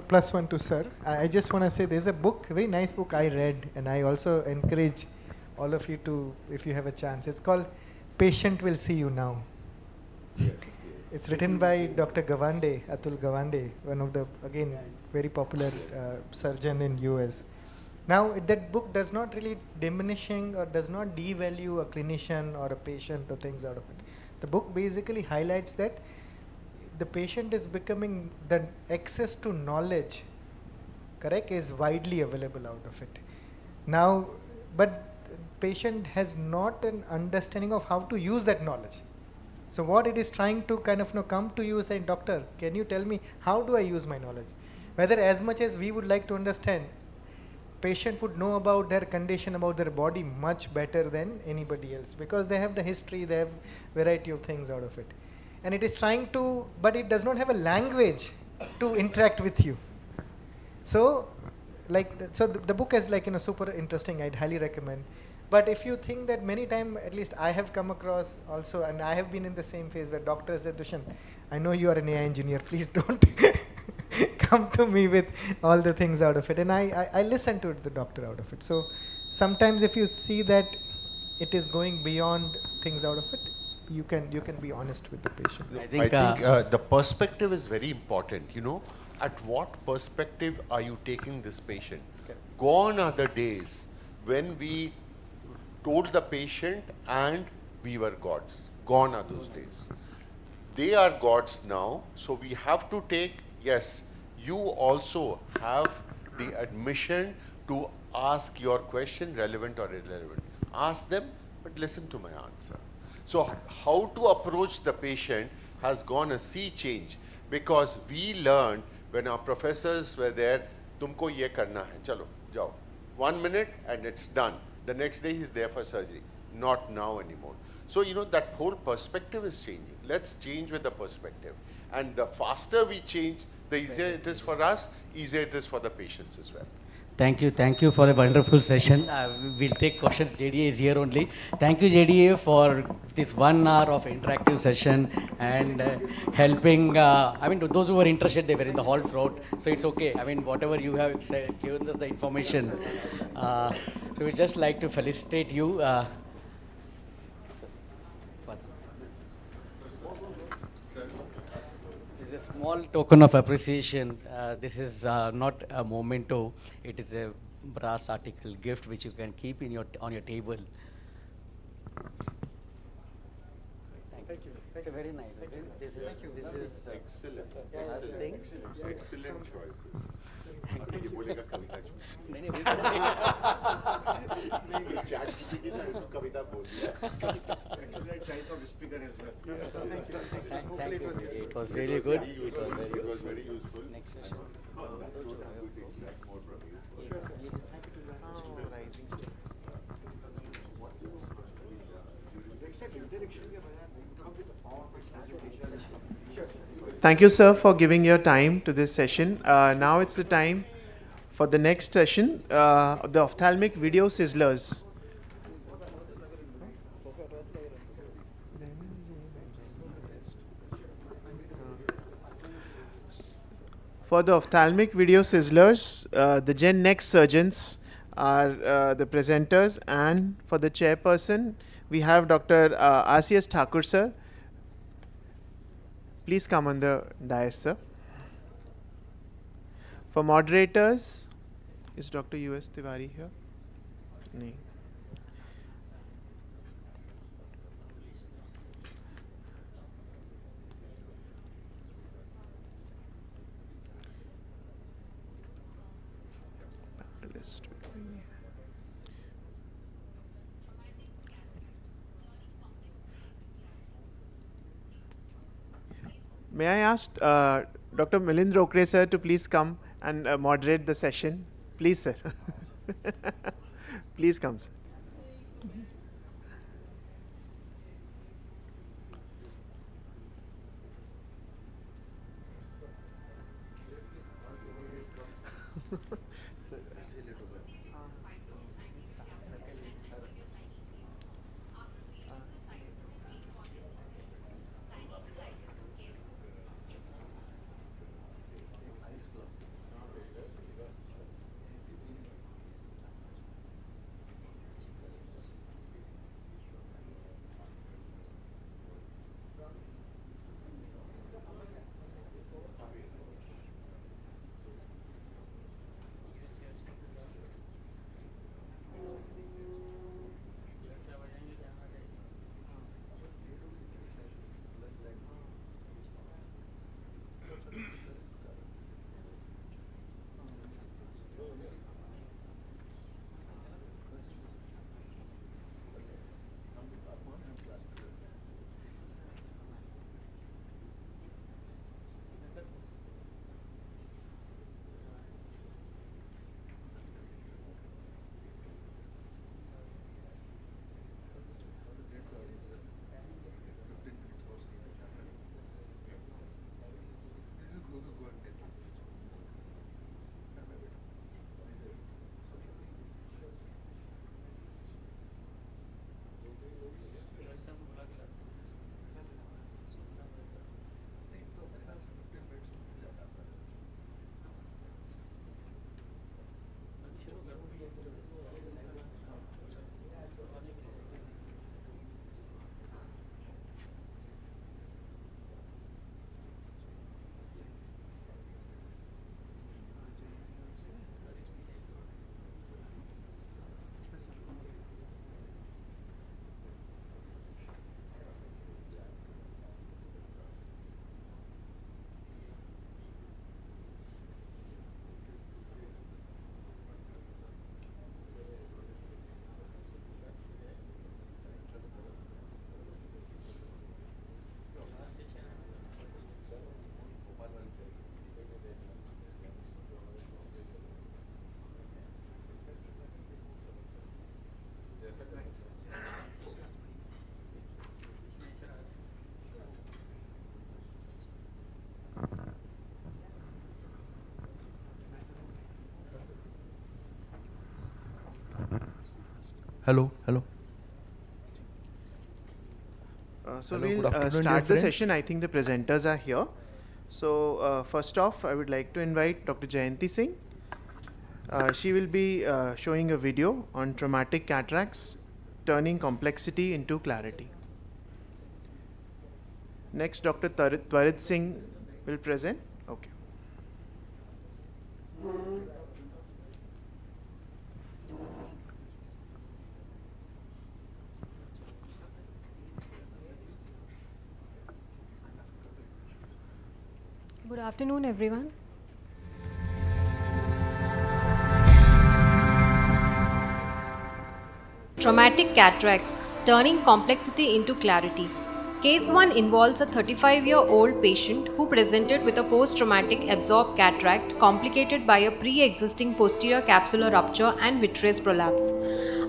Plus one to sir. I just want to say there's a book, a very nice book I read, and I also encourage all of you to, if you have a chance. It's called Patient Will See You Now. Yes. It's written by Dr. Gawande, Atul Gawande, one of the, again, very popular surgeon in US. Now, that book does not really diminishing or does not devalue a clinician or a patient or things out of it. The book basically highlights that the patient is becoming, the access to knowledge, correct, is widely available out of it. Now, but patient has not an understanding of how to use that knowledge. So what it is trying to kind of come to you is saying, doctor, can you tell me how do I use my knowledge? Whether as much as we would like to understand, patient would know about their condition, about their body much better than anybody else because they have the history, they have variety of things out of it. And it is trying to, but it does not have a language to interact with you. So, the book is super interesting. I'd highly recommend. But if you think that many times, at least I have come across also, and I have been in the same phase where doctors said, Dushan, I know you are an AI engineer. Please don't come to me with all the things out of it. And I listen to the doctor out of it. So sometimes if you see that it is going beyond things out of it, you can be honest with the patient. I think the perspective is very important. At what perspective are you taking this patient? Okay. Gone are the days when we told the patient and we were gods. Gone are those days. They are gods now, so we have to take, yes, you also have the admission to ask your question, relevant or irrelevant. Ask them, but listen to my answer. So how to approach the patient has gone a sea change because we learned when our professors were there, tumko ye karna hai, chalo, jao. 1 minute and it's done. The next day he's there for surgery. Not now anymore. So, that whole perspective is changing. Let's change with the perspective. And the faster we change, the easier it is for us, easier it is for the patients as well. Thank you for a wonderful session. We'll take questions. JDA is here only. Thank you, JDA, for this 1 hour of interactive session and helping. I mean, to those who were interested, they were in the hall throughout, so it's okay. I mean, whatever you have said, given us the information. So we just like to felicitate you. This is a small token of appreciation. This is not a memento. It is a brass article gift which you can keep in on your table. Thank you. It's a very nice. Okay? This is excellent. last thing. Excellent choices. अभी ये बोलेगा कविता choose. नहीं नहीं chat GPT ने इसको कविता बोल दिया. Excellent choice of speaker as well. Thank you. It was really good. It was very useful. Next session. More from you. Rising star. Thank you, sir, for giving your time to this session. Now it's the time for the next session, the ophthalmic video sizzlers. For the ophthalmic video sizzlers, the Gen Next surgeons are the presenters, and for the chairperson, we have Dr. Asias Thakur, sir. Please come on the dais, sir. For moderators, is Dr. U.S. Tiwari here? No. May I ask Dr. Milindra Okre, sir, to please come and moderate the session? Please, sir. Please come, sir. Hello, hello. So Hello, good we'll afternoon, dear start the friends. session. I think the presenters are here. So first off, I would like to invite Dr. Jayanti Singh. She will be showing a video on traumatic cataracts, turning complexity into clarity. Next, Dr. Twarit Singh will present. Okay. Good afternoon, everyone. Traumatic cataracts, turning complexity into clarity. Case 1 involves a 35-year-old patient who presented with a post-traumatic absorbed cataract complicated by a pre-existing posterior capsular rupture and vitreous prolapse.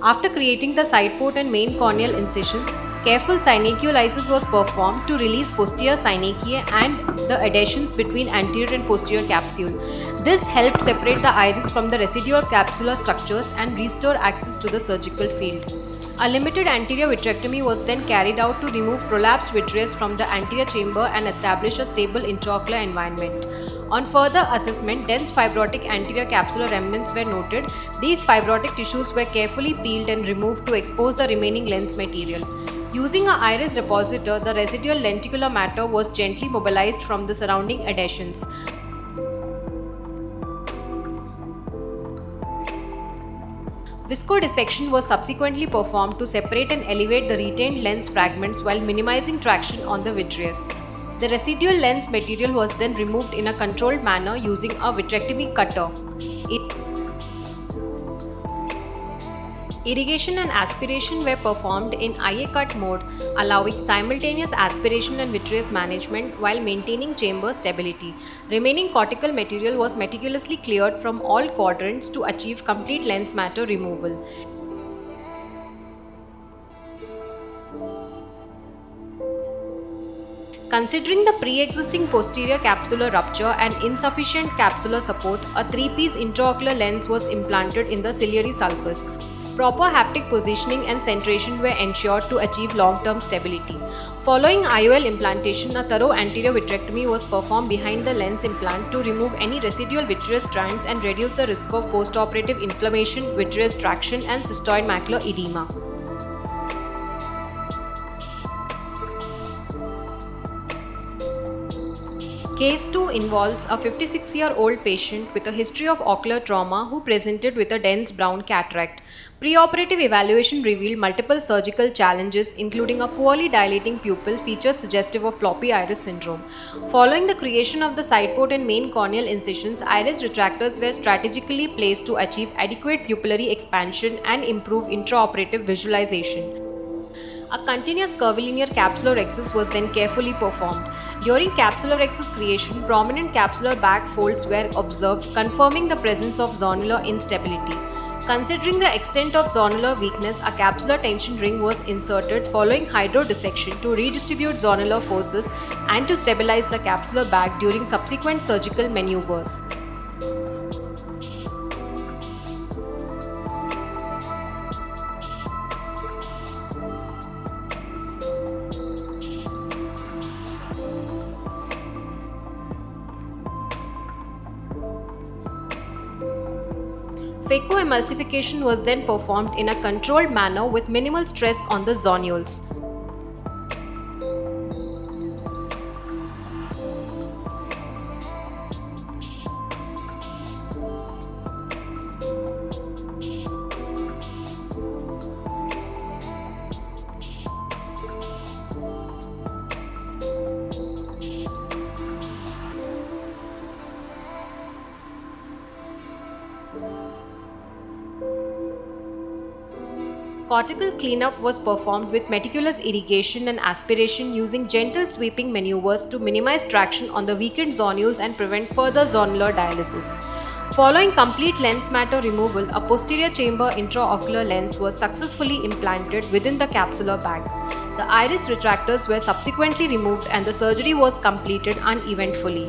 After creating the side port and main corneal incisions, careful synechiolisis was performed to release posterior synechiae and the adhesions between anterior and posterior capsule. This helped separate the iris from the residual capsular structures and restore access to the surgical field. A limited anterior vitrectomy was then carried out to remove prolapsed vitreous from the anterior chamber and establish a stable intraocular environment. On further assessment, dense fibrotic anterior capsular remnants were noted. These fibrotic tissues were carefully peeled and removed to expose the remaining lens material. Using an iris repositor, the residual lenticular matter was gently mobilized from the surrounding adhesions. Viscodissection was subsequently performed to separate and elevate the retained lens fragments while minimizing traction on the vitreous. The residual lens material was then removed in a controlled manner using a vitrectomy cutter. Irrigation and aspiration were performed in IA cut mode, allowing simultaneous aspiration and vitreous management while maintaining chamber stability. Remaining cortical material was meticulously cleared from all quadrants to achieve complete lens matter removal. Considering the pre-existing posterior capsular rupture and insufficient capsular support, a 3-piece intraocular lens was implanted in the ciliary sulcus. Proper haptic positioning and centration were ensured to achieve long-term stability. Following IOL implantation, a thorough anterior vitrectomy was performed behind the lens implant to remove any residual vitreous strands and reduce the risk of postoperative inflammation, vitreous traction, and cystoid macular edema. Case 2 involves a 56-year-old patient with a history of ocular trauma who presented with a dense brown cataract. Preoperative evaluation revealed multiple surgical challenges, including a poorly dilating pupil, features suggestive of floppy iris syndrome. Following the creation of the side port and main corneal incisions, iris retractors were strategically placed to achieve adequate pupillary expansion and improve intraoperative visualization. A continuous curvilinear capsular excess was then carefully performed. During capsular excess creation, prominent capsular back folds were observed, confirming the presence of zonular instability. Considering the extent of zonular weakness, a capsular tension ring was inserted following hydrodissection to redistribute zonular forces and to stabilize the capsular bag during subsequent surgical maneuvers. Phacoemulsification was then performed in a controlled manner with minimal stress on the zonules. Cortical cleanup was performed with meticulous irrigation and aspiration using gentle sweeping maneuvers to minimize traction on the weakened zonules and prevent further zonular dialysis. Following complete lens matter removal, a posterior chamber intraocular lens was successfully implanted within the capsular bag. The iris retractors were subsequently removed and the surgery was completed uneventfully.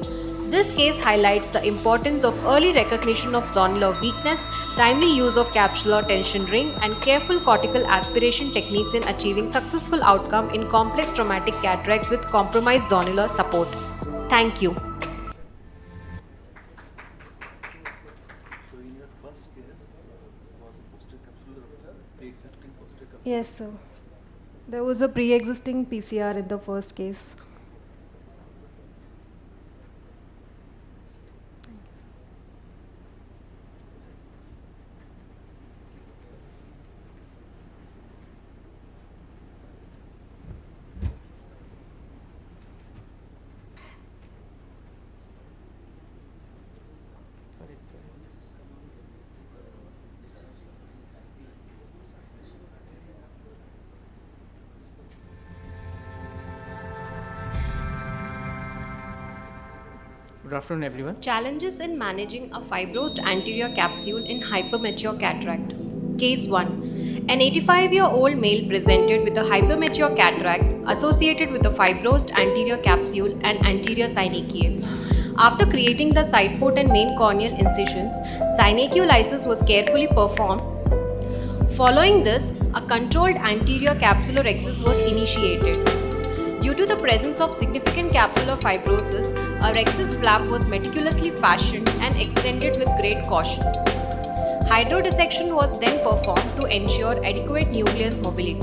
This case highlights the importance of early recognition of zonular weakness, timely use of capsular tension ring, and careful cortical aspiration techniques in achieving successful outcome in complex traumatic cataracts with compromised zonular support. Thank you. Yes, sir. There was a pre-existing PCR in the first case. Good afternoon, everyone. Challenges in managing a fibrosed anterior capsule in hypermature cataract. Case 1. An 85-year-old male presented with a hypermature cataract associated with a fibrosed anterior capsule and anterior synechiae. After creating the side port and main corneal incisions, synechiolisis was carefully performed. Following this, a controlled anterior capsular excess was initiated. Due to the presence of significant capsular fibrosis, a rhexis flap was meticulously fashioned and extended with great caution. Hydrodissection was then performed to ensure adequate nucleus mobility.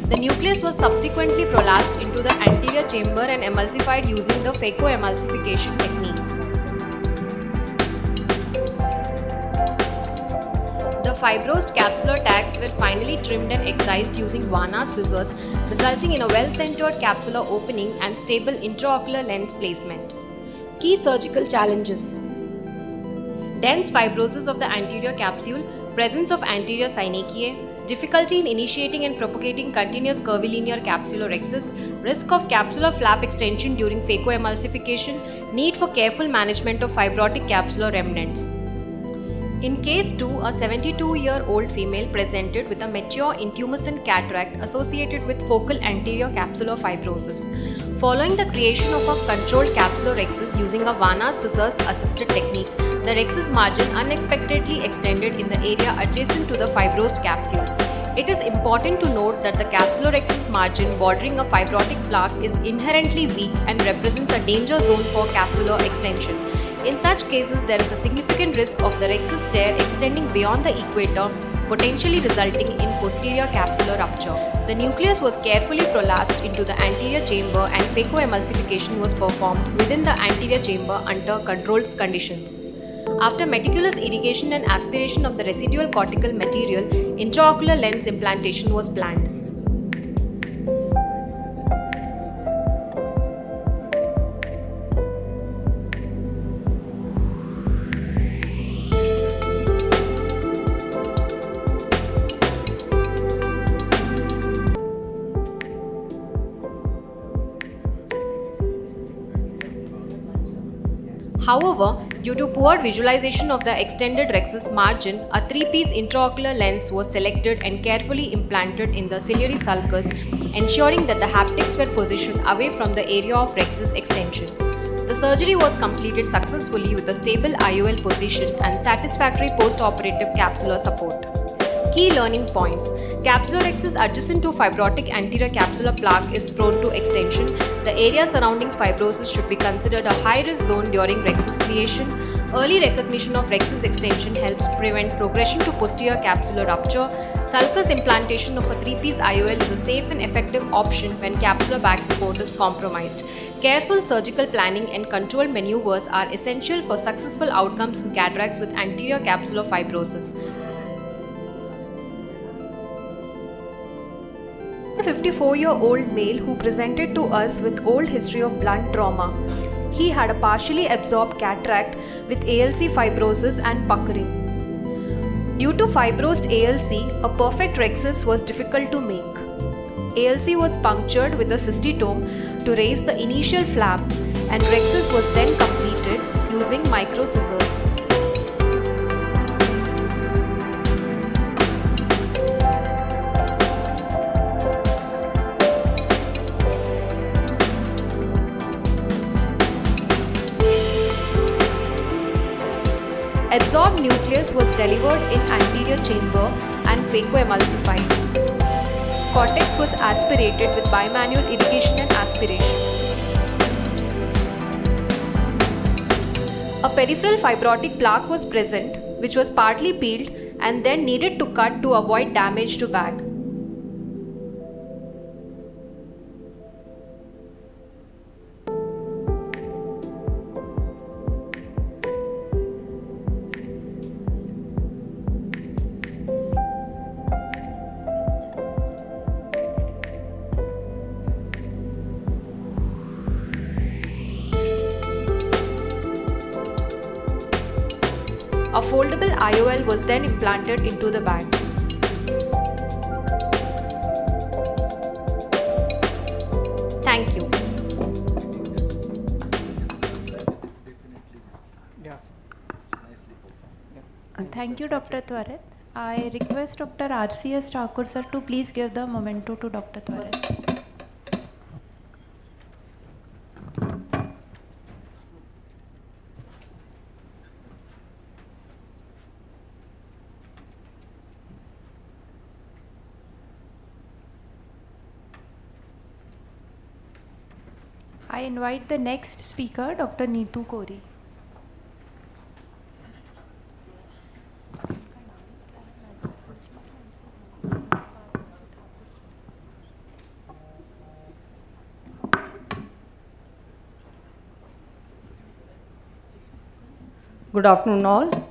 The nucleus was subsequently prolapsed into the anterior chamber and emulsified using the phacoemulsification technique. The fibrosed capsular tags were finally trimmed and excised using Vanna scissors, resulting in a well-centered capsular opening and stable intraocular lens placement. Key surgical challenges: dense fibrosis of the anterior capsule, presence of anterior synechiae, difficulty in initiating and propagating continuous curvilinear capsular excess, risk of capsular flap extension during phacoemulsification, need for careful management of fibrotic capsular remnants. In case 2, a 72-year-old female presented with a mature intumescent cataract associated with focal anterior capsular fibrosis. Following the creation of a controlled capsular excess using a Vanna scissors assisted technique, the rhexis margin unexpectedly extended in the area adjacent to the fibrosed capsule. It is important to note that the capsular excess margin bordering a fibrotic plaque is inherently weak and represents a danger zone for capsular extension. In such cases, there is a significant risk of the rhexis tear extending beyond the equator, potentially resulting in posterior capsular rupture. The nucleus was carefully prolapsed into the anterior chamber and phacoemulsification was performed within the anterior chamber under controlled conditions. After meticulous irrigation and aspiration of the residual cortical material, intraocular lens implantation was planned. However, due to poor visualization of the extended rhexis margin, a 3-piece intraocular lens was selected and carefully implanted in the ciliary sulcus, ensuring that the haptics were positioned away from the area of rhexis extension. The surgery was completed successfully with a stable IOL position and satisfactory post-operative capsular support. Key learning points: capsular rhexis adjacent to fibrotic anterior capsular plaque is prone to extension. The area surrounding fibrosis should be considered a high-risk zone during rhexis creation. Early recognition of rhexis extension helps prevent progression to posterior capsular rupture. Sulcus implantation of a 3-piece IOL is a safe and effective option when capsular back support is compromised. Careful surgical planning and controlled maneuvers are essential for successful outcomes in cataracts with anterior capsular fibrosis. A 54-year-old male who presented to us with old history of blunt trauma. He had a partially absorbed cataract with ALC fibrosis and puckering. Due to fibrosed ALC, a perfect rhexis was difficult to make. ALC was punctured with a cystitome to raise the initial flap, and rhexis was then completed using micro scissors. Absorbed nucleus was delivered in anterior chamber and phacoemulsified. Cortex was aspirated with bimanual irrigation and aspiration. A peripheral fibrotic plaque was present, which was partly peeled and then needed to cut to avoid damage to bag. A foldable IOL was then implanted into the bag. Thank you. Thank you, Dr. Twaret. I request Dr. RCS Thakur sir to please give the memento to Dr. Twaret. I invite the next speaker, Dr. Neetu Kori. Good afternoon all.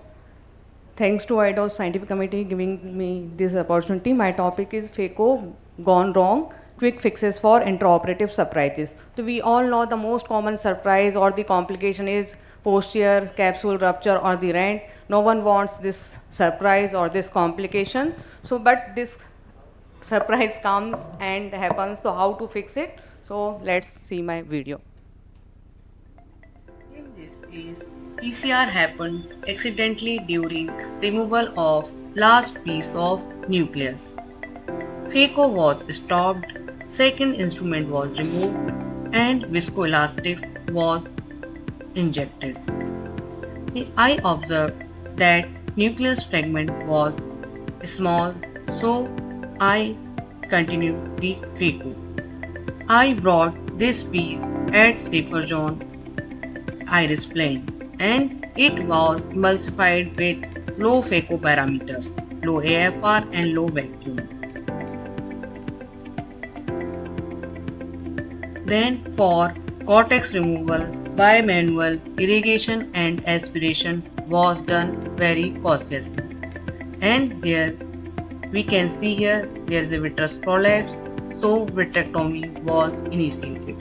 Thanks to IDOS Scientific Committee giving me this opportunity. My topic is phaco gone wrong, quick fixes for intraoperative surprises. So we all know the most common surprise or the complication is posterior capsule rupture or the rent. No one wants this surprise or this complication. So but this surprise comes and happens, so how to fix it? So let's see my video. In this case, PCR happened accidentally during removal of last piece of nucleus. Phaco was stopped, second instrument was removed and viscoelastics was injected. I observed that nucleus fragment was small, so I continued the phaco. I brought this piece at safer zone iris plane and it was emulsified with low phaco parameters, low AFR and low vacuum. Then for cortex removal, bimanual irrigation and aspiration was done very cautiously. And there we can see here there is a vitreous prolapse, so vitrectomy was initiated.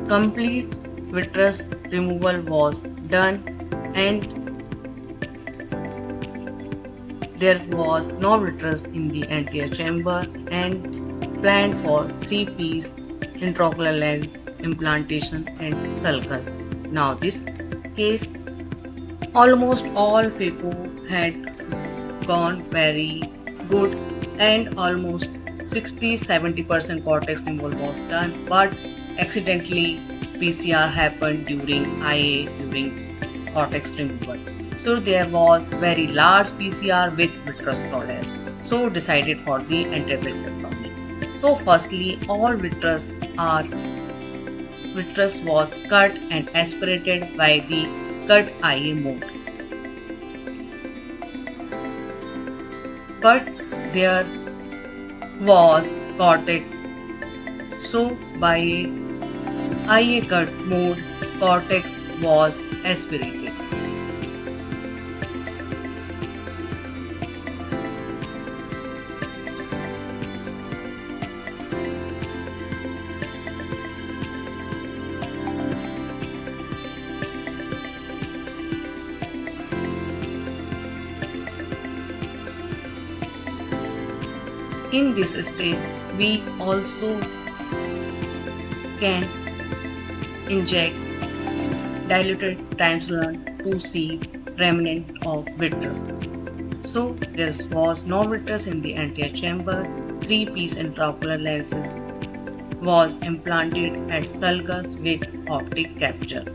Complete vitreous removal was done and there was no vitreous in the anterior chamber and planned for 3-piece intraocular lens implantation and sulcus. Now this case, almost all phaco had gone very good and almost 60-70% cortex removal was done, but accidentally PCR happened during IA during cortex removal. So there was very large PCR with vitreous prolapse. So decided for the antivitrectomy. So firstly, all vitreous was cut and aspirated by the cut IA mode. But there was cortex, so by IA cut mode, cortex was aspirated. In this stage, we also can inject diluted triamcinolone to see remnant of vitreous. So there was no vitreous in the anterior chamber, 3-piece intraocular lenses was implanted at sulcus with optic capture.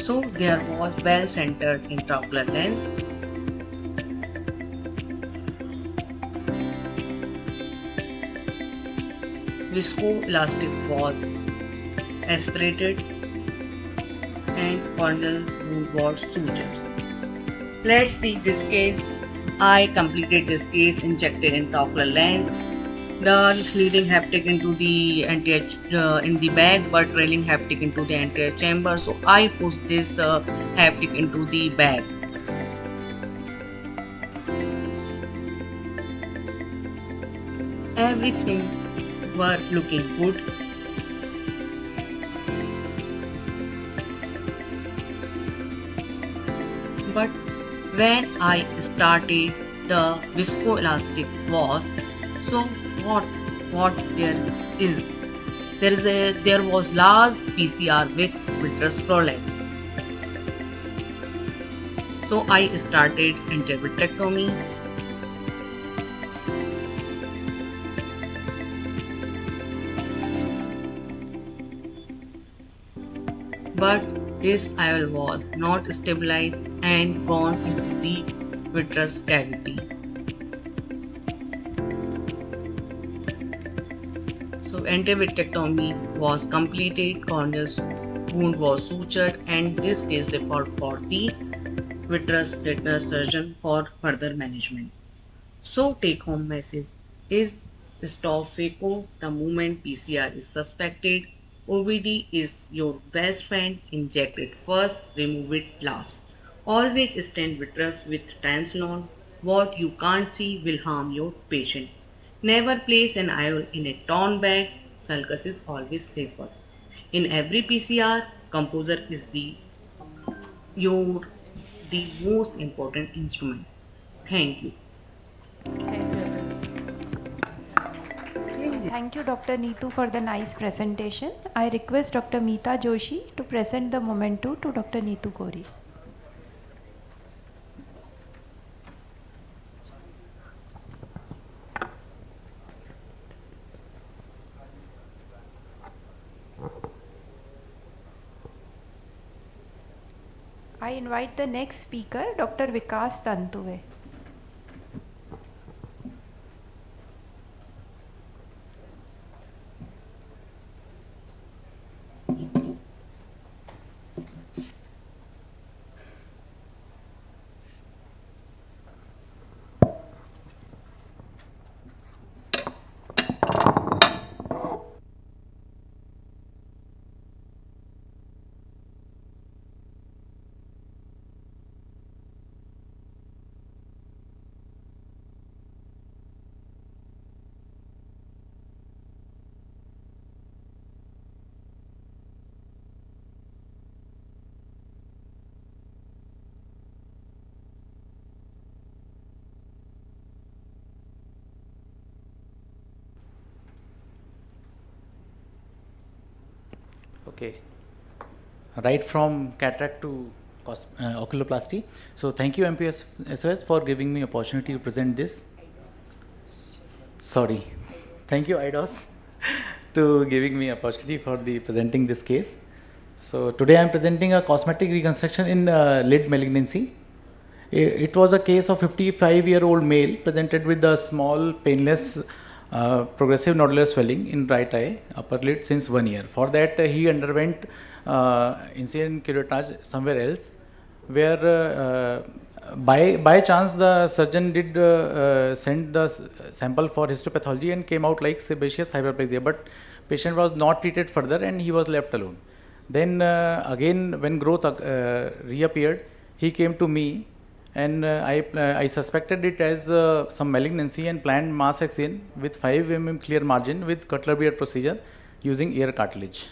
So there was well-centered intraocular lens. Viscoelastic was aspirated and corneal wound was sutures. Let's see this case. I completed this case, injected intraocular lens. The leading have taken to the anterior in the bag, but trailing have taken to the anterior chamber. So I push this have taken into the bag. Everything were looking good. But when I started, the viscoelastic was so what there was large PCR with vitreous prolapse. So I started antivitrectomy. But this IOL was not stabilized and gone into the vitreous cavity. So antivitrectomy was completed, corneal wound was sutured, and this is referred for the vitreous retina surgeon for further management. So take home message is stop phaco the moment PCR is suspected. OVD is your best friend. Inject it first, remove it last. Always stent vitreous with Tansilon. What you can't see will harm your patient. Never place an IOL in a torn bag. Sulcus is always safer. In every PCR, composure is your the most important instrument. Thank you. Thank you, Dr. Neetu, for the nice presentation. I request Dr. Meeta Joshi to present the memento to Dr. Neetu Gori. I invite the next speaker, Dr. Vikas Tantuve. Okay. Right from cataract to oculoplasty. So thank you MPS SOS for giving me opportunity to present this. Sorry. Thank you IDOS to giving me opportunity for the presenting this case. So today I am presenting a cosmetic reconstruction in lid malignancy. It was a case of 55-year-old male presented with a small painless progressive nodular swelling in right eye upper lid since 1 year. For that he underwent incision curettage somewhere else, where by chance the surgeon did send the sample for histopathology and came out like sebaceous hyperplasia, but patient was not treated further and he was left alone. Then again when growth reappeared, he came to me and I suspected it as some malignancy and planned mass excision with 5 mm clear margin with Cutler beard procedure using ear cartilage.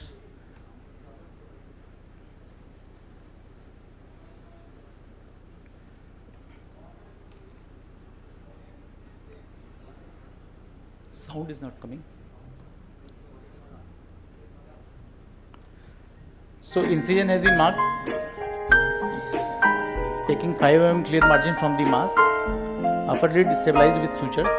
Sound is not coming. So incision has been marked. taking 5 mm clear margin from the mass. Upper lid stabilized with sutures.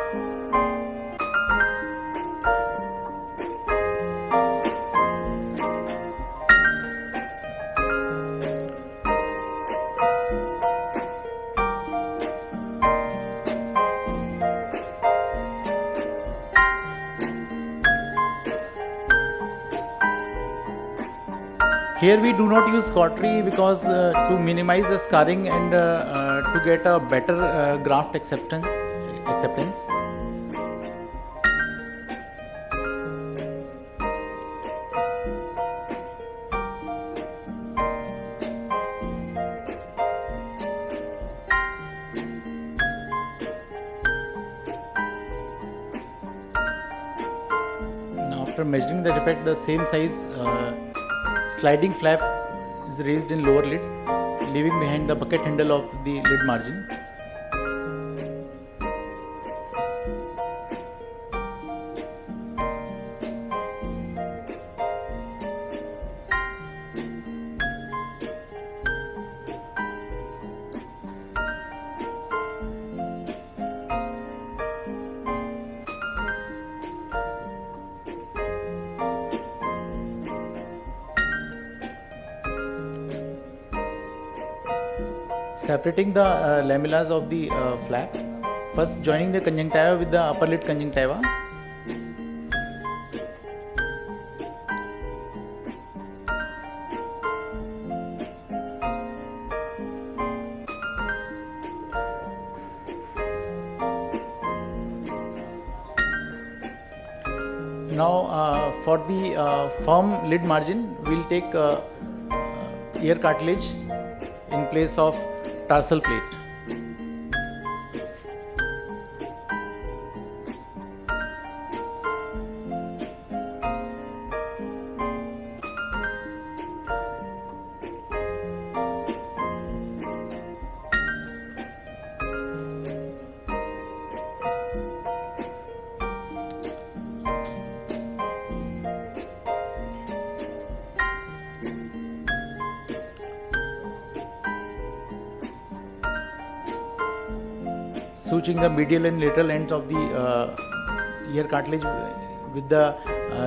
Here we do not use cautery because to minimize the scarring and to get a better graft acceptance. Now after measuring the defect, the same size sliding flap is raised in lower lid, leaving behind the bucket handle of the lid margin. Separating the lamellas of the flap, first joining the conjunctiva with the upper lid conjunctiva. Now for the firm lid margin, we'll take ear cartilage in place of tarsal plate. Suturing the medial and lateral ends of the ear cartilage with the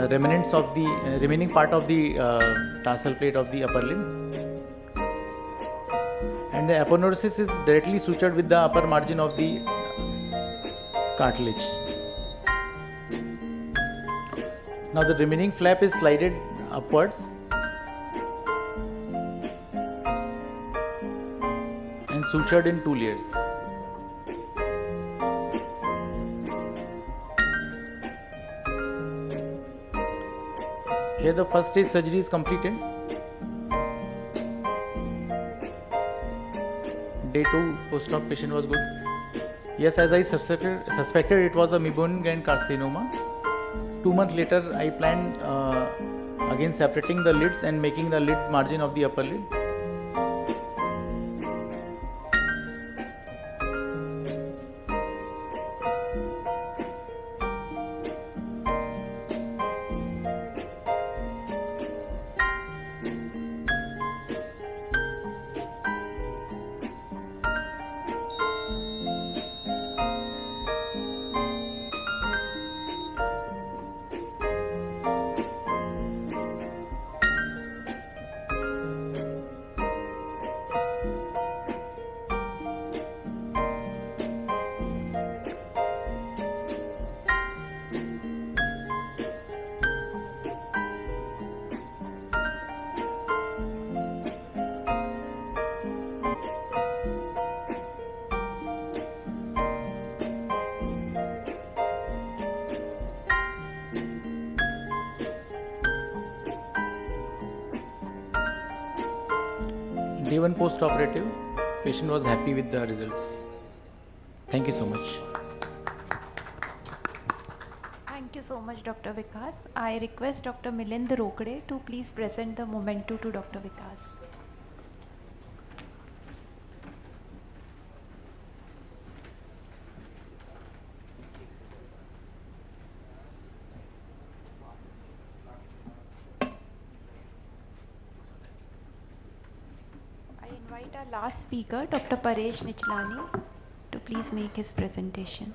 remnants of the remaining part of the tarsal plate of the upper lid. And the aponeurosis is directly sutured with the upper margin of the cartilage. Now the remaining flap is slided upwards and sutured in 2 layers. Here the first stage surgery is completed. Day 2 post-op patient was good. Yes, as I suspected it was a meibomian gland carcinoma. 2 months later I planned again separating the lids and making the lid margin of the upper lid. Day 1 post-operative, patient was happy with the results. Thank you so much. Thank you so much, Dr. Vikas. I request Dr. Milind Rokde to please present the memento to Dr. Vikas. I invite invite our last speaker, Dr. Paresh Nichlani, to please make his presentation.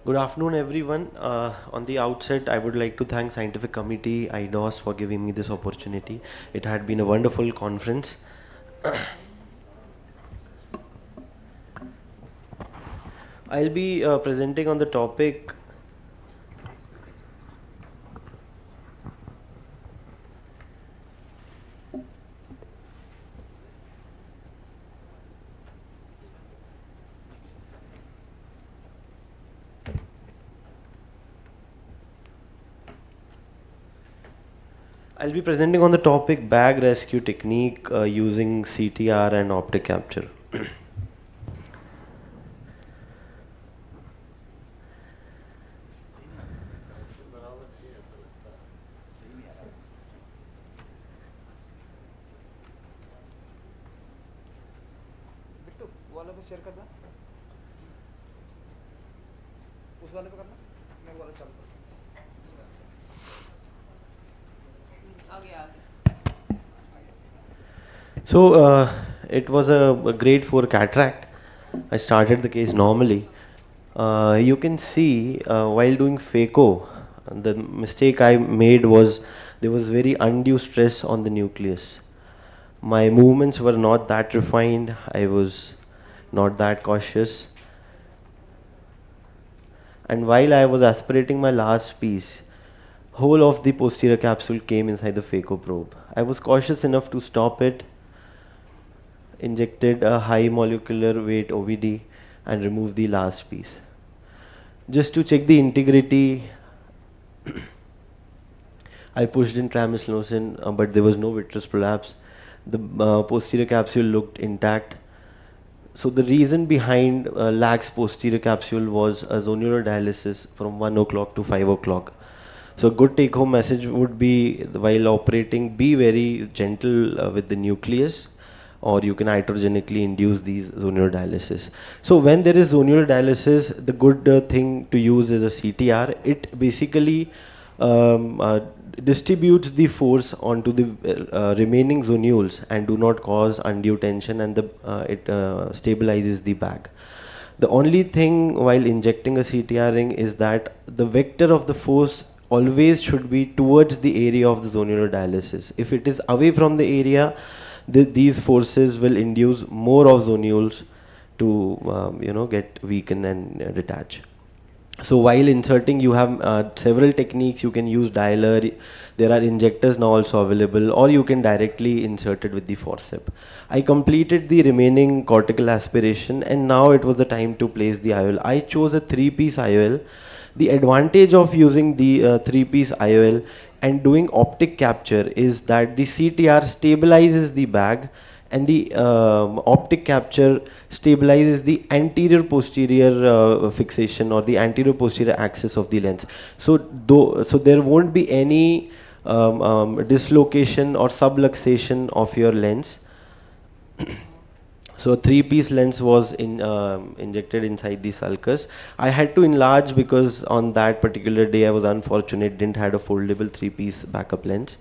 Good afternoon, everyone. On the outset, I would like to thank Scientific Committee, IDOS, for giving me this opportunity. It had been a wonderful conference. I'll be presenting on the topic bag rescue technique using CTR and optic capture. So it was a grade 4 cataract. I started the case normally. You can see while doing phaco, the mistake I made was there was very undue stress on the nucleus. My movements were not that refined. I was not that cautious. And while I was aspirating my last piece, whole of the posterior capsule came inside the phaco probe. I was cautious enough to stop it, injected a high molecular weight OVD and removed the last piece. Just to check the integrity, I pushed in trimethylnosin, but there was no vitreous prolapse. The posterior capsule looked intact. So the reason behind lax posterior capsule was a zonular dialysis from 1 o'clock to 5 o'clock. So good take home message would be, while operating, be very gentle with the nucleus, or you can iatrogenically induce these zonular dialysis. So when there is zonular dialysis, the good thing to use is a CTR. It basically distributes the force onto the remaining zonules and do not cause undue tension, and it stabilizes the bag. The only thing while injecting a CTR ring is that the vector of the force always should be towards the area of the zonular dialysis. If it is away from the area, these forces will induce more of zonules to get weakened and detach. So while inserting, you have several techniques. You can use dialer. There are injectors now also available, or you can directly insert it with the forceps. I completed the remaining cortical aspiration, and now it was the time to place the IOL. I chose a 3-piece IOL. The advantage of using the 3-piece IOL and doing optic capture is that the CTR stabilizes the bag, and the optic capture stabilizes the anterior posterior fixation, or the anterior posterior axis of the lens. So there won't be any dislocation or subluxation of your lens. So a 3-piece lens was injected inside the sulcus. I had to enlarge because on that particular day I was unfortunate, didn't have a foldable 3-piece backup lens.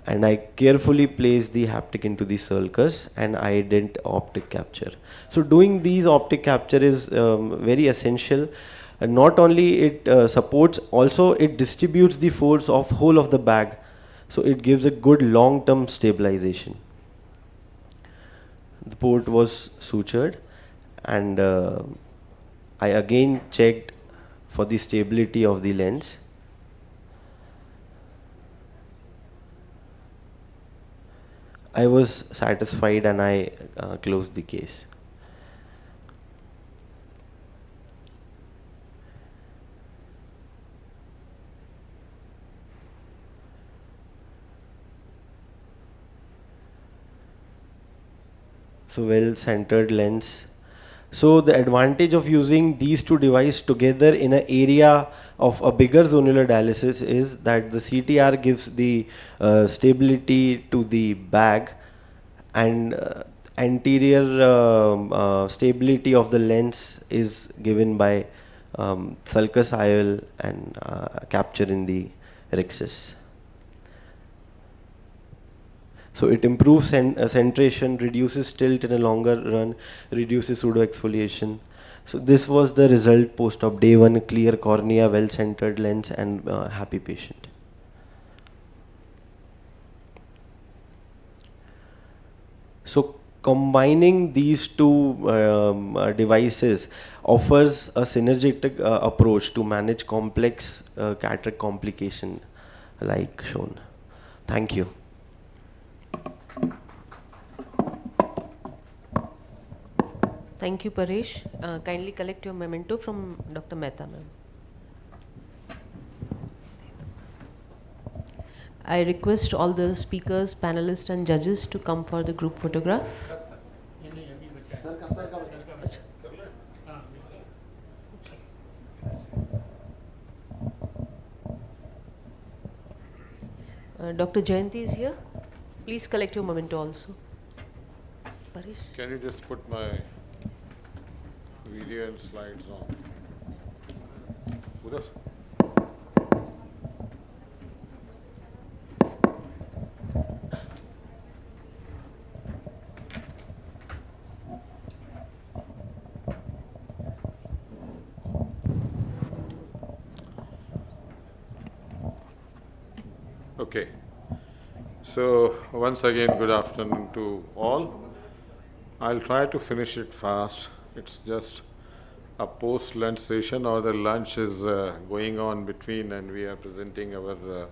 And I carefully placed the haptic into the sulcus, and I did optic capture. So doing these optic capture is very essential. Not only it supports, also it distributes the force of whole of the bag. So it gives a good long-term stabilization. The port was sutured, and I again checked for the stability of the lens. I was satisfied, and I closed the case. So well-centered lens. So the advantage of using these two devices together in an area of a bigger zonular dialysis is that the CTR gives the stability to the bag, and anterior stability of the lens is given by sulcus IOL and capture in the rhexis. So it improves centration, reduces tilt in a longer run, reduces pseudo-exfoliation. So this was the result post-op day 1, clear cornea, well-centered lens, and happy patient. So combining these two devices offers a synergistic approach to manage complex cataract complication like shown. Thank you. Thank you, Paresh. Kindly collect your memento from Dr. Mehta, ma'am. I request all the speakers, panelists and judges to come for the group photograph. Dr. Jayanti is here. Please collect your memento also. Paresh? Can you just put my video and slides on? Udas? Okay. So once again, good afternoon to all. I'll try to finish it fast. It's just a post-lunch session, or the lunch is going on between, and we are presenting our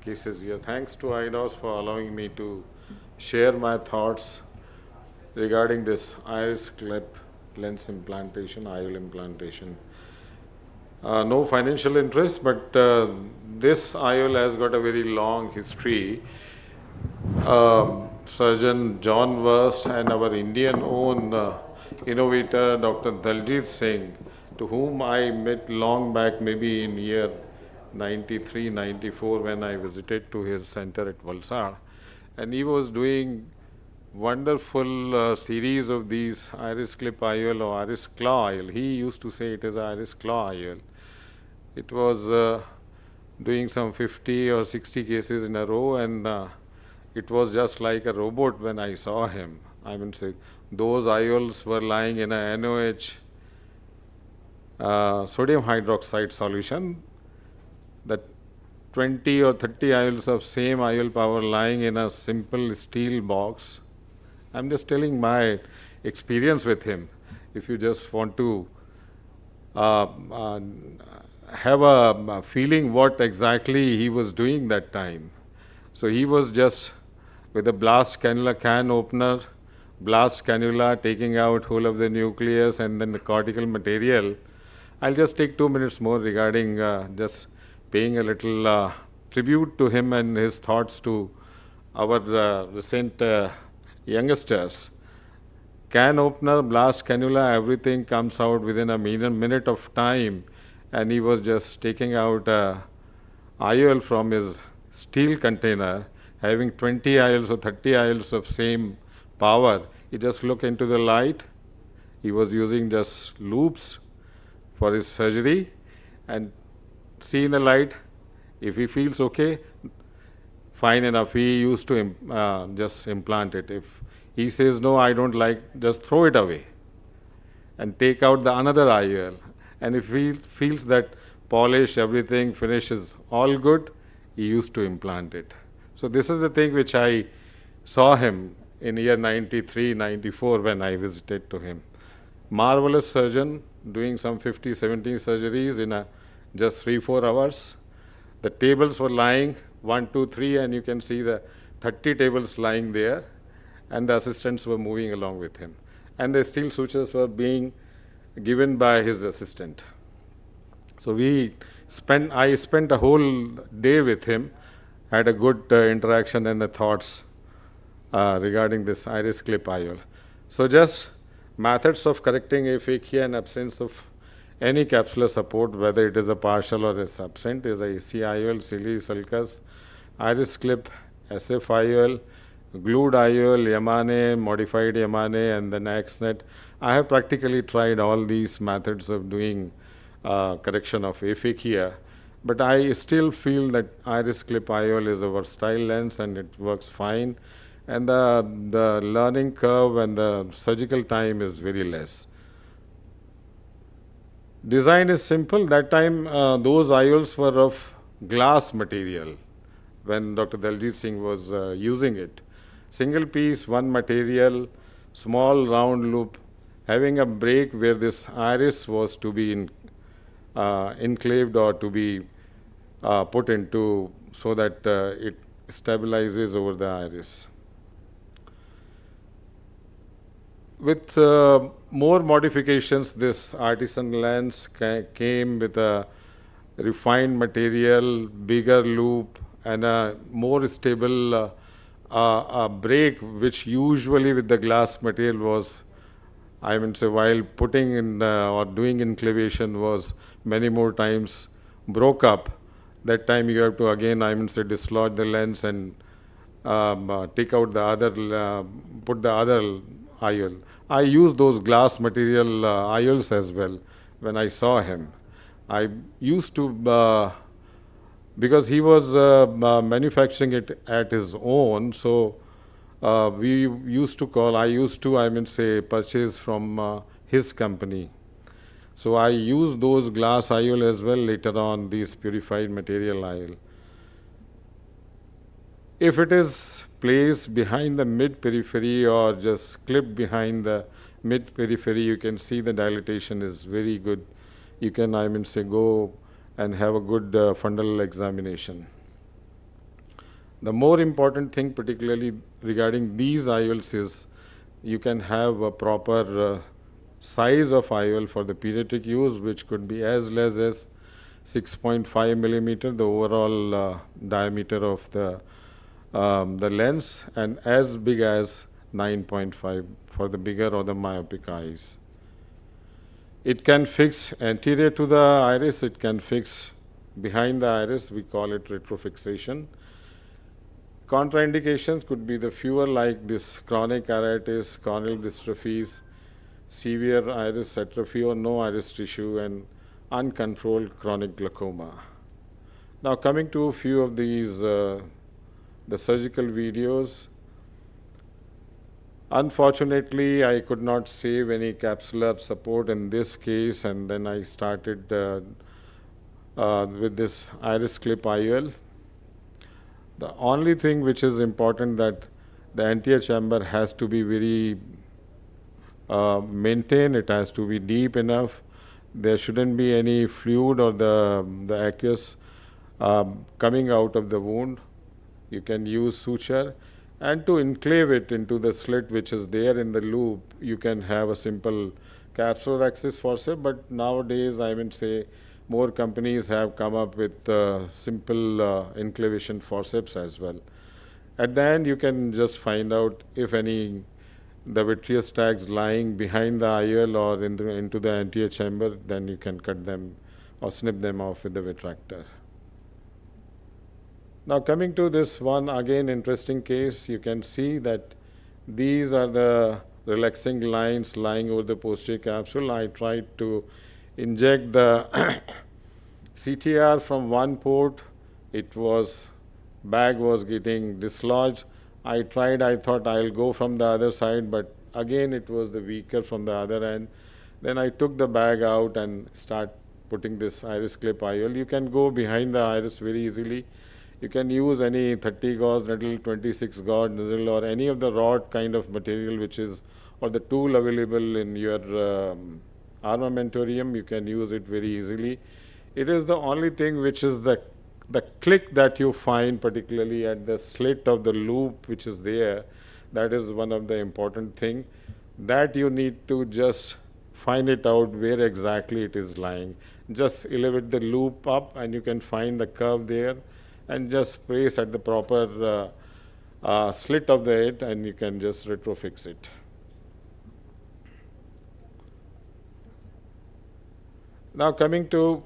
cases here. Thanks to IDOS for allowing me to share my thoughts regarding this iris clip lens implantation, IOL implantation. No financial interest, but this IOL has got a very long history. Surgeon John Wurst and our Indian own innovator Dr. Daljit Singh, to whom I met long back, maybe in year 93, 94, when I visited to his center at Valsad. And he was doing wonderful series of these iris clip IOL or iris claw IOL. He used to say it is iris claw IOL. It was doing some 50 or 60 cases in a row, and it was just like a robot when I saw him. I mean, say, those IOLs were lying in a NOH sodium hydroxide solution. That 20 or 30 IOLs of same IOL power lying in a simple steel box. I'm just telling my experience with him. If you just want to have a feeling what exactly he was doing that time. So he was just with a blast cannula can opener, blast cannula, taking out whole of the nucleus and then the cortical material. I'll just take 2 minutes more regarding just paying a little tribute to him and his thoughts to our recent youngsters. Can opener, blast cannula, everything comes out within a minute of time, and he was just taking out IOL from his steel container, having 20 IOLs or 30 IOLs of same power. He just looked into the light. He was using just loops for his surgery and see in the light. If he feels okay, fine enough. He used to just implant it. If he says, no, I don't like, just throw it away and take out the another IOL. And if he feels that polish, everything, finish is all good, he used to implant it. So this is the thing which I saw him in year 93, 94 when I visited to him. Marvelous surgeon, doing some 50, 70 surgeries in just 3-4 hours. The tables were lying 1, 2, 3, and you can see the 30 tables lying there, and the assistants were moving along with him. And the steel sutures were being given by his assistant. So I spent a whole day with him, had a good interaction and the thoughts regarding this iris clip IOL. So just methods of correcting aphakia and absence of any capsular support, whether it is a partial or is absent, is a ACIOL, Silly, Sulcus, iris clip, SFIOL, glued IOL, Yamane, modified Yamane, and then XNet. I have practically tried all these methods of doing correction of aphakia, but I still feel that iris clip IOL is a versatile lens and it works fine, and the learning curve and the surgical time is very less. Design is simple. That time those IOLs were of glass material when Dr. Daljit Singh was using it. Single piece, one material, small round loop, having a break where this iris was to be enclaved or to be put into so that it stabilizes over the iris. With more modifications, this artisan lens came with a refined material, bigger loop, and a more stable break, which usually with the glass material was, I mean, say while putting in or doing inclination was many more times broke up. That time you have to again, I mean, say dislodge the lens and take out the other, put the other IOL. I use those glass material IOLs as well when I saw him. I used to, because he was manufacturing it at his own, so we used to call, I mean say, purchase from his company. So I use those glass IOL as well later on, these purified material IOL. If it is placed behind the mid periphery or just clipped behind the mid periphery, you can see the dilatation is very good. You can, I mean, say, go and have a good fundal examination. The more important thing, particularly regarding these IOLs, is you can have a proper size of IOL for the pediatric use, which could be as less as 6.5 millimeter, the overall diameter of the lens, and as big as 9.5 for the bigger or the myopic eyes. It can fix anterior to the iris, it can fix behind the iris, we call it retrofixation. Contraindications could be the fewer, like this chronic iritis, corneal dystrophies, severe iris atrophy or no iris tissue, and uncontrolled chronic glaucoma. Now coming to a few of these the surgical videos. Unfortunately, I could not save any capsular support in this case, and then I started with this iris clip IOL. The only thing which is important, that the anterior chamber has to be very maintained, it has to be deep enough. There shouldn't be any fluid or the aqueous coming out of the wound. You can use suture, and to enclave it into the slit which is there in the loop, you can have a simple capsular access forceps, but nowadays I would say more companies have come up with simple enclavation forceps as well. At the end, you can just find out if any the vitreous tags lying behind the IOL or into the anterior chamber, then you can cut them or snip them off with the vitractor. Now coming to this one again interesting case, you can see that these are the relaxing lines lying over the posterior capsule. I tried to inject the CTR from one port. Bag was getting dislodged. I thought I'll go from the other side, but again it was the weaker from the other end. Then I took the bag out and start putting this iris clip IOL. You can go behind the iris very easily. You can use any 30 gauge needle, 26 gauge needle, or any of the rod kind of material which is, or the tool available in your armamentarium. You can use it very easily. It is the only thing which is the click that you find, particularly at the slit of the loop which is there. That is one of the important thing, that you need to just find it out where exactly it is lying. Just elevate the loop up and you can find the curve there, and just place at the proper slit of the head, and you can just retrofix it. Now coming to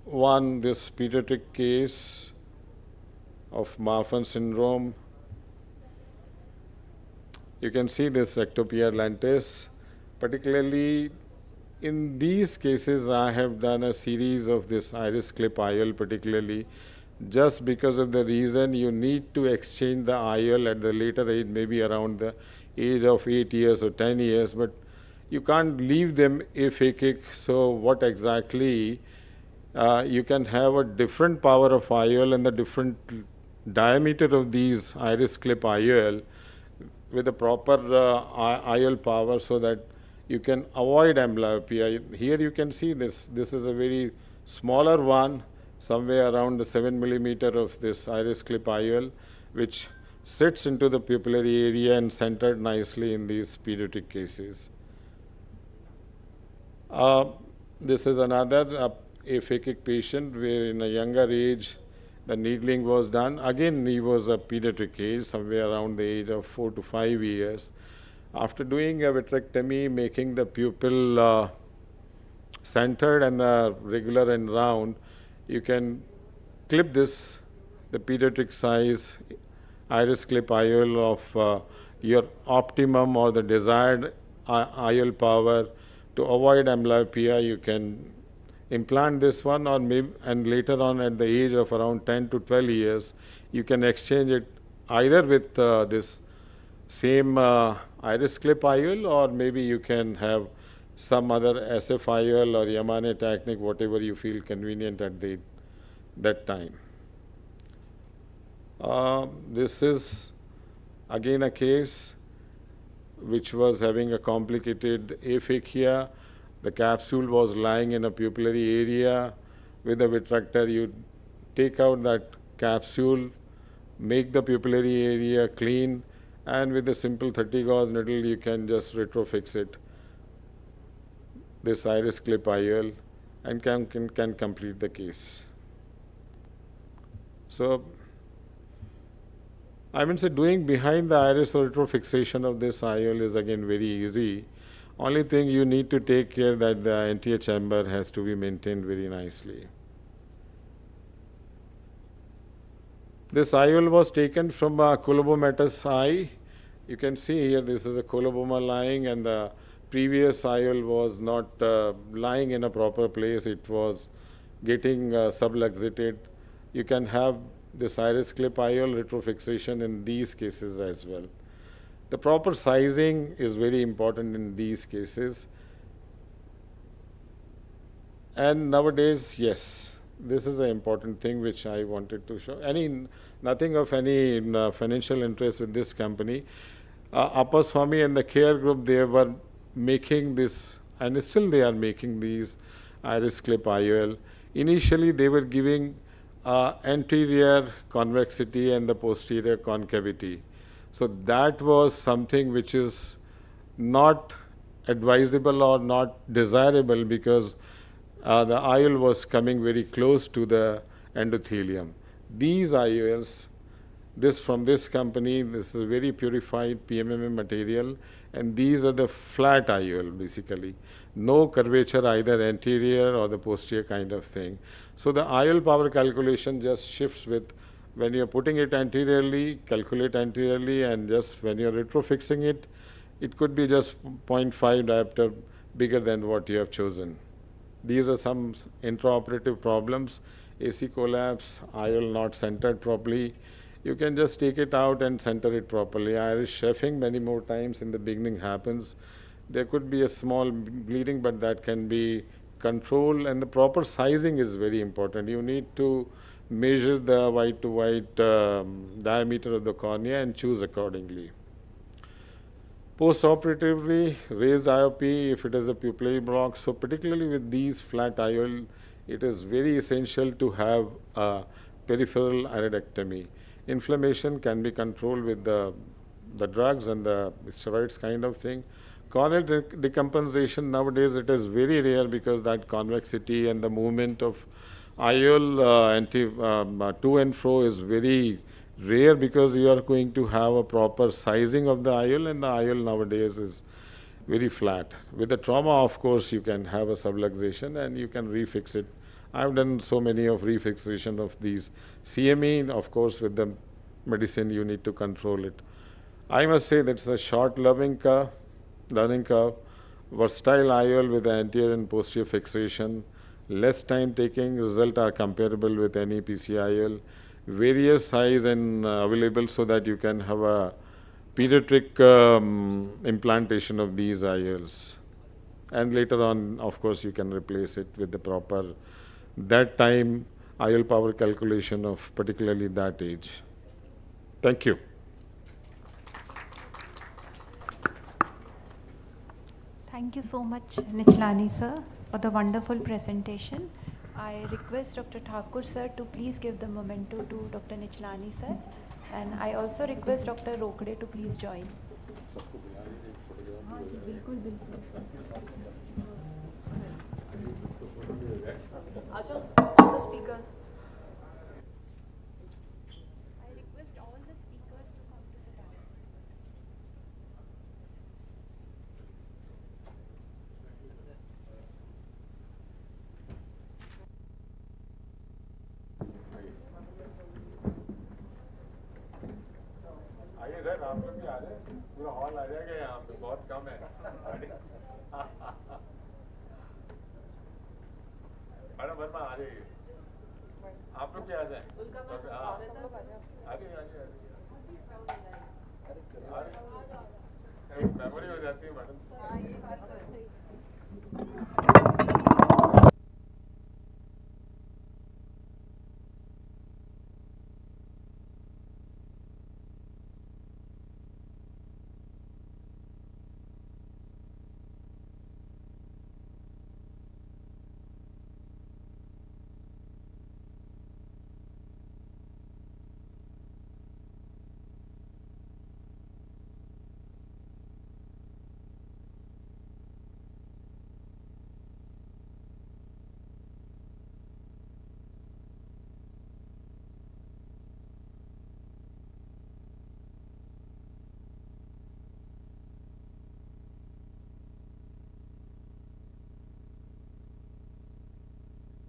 this pediatric case of Marfan syndrome. You can see this ectopia lentis. Particularly in these cases, I have done a series of this iris clip IOL particularly just because of the reason you need to exchange the IOL at the later age, maybe around the age of 8 years or 10 years, but you can't leave them aphakic. So what exactly, you can have a different power of IOL and the different diameter of these iris clip IOL with a proper IOL power so that you can avoid amblyopia. Here you can see this. This is a very smaller one, somewhere around the 7 millimeter of this iris clip IOL, which sits into the pupillary area and centered nicely in these pediatric cases. This is another aphakic patient where in a younger age the needling was done. Again, he was a pediatric age, somewhere around the age of 4 to 5 years. After doing a vitrectomy, making the pupil centered and regular and round, you can clip this, the pediatric size iris clip IOL of your optimum or the desired IOL power. To avoid amblyopia, you can implant this one, or maybe, and later on at the age of around 10 to 12 years, you can exchange it either with this same iris clip IOL, or maybe you can have some other SF IOL or Yamane technique, whatever you feel convenient at that time. This is again a case which was having a complicated aphakia. The capsule was lying in a pupillary area. With a vitrector, you take out that capsule, make the pupillary area clean, and with a simple 30 gauge needle, you can just retrofix it, this iris clip IOL, and can complete the case. So, I mean, doing behind the iris or retrofixation of this IOL is again very easy. Only thing you need to take care that the anterior chamber has to be maintained very nicely. This IOL was taken from a colobomatous eye. You can see here this is a coloboma lying, and the previous IOL was not lying in a proper place. It was getting subluxated. You can have this iris clip IOL retrofixation in these cases as well. The proper sizing is very important in these cases. And nowadays, yes, this is an important thing which I wanted to show. Nothing of any financial interest with this company. Appa Swami and the Care Group, they were making this, and still they are making these iris clip IOL. Initially, they were giving anterior convexity and the posterior concavity. So that was something which is not advisable or not desirable, because the IOL was coming very close to the endothelium. These IOLs, from this company, this is very purified PMMA material, and these are the flat IOL basically. No curvature either anterior or the posterior kind of thing. So the IOL power calculation just shifts with, when you're putting it anteriorly, calculate anteriorly, and just when you're retrofixing it, it could be just 0.5 diopter bigger than what you have chosen. These are some intraoperative problems, AC collapse, IOL not centered properly. You can just take it out and center it properly. Iris chafing many more times in the beginning happens. There could be a small bleeding, but that can be controlled, and the proper sizing is very important. You need to measure the white to white diameter of the cornea and choose accordingly. Post-operatively, raised IOP if it is a pupillary block. So particularly with these flat IOL, it is very essential to have a peripheral iridectomy. Inflammation can be controlled with the drugs and the steroids kind of thing. Corneal decompensation, nowadays it is very rare because that convexity and the movement of IOL to and fro is very rare, because you are going to have a proper sizing of the IOL, and the IOL nowadays is very flat. With the trauma, of course, you can have a subluxation and you can refix it. I've done so many of refixation of these. CME, of course, with the medicine, you need to control it. I must say that's a short learning curve, versatile IOL with anterior and posterior fixation, less time taking, results are comparable with any PCIOL, various size and available so that you can have a pediatric implantation of these IOLs. And later on, of course, you can replace it with the proper, that time, IOL power calculation of particularly that age. Thank you. Thank you so much, Nichlani sir, for the wonderful presentation. I request Dr. Thakur sir to please give the memento to Dr. Nichlani sir. And I also request Dr. Rokde to please join. Achal, all the speakers. I request all the speakers to come to the dais. आइए sir, आप लोग भी आ रहे हैं, पूरा hall आ जाएगा यहाँ पे, बहुत कम है। मैडम वर्मा आ जाइए, आप लोग भी आ जाएं।